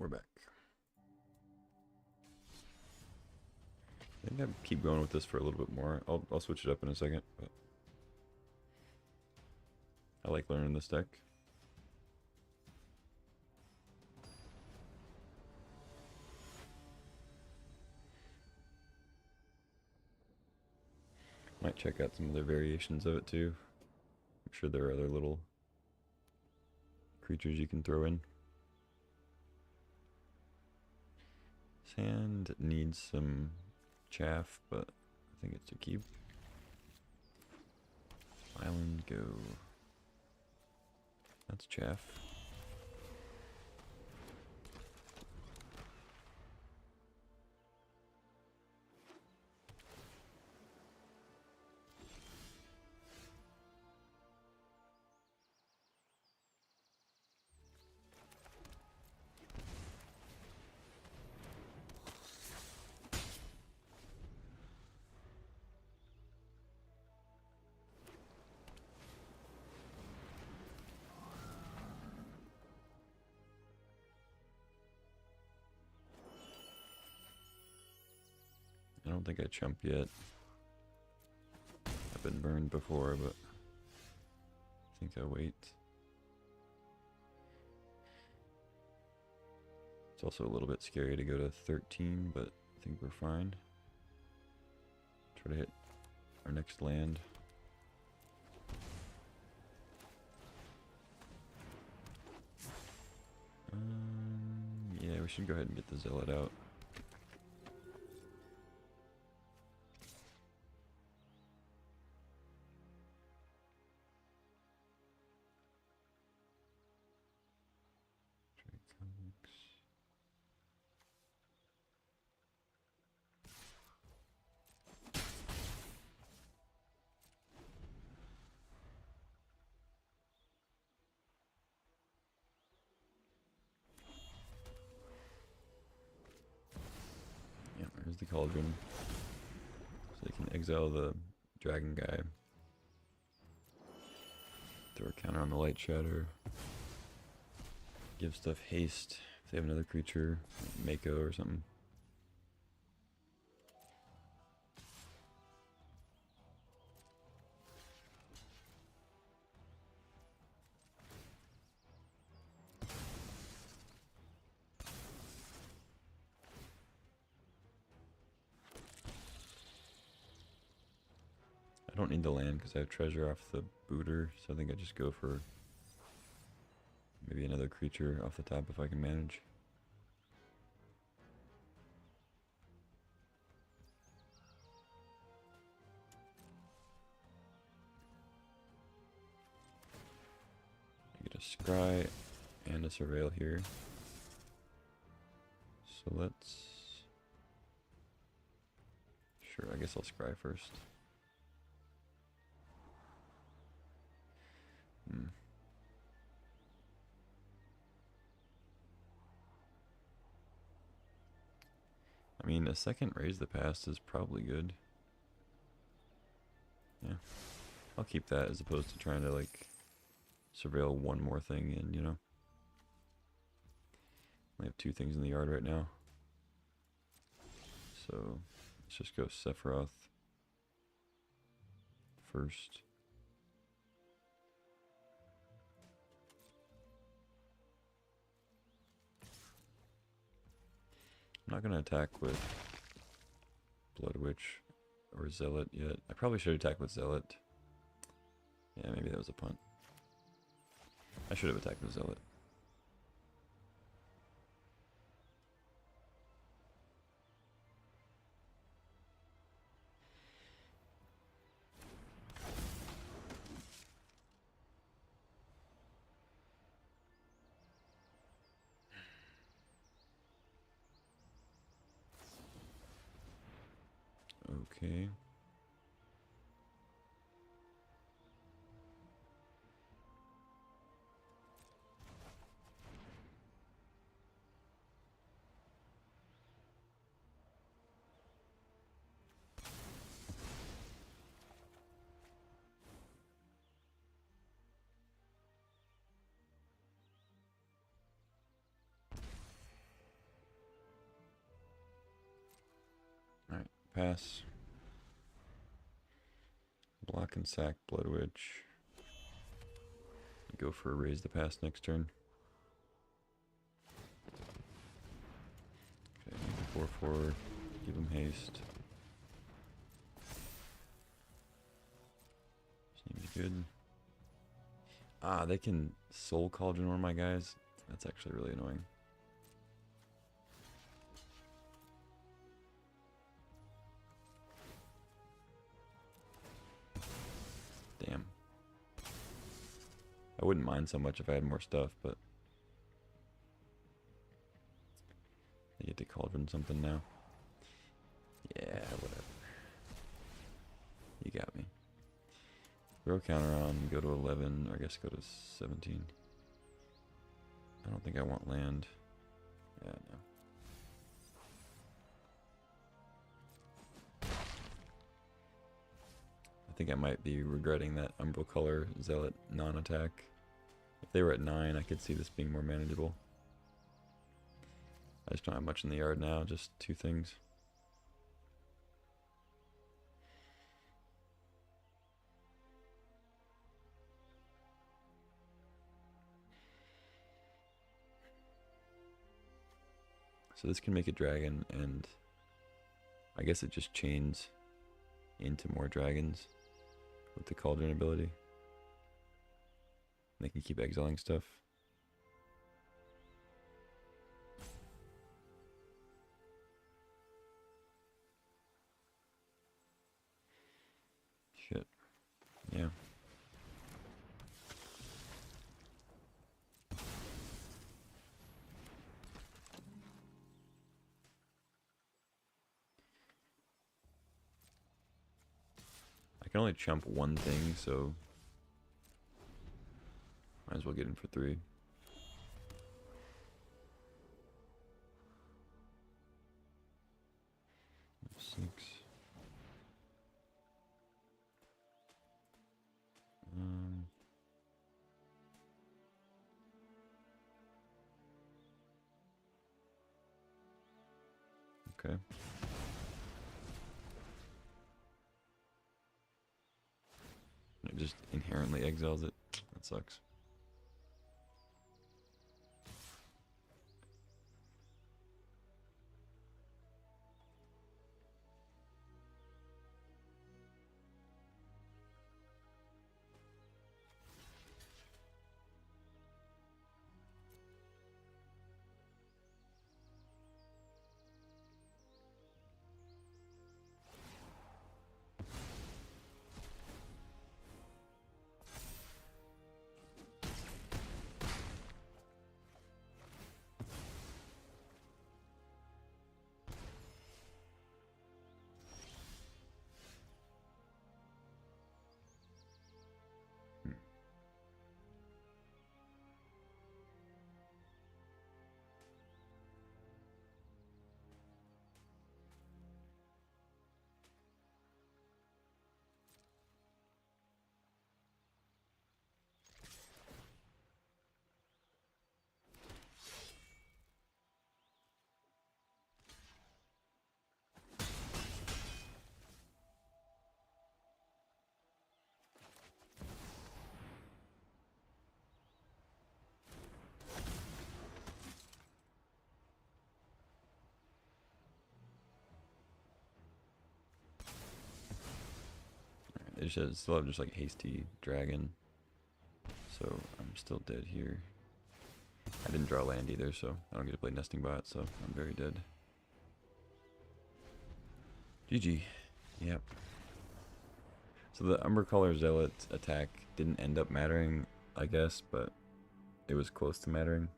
S2: we're back. I think I'll keep going with this for a little bit more. I'll switch it up in a second, but I like learning this deck. Might check out some other variations of it too. I'm sure there are other little creatures you can throw in. Sand needs some chaff, but I think it's a keep. Island go. That's chaff. I don't think I chump yet. I've been burned before, but I think I'll wait. It's also a little bit scary to go to 13, but I think we're fine. Try to hit our next land. Yeah, we should go ahead and get the Zealot out. Yeah, there's the Cauldron. So they can exile the dragon guy. Throw a counter on the Light Shatter. Give stuff haste if they have another creature, like Mako or something. I don't need the land because I have treasure off the booter, so I think I just go for maybe another creature off the top if I can manage. I get a Scry and a Surveil here. So let's... Sure, I guess I'll Scry first. I mean, a second Raise the Past is probably good. Yeah. I'll keep that as opposed to trying to, like, surveil one more thing in, you know? I have two things in the yard right now. So, let's just go Sephiroth first. I'm not going to attack with Blood Witch or Zealot yet. I probably should attack with Zealot. Yeah, maybe that was a punt. I should have attacked with Zealot. Okay. Pass. Block and sack Blood Witch. Go for a raise the pass next turn. Okay, 4/4. Give him haste. Seems good. Ah, they can Soul Cauldron one of my guys. That's actually really annoying. Damn. I wouldn't mind so much if I had more stuff, but I get to Cauldron something now. Yeah, whatever. You got me. Throw counter on, go to 11, or I guess go to 17. I don't think I want land. Yeah, no. I think I might be regretting that Umbral Color Zealot non-attack. If they were at 9, I could see this being more manageable. I just don't have much in the yard now, just 2 things. So this can make a dragon, and I guess it just chains into more dragons with the Cauldron ability. They can keep exiling stuff. Shit. Yeah. I can only chump one thing, so might as well get in for 3. 6. Okay. It just inherently exiles it. That sucks. They still have just like hasty dragon, so I'm still dead here. I didn't draw land either, so I don't get to play nesting bot, so I'm very dead. GG. Yep. So the Umber Color Zealot attack didn't end up mattering, I guess, but it was close to mattering.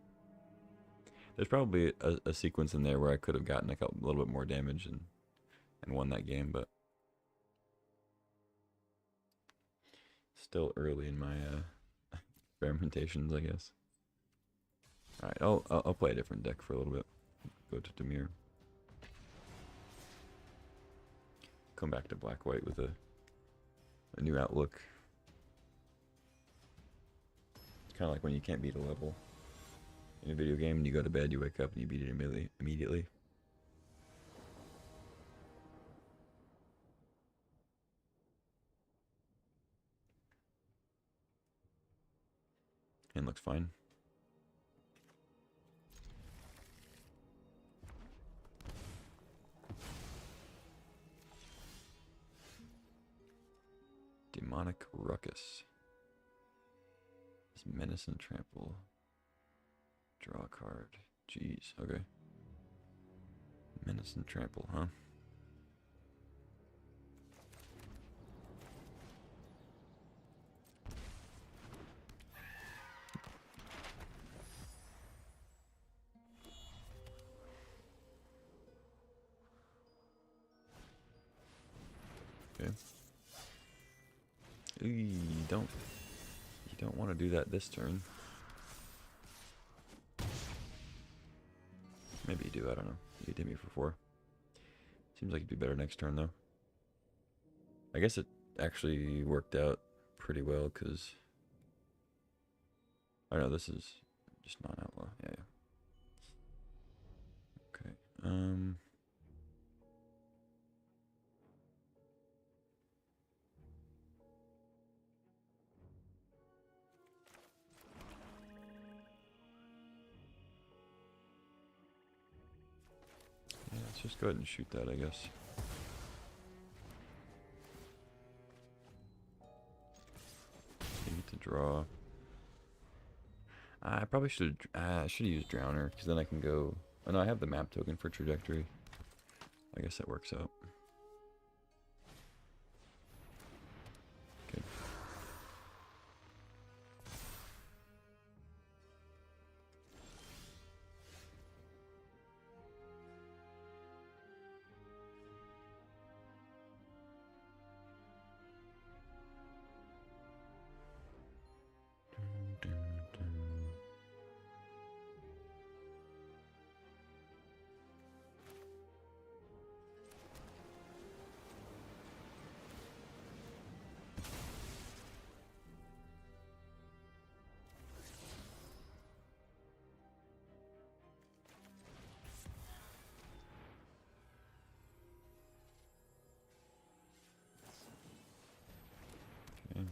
S2: There's probably a sequence in there where I could have gotten a little bit more damage and won that game, but still early in my experimentations, I guess. All right, I'll play a different deck for a little bit. Go to Demir. Come back to black white with a new outlook. It's kind of like when you can't beat a level in a video game and you go to bed, you wake up and you beat it immediately. Hand looks fine. Demonic Ruckus. This Menace and Trample. Draw a card. Jeez, okay. Menace and Trample, huh? Okay. Ooh, you don't want to do that this turn. Maybe you do, I don't know. You hit me for 4. Seems like it'd be better next turn though. I guess it actually worked out pretty well because I know this is just non-outlaw. Yeah, yeah. Okay. Yeah, let's just go ahead and shoot that, I guess. Need to draw. I probably should have used Drowner because then I can go. Oh no, I have the map token for trajectory. I guess that works out. Okay. Dun, dun, dun. Okay.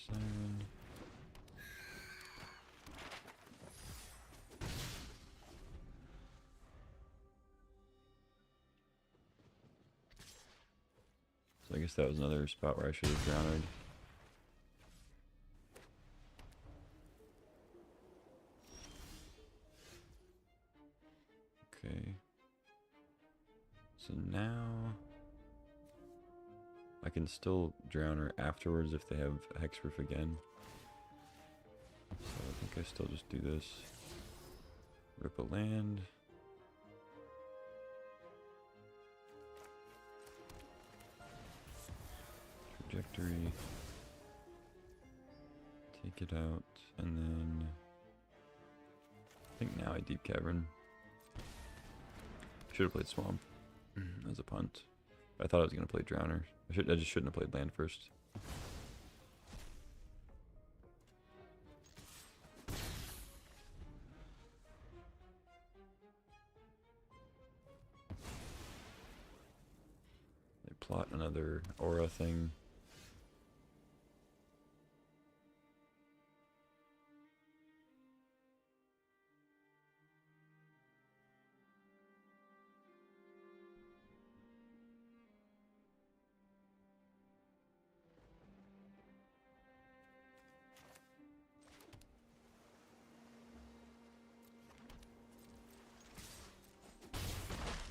S2: 7. So I guess that was another spot where I should have Drowned. Okay. So now I can still drown her afterwards if they have a Hexproof again. So I think I still just do this. Rip a land. Trajectory. Take it out, and then I think now I Deep Cavern. Should have played Swamp as a punt. I thought I was gonna play Drowner. I just shouldn't have played land first. They plot another aura thing.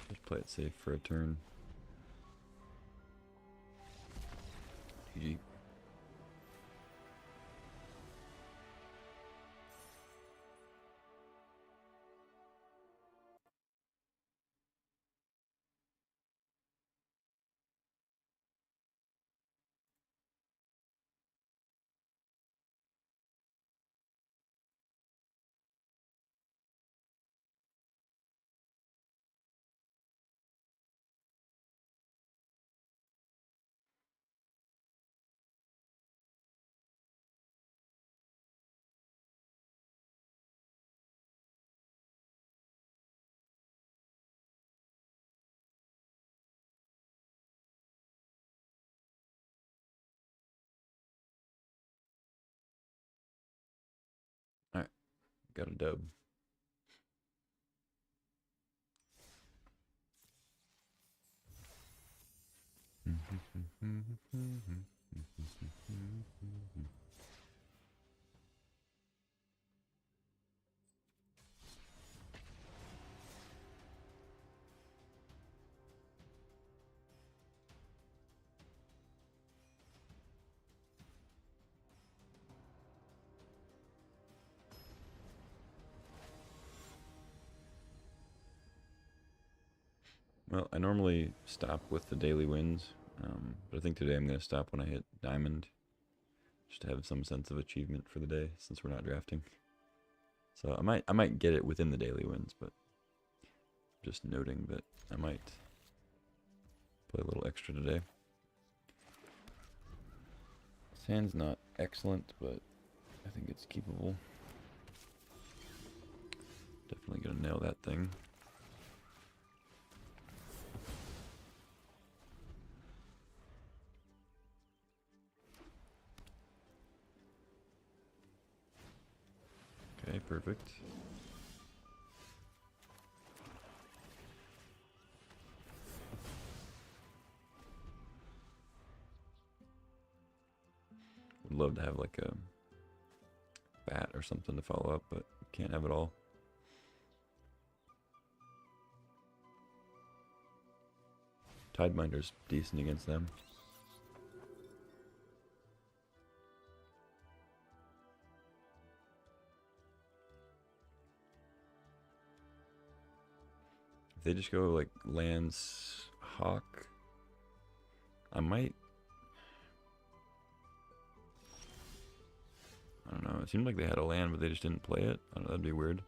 S2: Just play it safe for a turn. GG. got a dub. Well, I normally stop with the daily wins, but I think today I'm going to stop when I hit diamond, just to have some sense of achievement for the day since we're not drafting. So I might get it within the daily wins, but just noting that I might play a little extra today. Sand's not excellent, but I think it's keepable. Definitely gonna nail that thing. Okay, perfect. Would love to have like a bat or something to follow up, but can't have it all. Tidebinder's decent against them. If they just go like lands hawk, I might. I don't know. It seemed like they had a land, but they just didn't play it. I don't know, that'd be weird.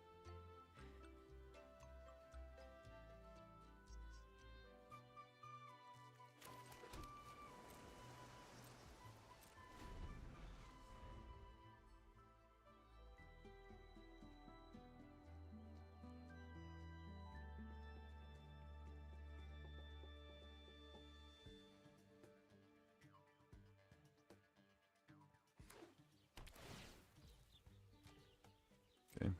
S2: Okay.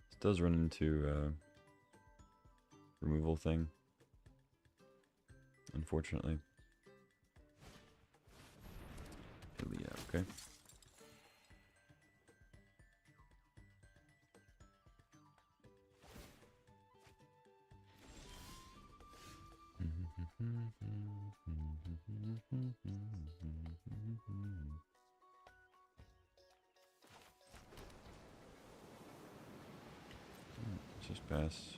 S2: This does run into removal thing, unfortunately. Yeah, okay. Let's just pass.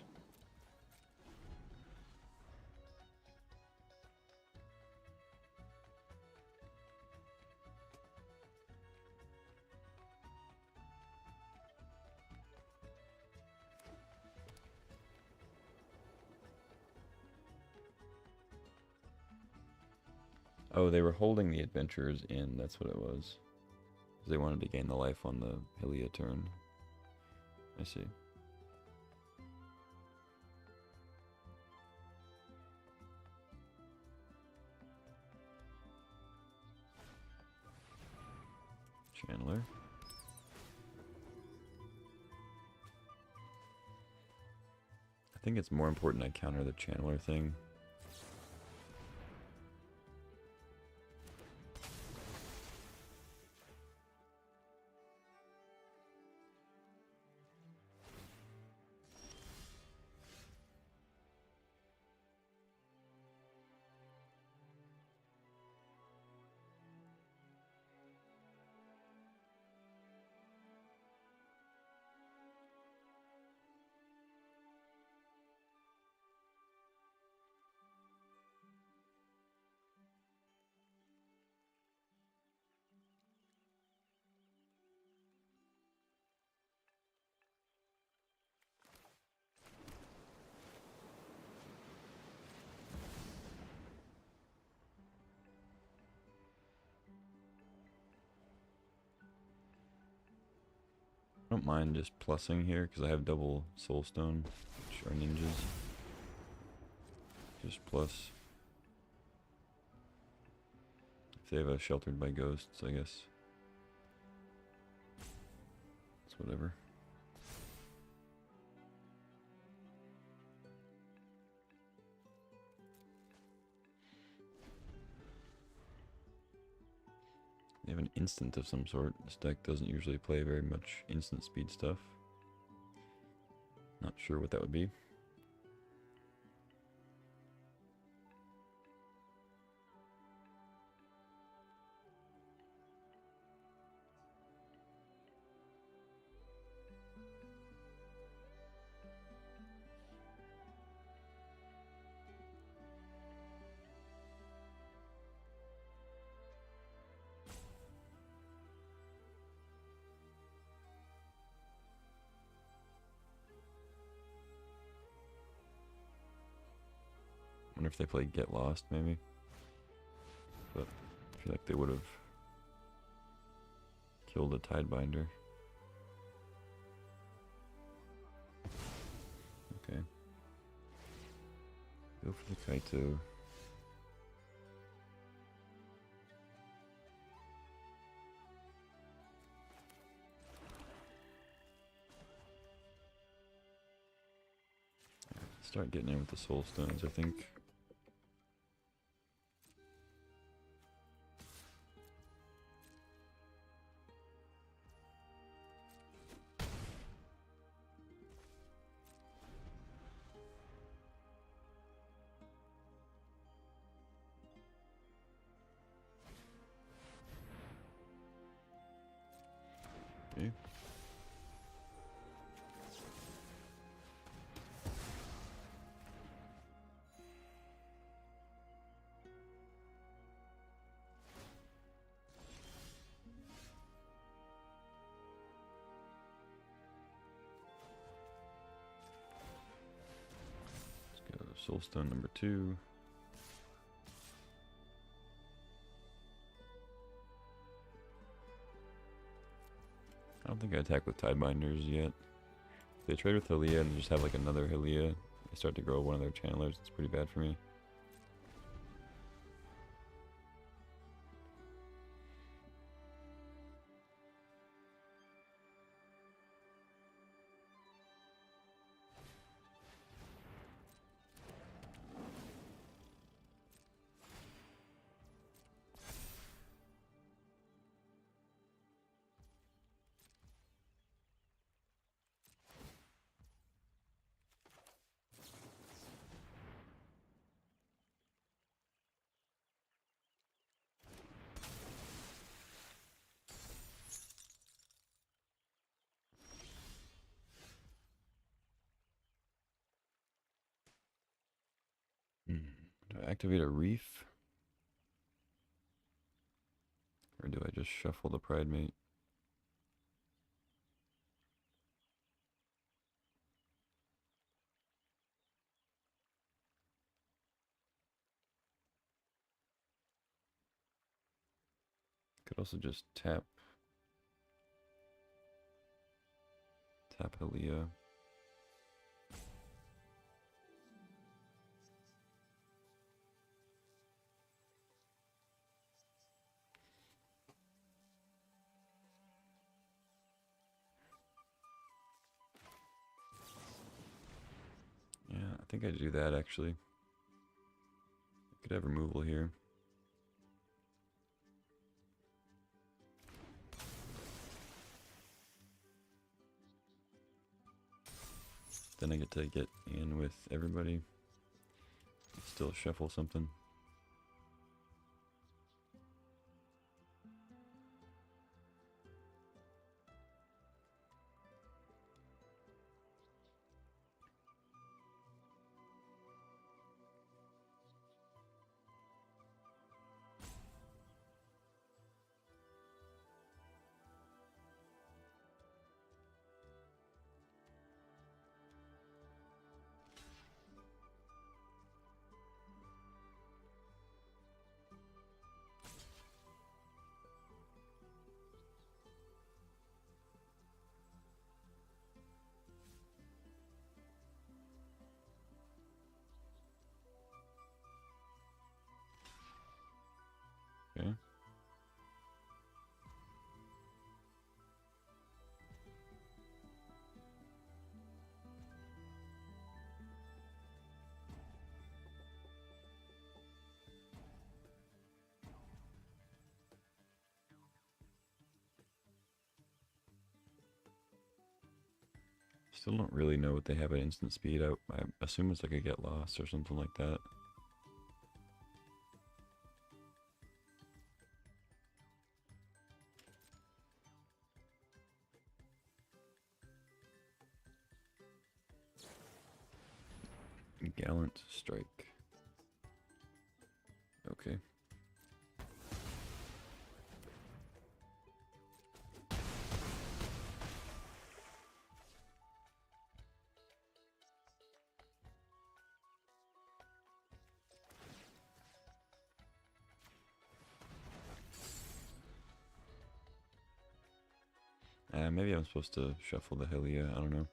S2: Oh, they were holding the adventurers in, that's what it was. They wanted to gain the life on the Hylia turn. I see. Channeler. I think it's more important I counter the Channeler thing. I don't mind just plussing here because I have double soulstone, which are ninjas. Just plus. If they have a Sheltered by Ghosts, I guess. It's whatever. They have an instant of some sort. This deck doesn't usually play very much instant speed stuff. Not sure what that would be. Wonder if they play Get Lost, maybe. But I feel like they would have killed a Tidebinder. Okay. Go for the Kaito. Start getting in with the Soul Stones, I think. Okay. Let's go Soulstone number 2. I don't think I attack with Tidebinders yet. If they trade with Hylia and just have like another Hylia, they start to grow one of their channelers. It's pretty bad for me. Do I activate a Reef? Or do I just shuffle the Pridemate? Could also just tap Hylia. Yeah, I think I do that actually. I could have removal here. Then I get to get in with everybody. Still shuffle something. Still don't really know what they have at instant speed. I assume it's like a get lost or something like that. Gallant strike. Okay. Maybe I'm supposed to shuffle the Hylia, I don't know.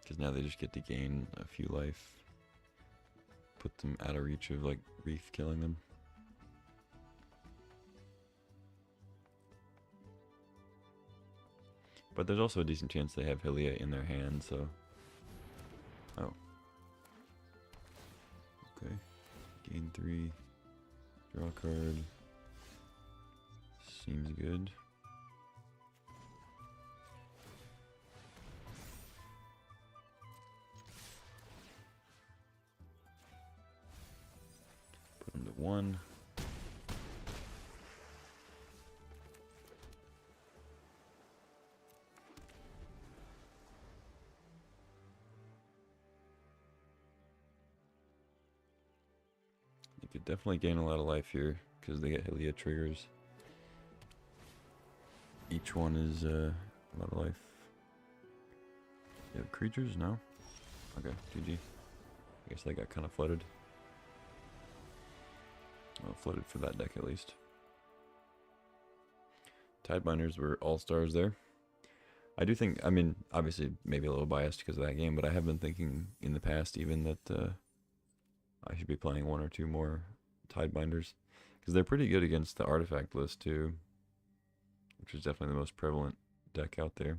S2: Because now they just get to gain a few life. Put them out of reach of, like, Reef killing them. But there's also a decent chance they have Hylia in their hand, so... Oh. Okay. Gain 3. Draw a card. Seems good. Put him to 1. You could definitely gain a lot of life here because they get Hylia triggers. Each one is a lot of life. You have creatures? No? Okay, GG. I guess they got kind of flooded. Well, flooded for that deck at least. Tidebinders were all-stars there. I do think, I mean, obviously maybe a little biased because of that game, but I have been thinking in the past even that I should be playing 1 or 2 more Tidebinders. Because they're pretty good against the artifact list too. Which is definitely the most prevalent deck out there.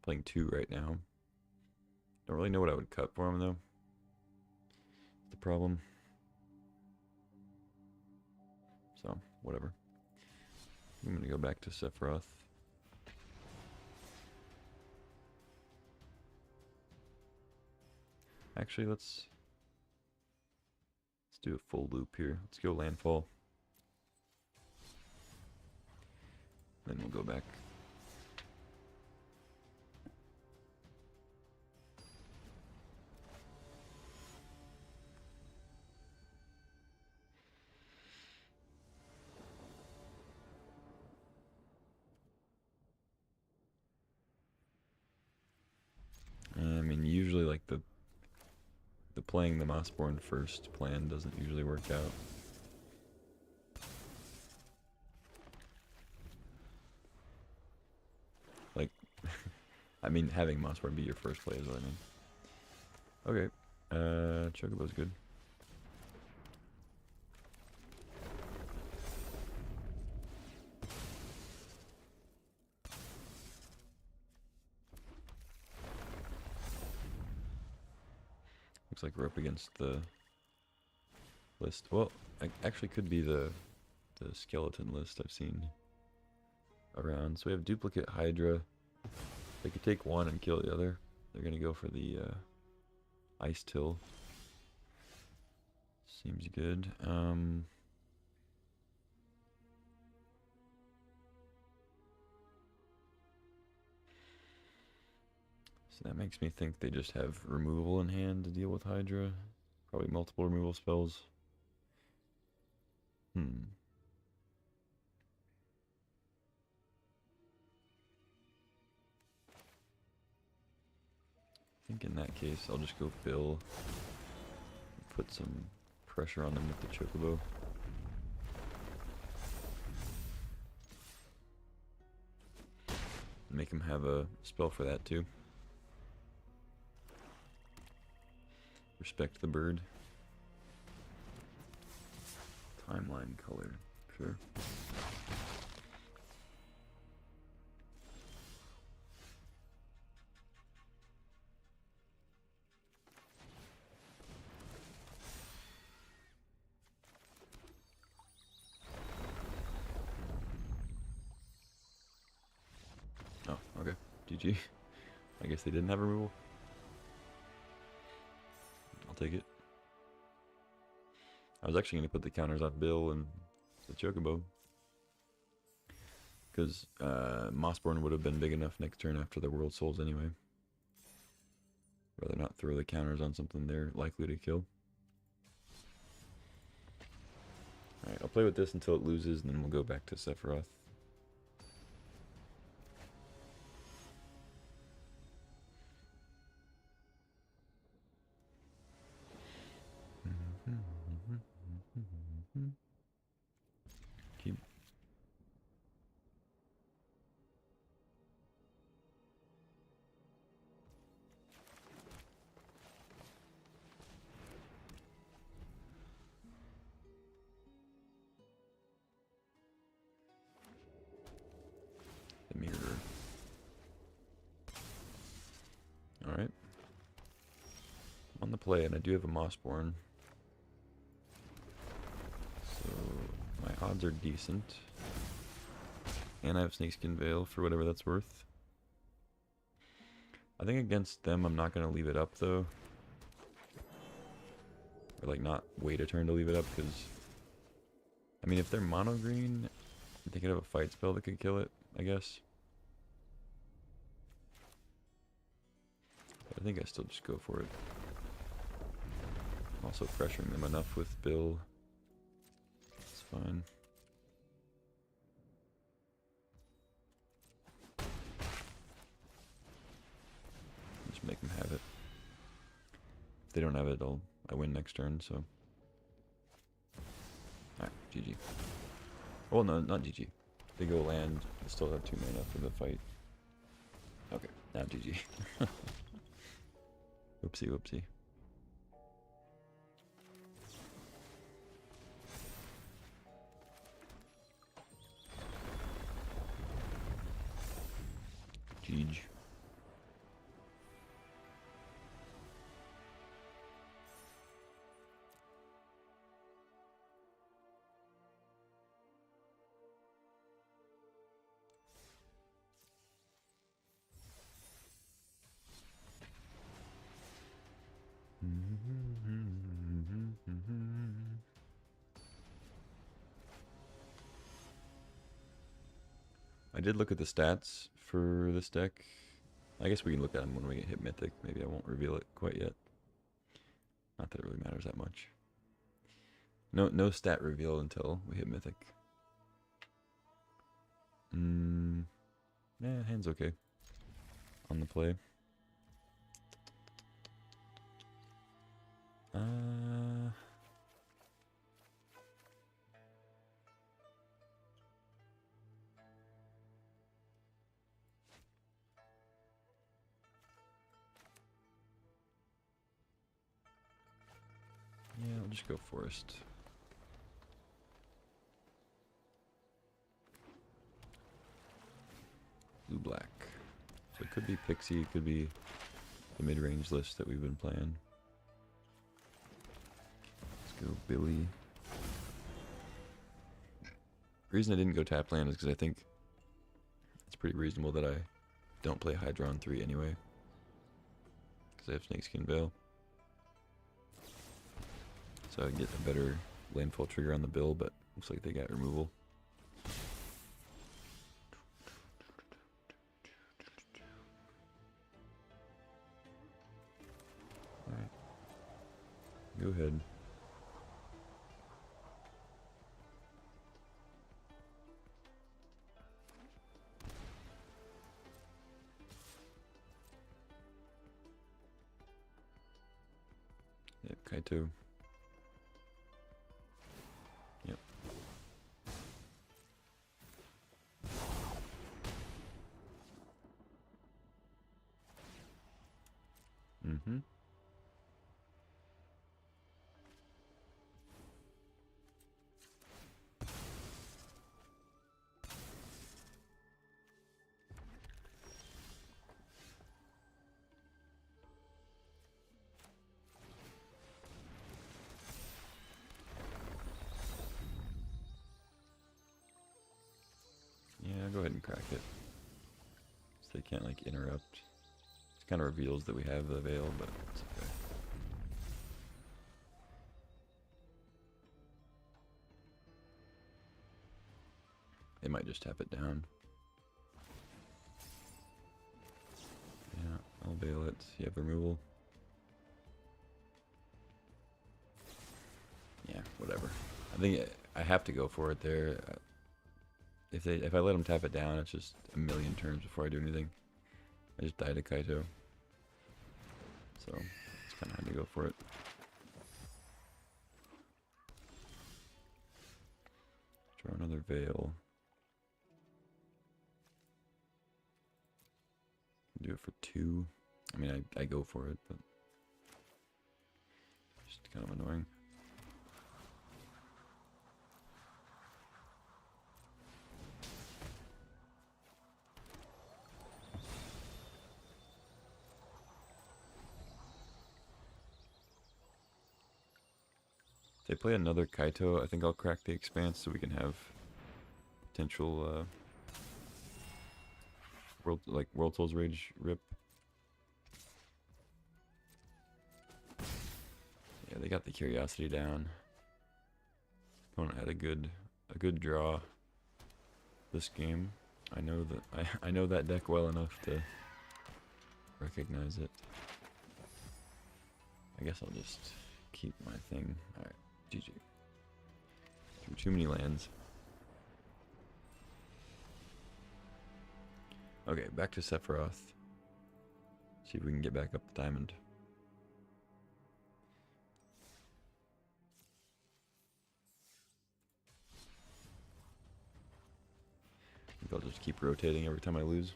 S2: Playing 2 right now. Don't really know what I would cut for them though. That's the problem. So, whatever. I'm gonna go back to Sephiroth. Actually, let's do a full loop here. Let's go landfall. Then we'll go back. I mean, usually like the playing the Mossborn first plan doesn't usually work out. Like, I mean, having Mossborn be your first play is what I mean. Okay, Chocobo's good. Looks like we're up against the list. Well, actually could be the skeleton list I've seen around. So we have duplicate Hydra. They could take 1 and kill the other. They're gonna go for the Ice Till. Seems good. So that makes me think they just have removal in hand to deal with Hydra. Probably multiple removal spells. I think in that case, I'll just go Bill. Put some pressure on them with the Chocobo. Make him have a spell for that too. Respect the bird. Timeline color, sure. Oh, okay. GG. I guess they didn't have removal. I'll take it. I was actually going to put the counters on Bill and the Chocobo. Because Mossborn would have been big enough next turn after the World Souls anyway. Rather not throw the counters on something they're likely to kill. Alright, I'll play with this until it loses, and then we'll go back to Sephiroth. Keep. The mirror. Alright. I'm on the play, and I do have a Mossborn. So, my odds are decent. And I have Snakeskin Veil for whatever that's worth. I think against them, I'm not going to leave it up, though. Or, like, not wait a turn to leave it up, because... I mean, if they're mono green, they could have a fight spell that could kill it, I guess. But I think I still just go for it. I'm also pressuring them enough with Bill. It's fine. Just make them have it. If they don't have it, I win next turn, so. Alright, GG. Well, no, not GG. They go land, I still have 2 mana for the fight. Okay, now GG. Whoopsie, whoopsie. GG. I did look at the stats for this deck. I guess we can look at them when we hit Mythic. Maybe I won't reveal it quite yet. Not that it really matters that much. No stat reveal until we hit Mythic. Yeah, hand's okay. On the play. Yeah, I'll just go Forest. Blue-black. So it could be Pixie, it could be the mid-range list that we've been playing. Let's go Billy. The reason I didn't go tap land is because I think it's pretty reasonable that I don't play Hydra on 3 anyway. Because I have Snakeskin Veil. So I get a better landfall trigger on the bill, but looks like they got removal. Alright. Go ahead. Yep, Kaito. Yep. Mm-hmm. Yeah, go ahead and crack it. So you can't like interrupt. It kind of reveals that we have the veil, but it's okay. They might just tap it down. Yeah, I'll veil it. You have removal. Yeah, whatever. I think I have to go for it there. If I let them tap it down, it's just a million turns before I do anything. I just died a Kaito. So, it's kind of had to go for it. Draw another veil. Do it for 2. I mean, I go for it, but just kind of annoying. If they play another Kaito, I think I'll crack the Expanse so we can have potential World Souls Rage rip. Yeah, they got the Curiosity down. Opponent had a good draw this game. I know that I know that deck well enough to recognize it. I guess I'll just keep my thing. Alright, GG. Threw too many lands. Okay, back to Sephiroth. See if we can get back up the diamond. I think I'll just keep rotating every time I lose.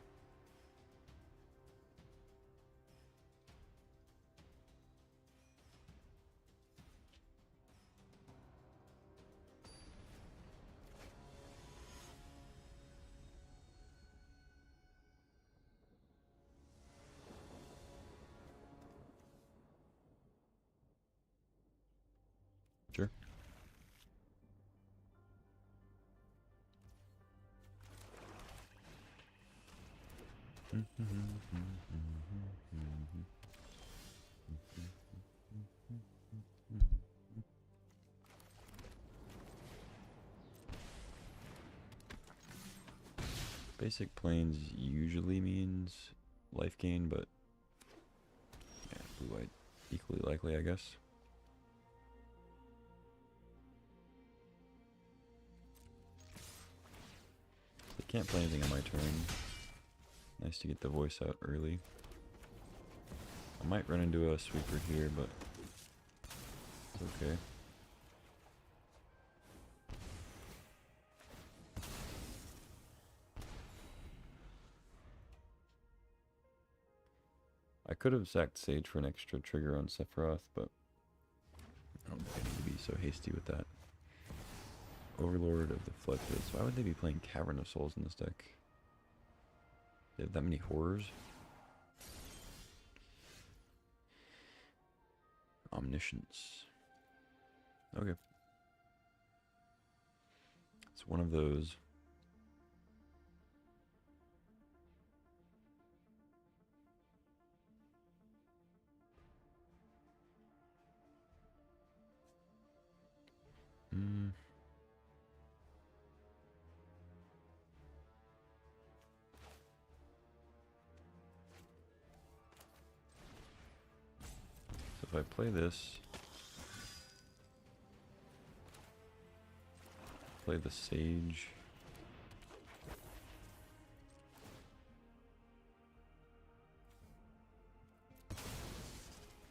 S2: Sure. Basic planes usually means life gain, but yeah, blue-white equally likely, I guess. They can't play anything on my turn. Nice to get the voice out early. I might run into a sweeper here, but it's okay. I could have sacked Sage for an extra trigger on Sephiroth, but I don't think I need to be so hasty with that. Overlord of the Flood Pits. Why would they be playing Cavern of Souls in this deck? They have that many horrors? Omniscience. Okay. It's one of those. So if I play this, play the Sage.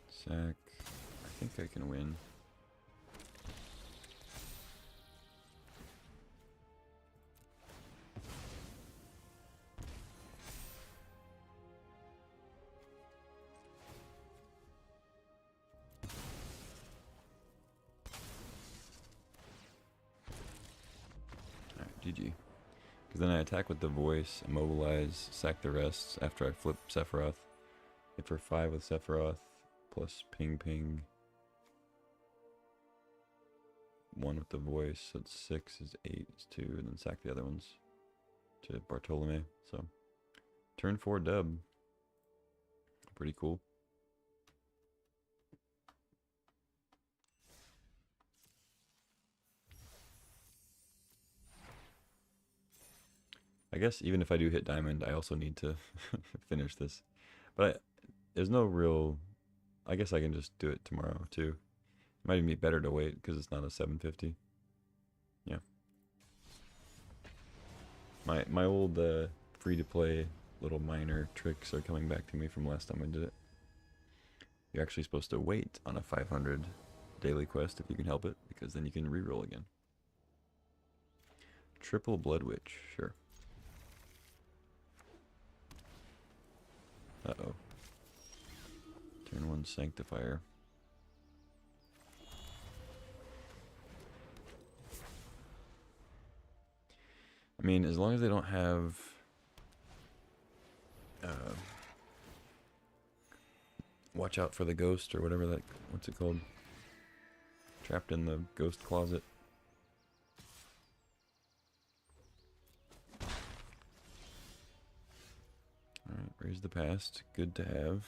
S2: Sack. I think I can win. Alright, GG. Because then I attack with the voice, immobilize, sack the rest after I flip Sephiroth. Hit for 5 with Sephiroth, plus ping ping. 1 with the voice, so it's 6 is 8 is 2, and then sack the other ones to Bartolome. So Turn 4 dub. Pretty cool. I guess even if I do hit diamond, I also need to finish this. But there's no real... I guess I can just do it tomorrow too. It might even be better to wait because it's not a 750. Yeah. My old free-to-play little minor tricks are coming back to me from last time I did it. You're actually supposed to wait on a 500 daily quest if you can help it, because then you can reroll again. Triple Blood Witch, sure. Uh-oh. Turn 1 Sanctifier. I mean, as long as they don't have... watch out for the ghost, or whatever that... What's it called? Trapped in the ghost closet. Alright, raise the past. Good to have.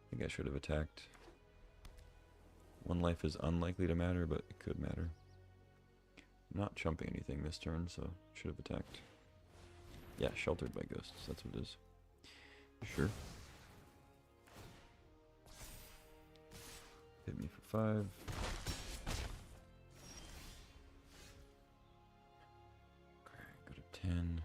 S2: I think I should have attacked. One life is unlikely to matter, but it could matter. I'm not chumping anything this turn, so should have attacked. Yeah, sheltered by ghosts, that's what it is. Sure. Hit me for 5. Okay, go to 10.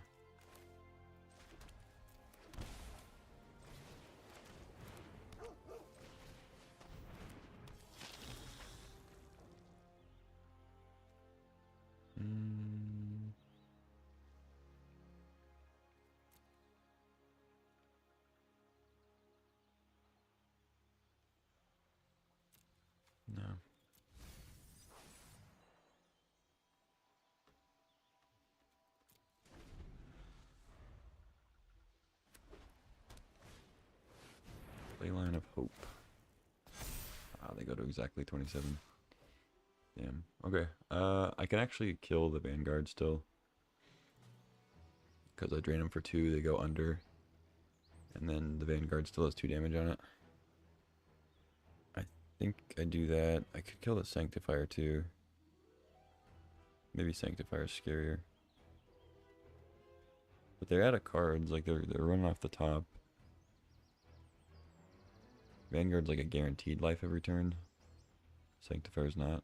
S2: No. Leyline of Hope. Ah, they go to exactly 27. Damn. Okay. I can actually kill the Vanguard still. Because I drain them for 2, they go under. And then the Vanguard still has 2 damage on it. I think I do that. I could kill the Sanctifier too. Maybe Sanctifier's scarier. But they're out of cards, like they're running off the top. Vanguard's like a guaranteed life every turn. Sanctifier's not.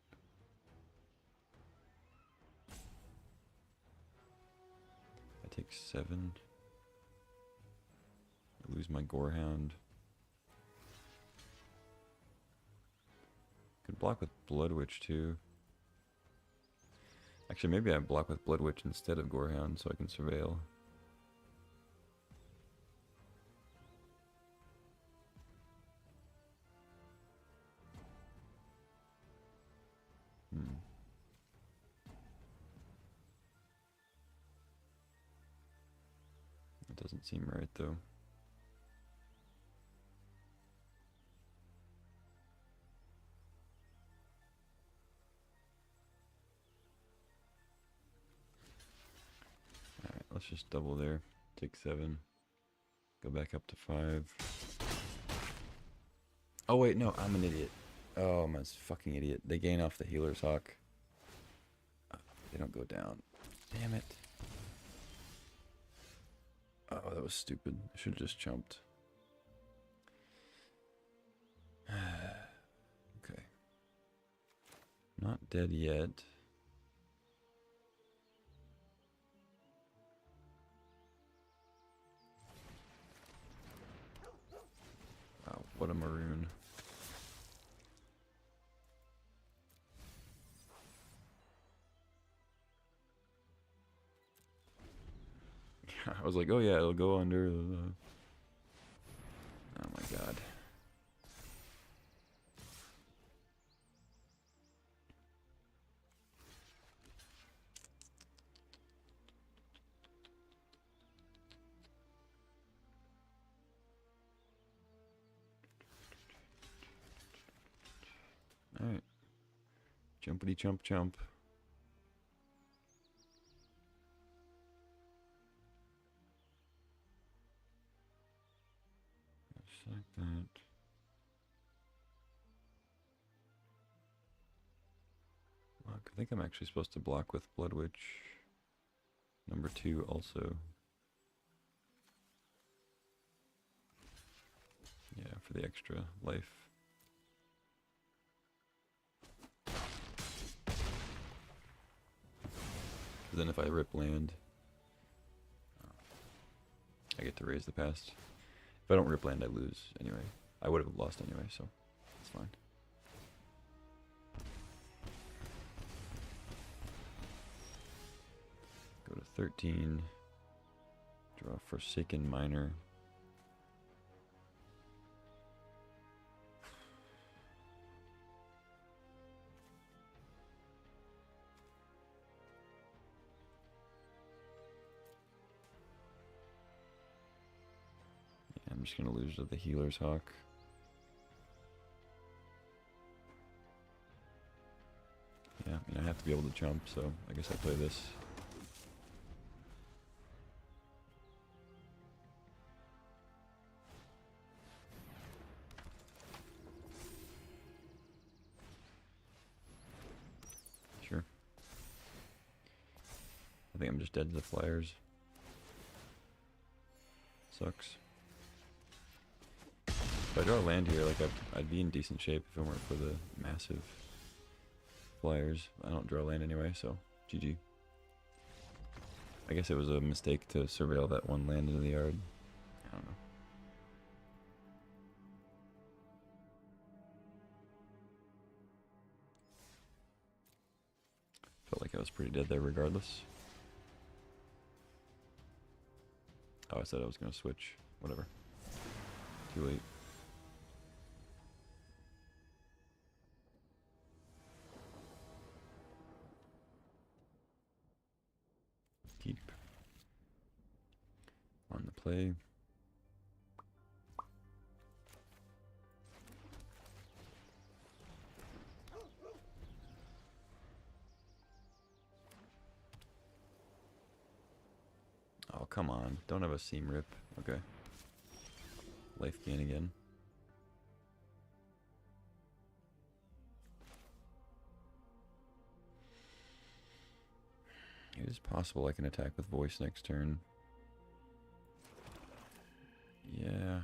S2: I take 7. I lose my Gorehound. Could block with Blood Witch too. Actually, maybe I block with Blood Witch instead of Gorehound so I can surveil. That doesn't seem right though. Alright, let's just double there. Take 7. Go back up to 5. Oh wait, no, I'm an idiot. Oh, I'm a fucking idiot. They gain off the Healer's Hawk. They don't go down. Damn it. Oh, that was stupid. I should have just jumped. Okay. Not dead yet. Wow, what a maroon. I was like, oh yeah, it'll go under. Oh my god. Jumpity chump chump. Just like that. Block. I think I'm actually supposed to block with Blood Witch. Number 2 also. Yeah, for the extra life. Then if I rip land, I get to raise the past. If I don't rip land, I lose anyway. I would have lost anyway, so it's fine. Go to 13. Draw Forsaken Miner. I'm just going to lose to the Healer's Hawk. Yeah, I mean, I have to be able to jump, so I guess I play this. Sure. I think I'm just dead to the flyers. Sucks. If I draw a land here, like I'd be in decent shape if it weren't for the massive flyers. I don't draw land anyway, so GG. I guess it was a mistake to surveil that one land into the yard. I don't know. Felt like I was pretty dead there regardless. Oh, I said I was going to switch. Whatever. Too late. Keep on the play. Oh, come on. Don't have a seam rip. Okay. Life gain again. It is possible I can attack with voice next turn. Yeah.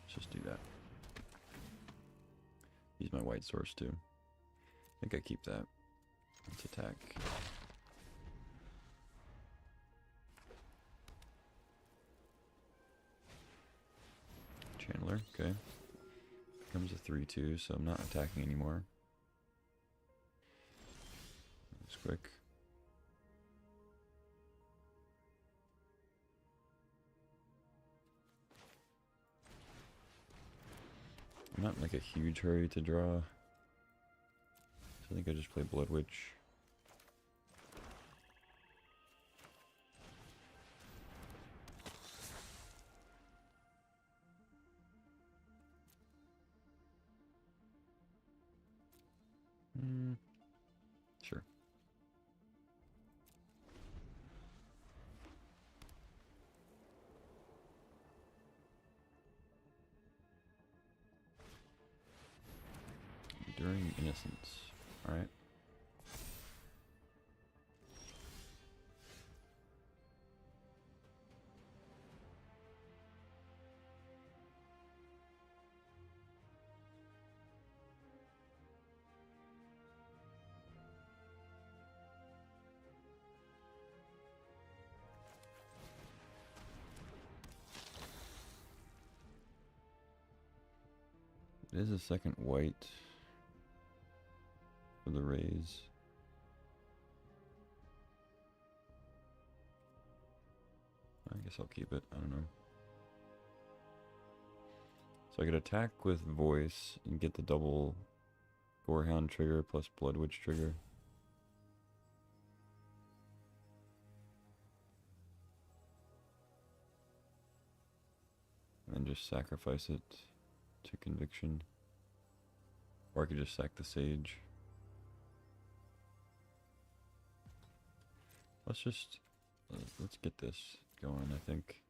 S2: Let's just do that. Use my white source too. I think I keep that. Let's attack. Chandler, okay. Becomes a 3-2, so I'm not attacking anymore. That's quick. I'm not in like a huge hurry to draw. So I think I just play Blood Witch. Sure. Enduring Innocence. Alright. It is a second white for the raise. I guess I'll keep it. I don't know. So I could attack with voice and get the double Gorehound trigger plus Blood Witch trigger. And then just sacrifice it to Conviction. Or I could just sack the Sage. Let's get this going, I think.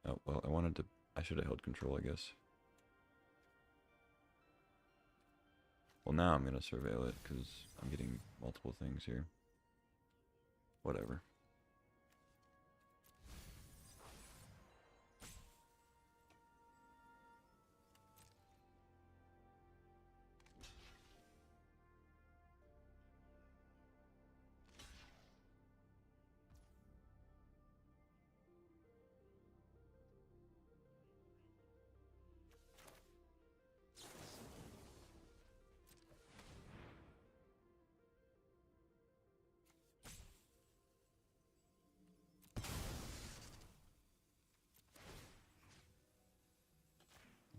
S2: Oh, well, I should have held control, I guess. Well, now I'm going to surveil it, because I'm getting multiple things here. Whatever.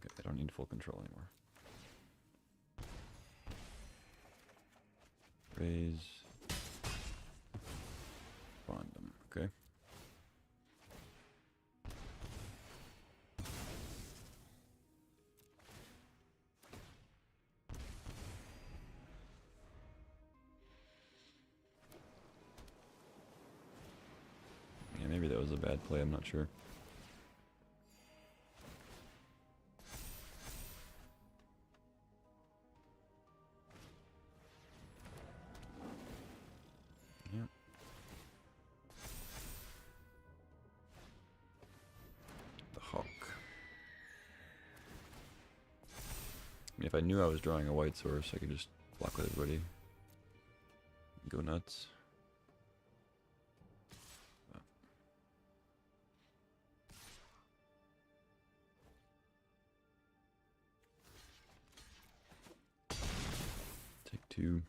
S2: Okay, I don't need full control anymore. Raise. Bond them, okay. Yeah, maybe that was a bad play, I'm not sure. Yeah. The Hawk. I mean, if I knew I was drawing a white source, I could just block with everybody. Go nuts. Oh. Take 2.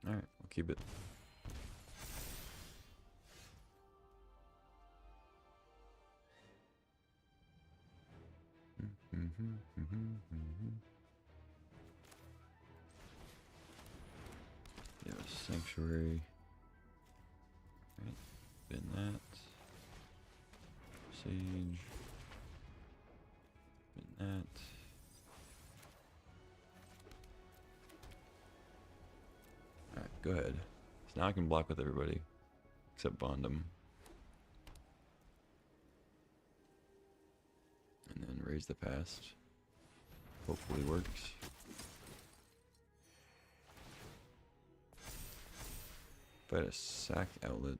S2: Alright, we'll keep it. Yeah, Sanctuary. Right, bin that. Sage. Bin that. Alright, go ahead. So now I can block with everybody. Except bond them. And then raise the past. Hopefully works. If I had a sack outlet,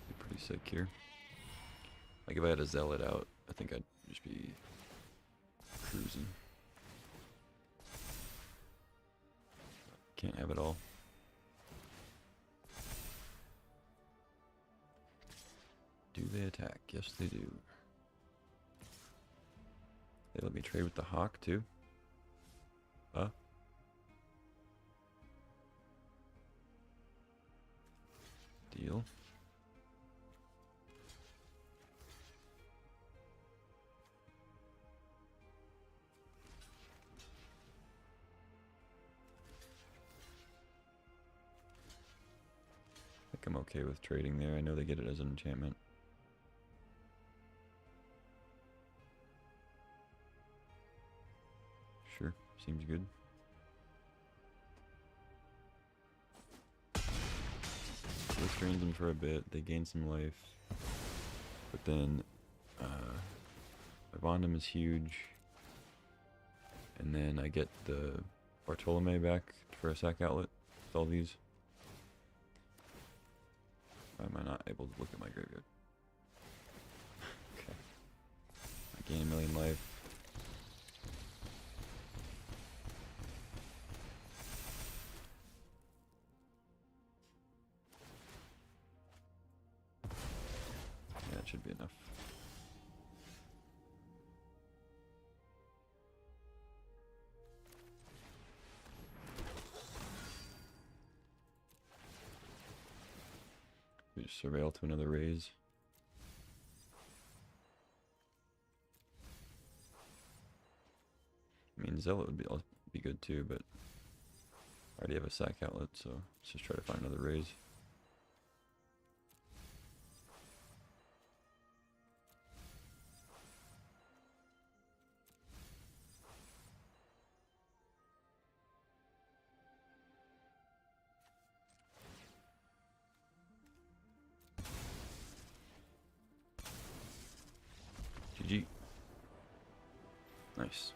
S2: be pretty sick here. Like if I had a zealot out, I think I'd just be cruising. Can't have it all. Do they attack? Yes, they do. They let me trade with the Hawk too. Deal. I think I'm okay with trading there. I know they get it as an enchantment. Sure, seems good. This drains them for a bit. They gain some life. But then my Bondum is huge. And then I get the Bartolome back for a sack outlet with all these. Why am I not able to look at my graveyard? Okay. I gain 1,000,000 life. Yeah, it should be enough. We just surveil to another raise. I mean, Zealot would be good too, but I already have a sack outlet, so let's just try to find another raise. Nice.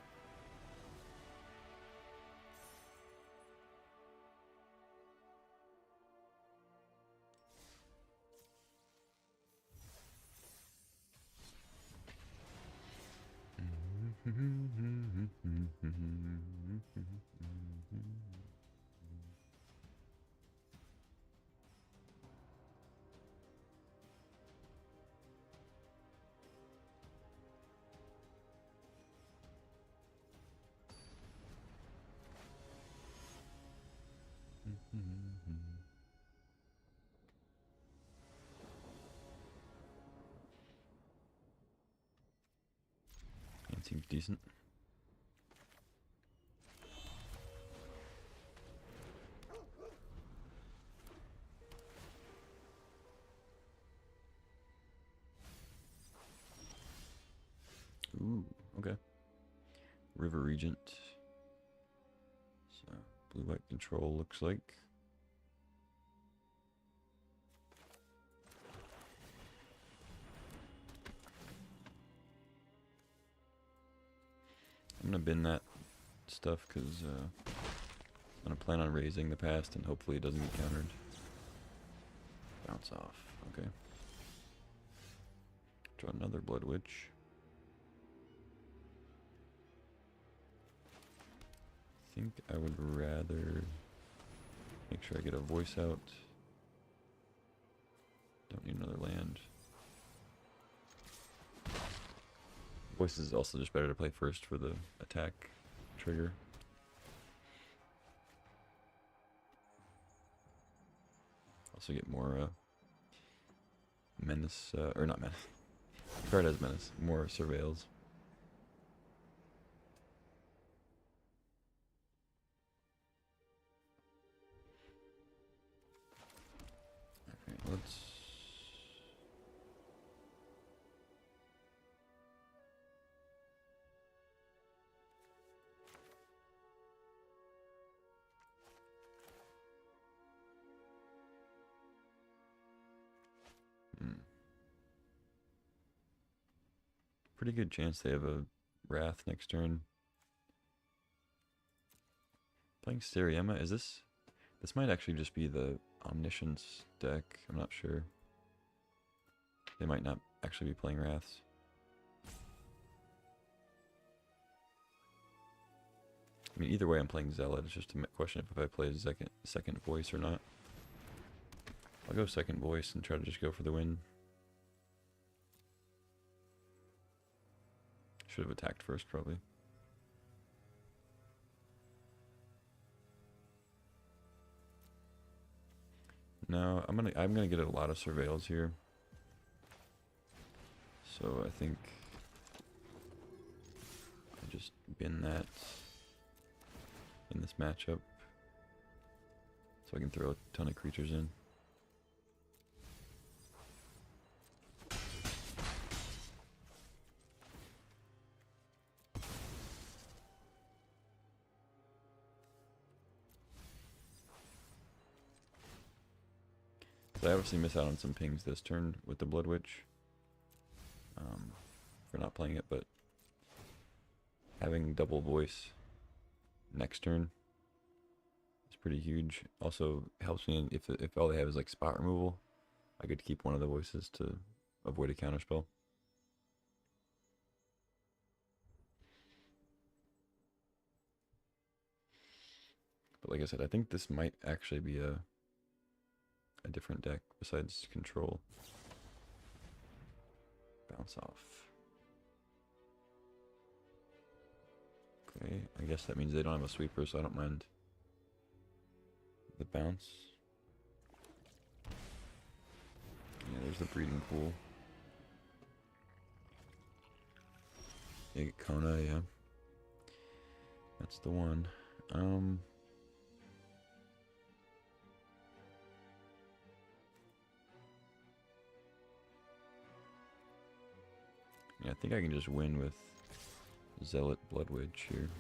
S2: That seems decent. Ooh, okay. River Regent. So, blue-white control looks like. I'm gonna bin that stuff because I'm gonna plan on raising the past and hopefully it doesn't get countered. Bounce off. Okay. Draw another Blood Witch. I think I would rather make sure I get a voice out. Don't need another land. Voice is also just better to play first for the attack trigger. Also get more menace, or not menace. Card has menace, more surveils. Okay, let's. Pretty good chance they have a Wrath next turn. Playing Stereema, is this? This might actually just be the Omniscience deck, I'm not sure. They might not actually be playing Wraths. I mean, either way I'm playing Zealot, it's just a question if I play a second voice or not. I'll go second voice and try to just go for the win. Should have attacked first, probably. No, I'm gonna get a lot of surveils here. So I think I just bin that in this matchup, so I can throw a ton of creatures in. So I obviously miss out on some pings this turn with the Blood Witch for not playing it, but having double voice next turn is pretty huge. Also helps me if all they have is like spot removal, I could keep one of the voices to avoid a counterspell. But like I said, I think this might actually be a different deck besides control. Bounce off. Okay, I guess that means they don't have a sweeper, so I don't mind the bounce. Yeah, there's the breeding pool. Yeah, get Kona, yeah. That's the one. Yeah, I think I can just win with Zealot Blood Witch here.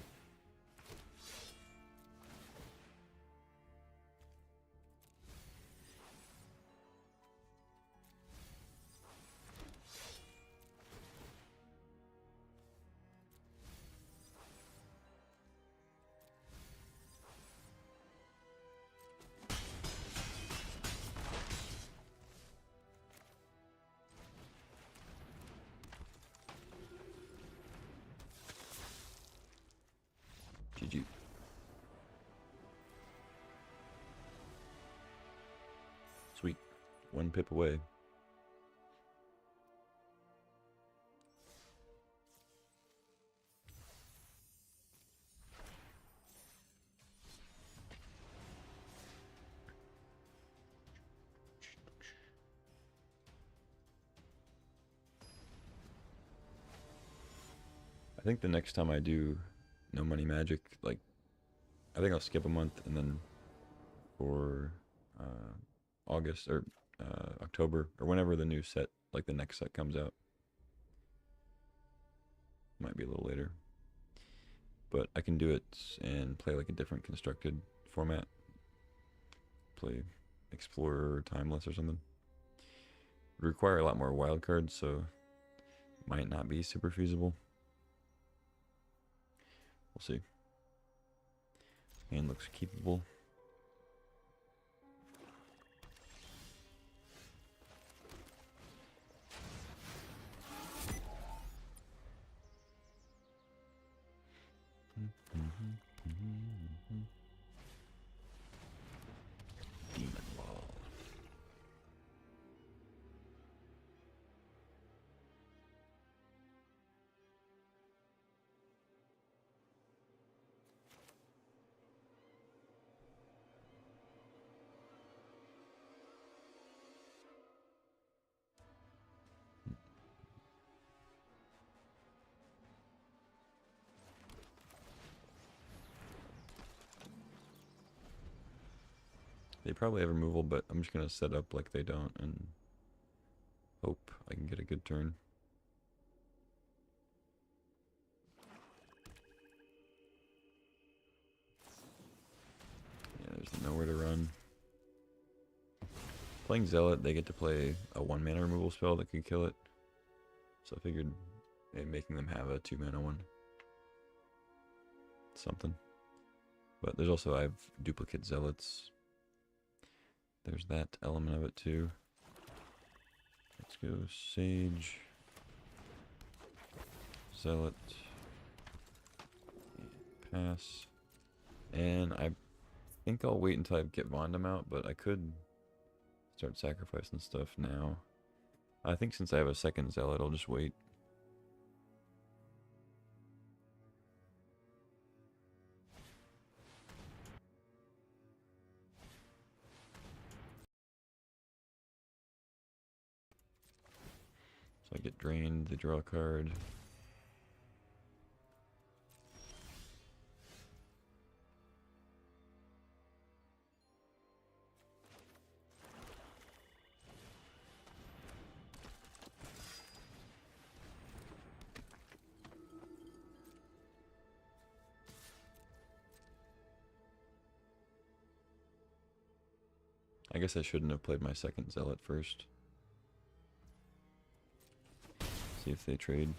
S2: GG. Sweet. 1 pip away. I think the next time I do No Money Magic, like, I think I'll skip a month and then for August or October or whenever the new set, like the next set comes out. Might be a little later. But I can do it and play like a different constructed format. Play Explorer or Timeless or something. It would require a lot more wild cards, so might not be super feasible. We'll see. Hand looks keepable. Demon Wall. They probably have removal, but I'm just gonna set up like they don't and hope I can get a good turn. Yeah, there's nowhere to run. Playing Zealot, they get to play a 1-mana removal spell that could kill it. So I figured maybe making them have a 2-mana one. Something. But there's also, I have duplicate Zealots. There's that element of it too. Let's go Sage. Zealot. Pass. And I think I'll wait until I get Vondam out, but I could start sacrificing stuff now. I think since I have a second Zealot, I'll just wait. So I get drained, they draw a card. I guess I shouldn't have played my second Zealot first. See if they trade.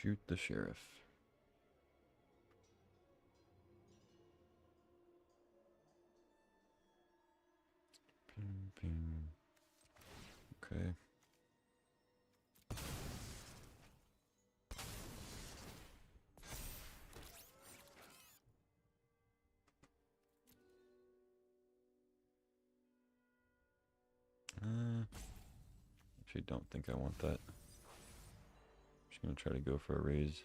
S2: Shoot the sheriff. Ping, ping. Okay. Actually don't think I want that. Just gonna try to go for a raise.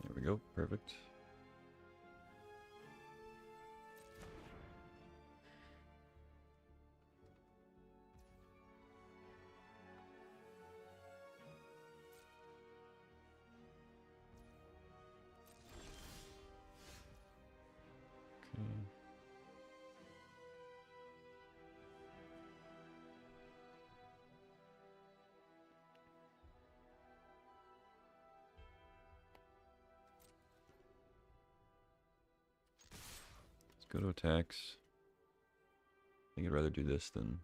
S2: There we go, perfect. Okay. Go to attacks. I think I'd rather do this than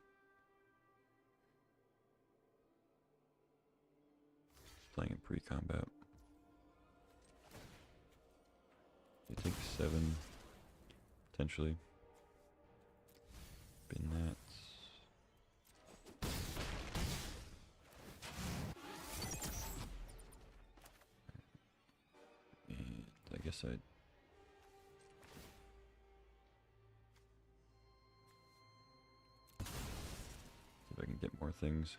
S2: playing in pre-combat. You take 7, potentially. Bin that. And I guess I'd see if I can get more things.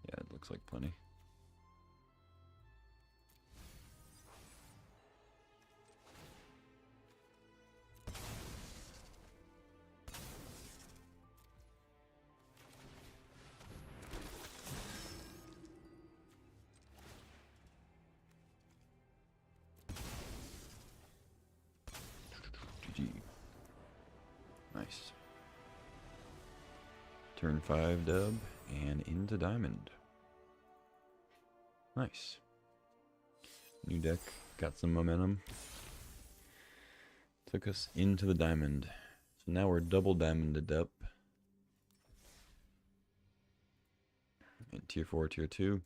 S2: Yeah, it looks like plenty. GG. Nice. Turn 5 dub and into diamond. Nice. New deck, got some momentum. Took us into the diamond. So now we're double diamonded up. In tier 4, tier 2.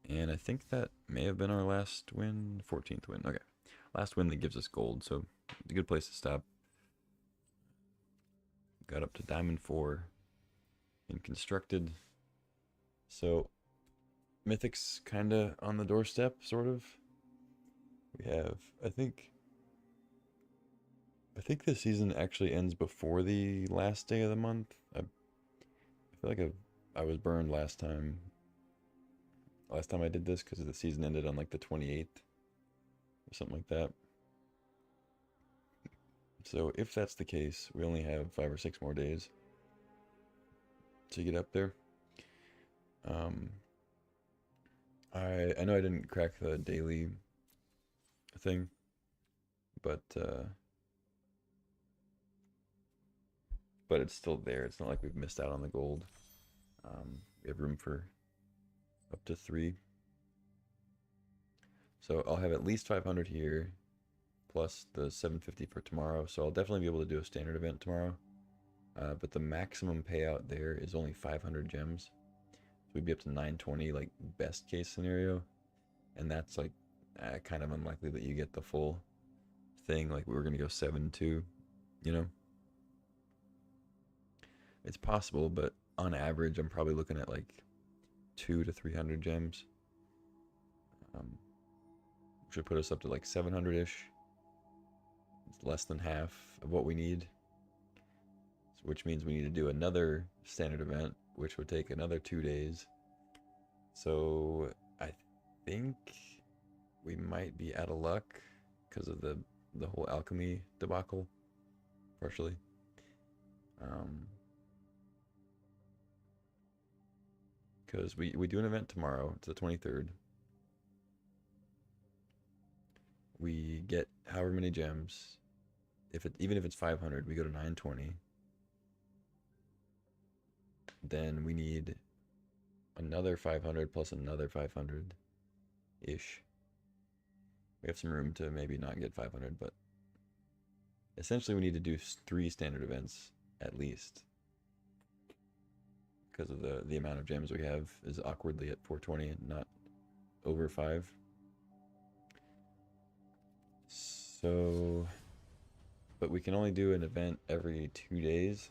S2: And I think that may have been our last win. 14th win. Okay. Last win that gives us gold, so it's a good place to stop. Got up to diamond 4 in constructed. So Mythic's kind of on the doorstep, sort of. We have, I think this season actually ends before the last day of the month. I feel like I was burned last time. Last time I did this because the season ended on like the 28th or something like that. So if that's the case, we only have 5 or 6 more days to get up there. I know I didn't crack the daily thing, but it's still there. It's not like we've missed out on the gold. We have room for up to 3. So I'll have at least 500 here, plus the 750 for tomorrow. So I'll definitely be able to do a standard event tomorrow. But the maximum payout there is only 500 gems. So we'd be up to 920, like best case scenario. And that's like kind of unlikely that you get the full thing. Like we were going to go 7-2, you know? It's possible, but on average, I'm probably looking at like 200 to 300 gems. Should put us up to like 700-ish. It's less than half of what we need. Which means we need to do another standard event, which would take another 2 days. So I think we might be out of luck because of the whole alchemy debacle, partially. Because we do an event tomorrow. It's the 23rd. We get however many gems. Even if it's 500, we go to 920. Then we need another 500 plus another 500-ish. We have some room to maybe not get 500, but essentially we need to do 3 standard events at least. Because of the amount of gems we have is awkwardly at 420 and not over 5. So, but we can only do an event every 2 days.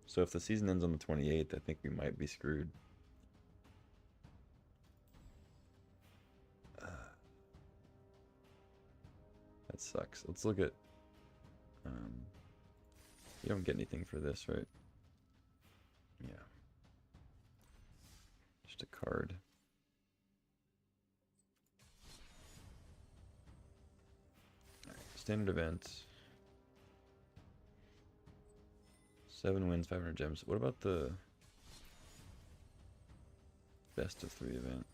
S2: So if the season ends on the 28th, I think we might be screwed. That sucks. Let's look at... you don't get anything for this, right? Yeah. Just a card. Alright, standard events. 7 wins, 500 gems. What about the best of 3 event?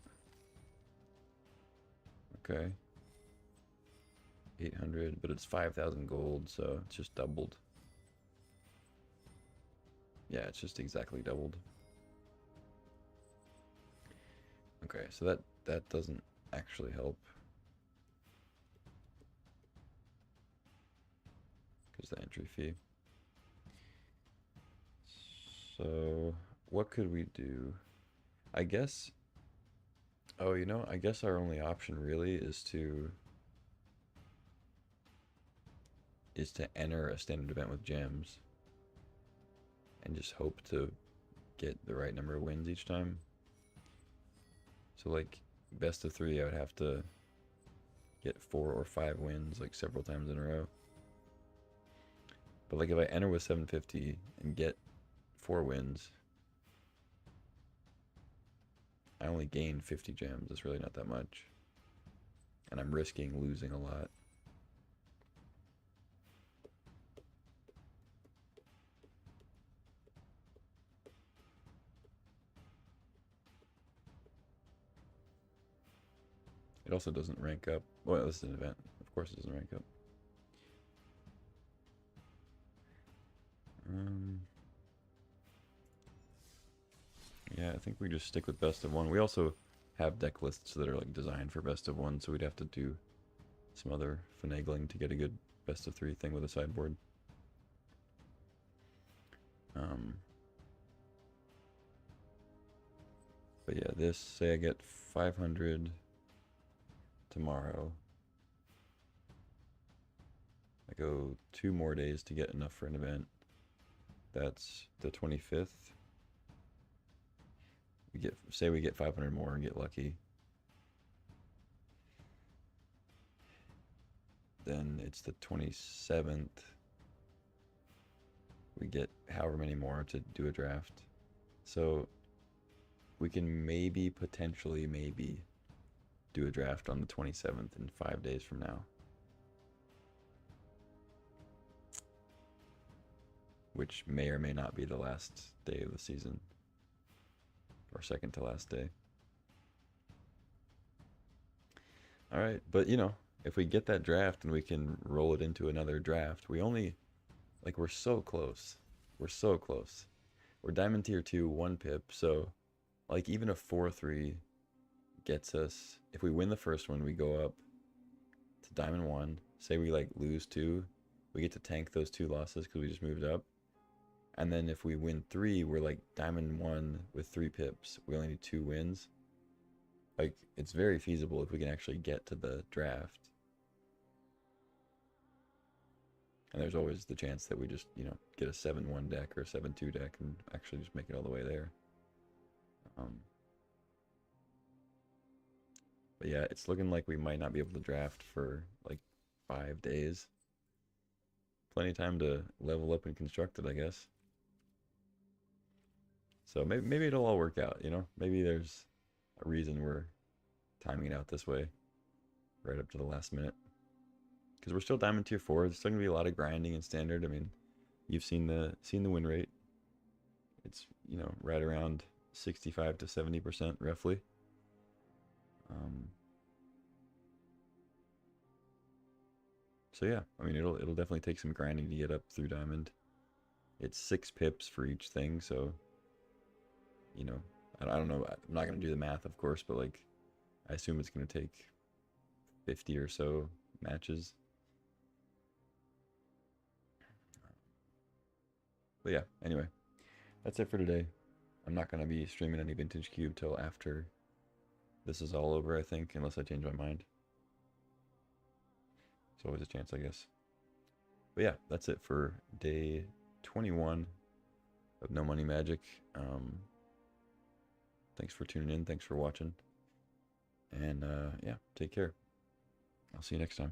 S2: Okay. 800, but it's 5,000 gold, so it's just doubled. Yeah, it's just exactly doubled. Okay, so that doesn't actually help. Because the entry fee. So what could we do? I guess, oh, you know, I guess our only option really is to enter a standard event with gems and just hope to get the right number of wins each time. So like best of 3, I would have to get 4 or 5 wins like several times in a row. But like if I enter with 750 and get 4 wins, I only gain 50 gems. It's really not that much. And I'm risking losing a lot. It also doesn't rank up. Well, this is an event. Of course it doesn't rank up. Yeah, I think we just stick with best of 1. We also have deck lists that are like designed for best of 1, so we'd have to do some other finagling to get a good best of 3 thing with a sideboard. But yeah, this, say I get 500 tomorrow. I go 2 more days to get enough for an event. That's the 25th. Say we get 500 more and get lucky. Then it's the 27th. We get however many more to do a draft. So we can maybe, potentially, maybe do a draft on the 27th in 5 days from now. Which may or may not be the last day of the season. Or second to last day. Alright, but you know, if we get that draft and we can roll it into another draft, we only, like, we're so close. We're so close. We're Diamond Tier 2, 1 pip, so, like, even a 4-3 gets us, if we win the first one, we go up to Diamond 1. Say we, like, lose 2, we get to tank those 2 losses because we just moved up. And then if we win 3, we're, like, Diamond 1 with 3 pips. We only need 2 wins. Like, it's very feasible if we can actually get to the draft. And there's always the chance that we just, you know, get a 7-1 deck or a 7-2 deck and actually just make it all the way there. But yeah, it's looking like we might not be able to draft for like 5 days. Plenty of time to level up and construct it, I guess. So maybe it'll all work out, you know? Maybe there's a reason we're timing it out this way, right up to the last minute. Because we're still Diamond Tier 4. There's still gonna be a lot of grinding in Standard. I mean, you've seen the win rate. It's, you know, right around 65 to 70% roughly. So yeah, I mean, it'll definitely take some grinding to get up through Diamond. It's 6 pips for each thing, so, you know, I don't know. I'm not gonna do the math, of course, but like, I assume it's gonna take 50 or so matches. But yeah, anyway, that's it for today. I'm not gonna be streaming any Vintage Cube till after this is all over, I think, unless I change my mind. It's always a chance, I guess. But yeah, that's it for day 21 of No Money Magic. Thanks for tuning in. Thanks for watching. And yeah, take care. I'll see you next time.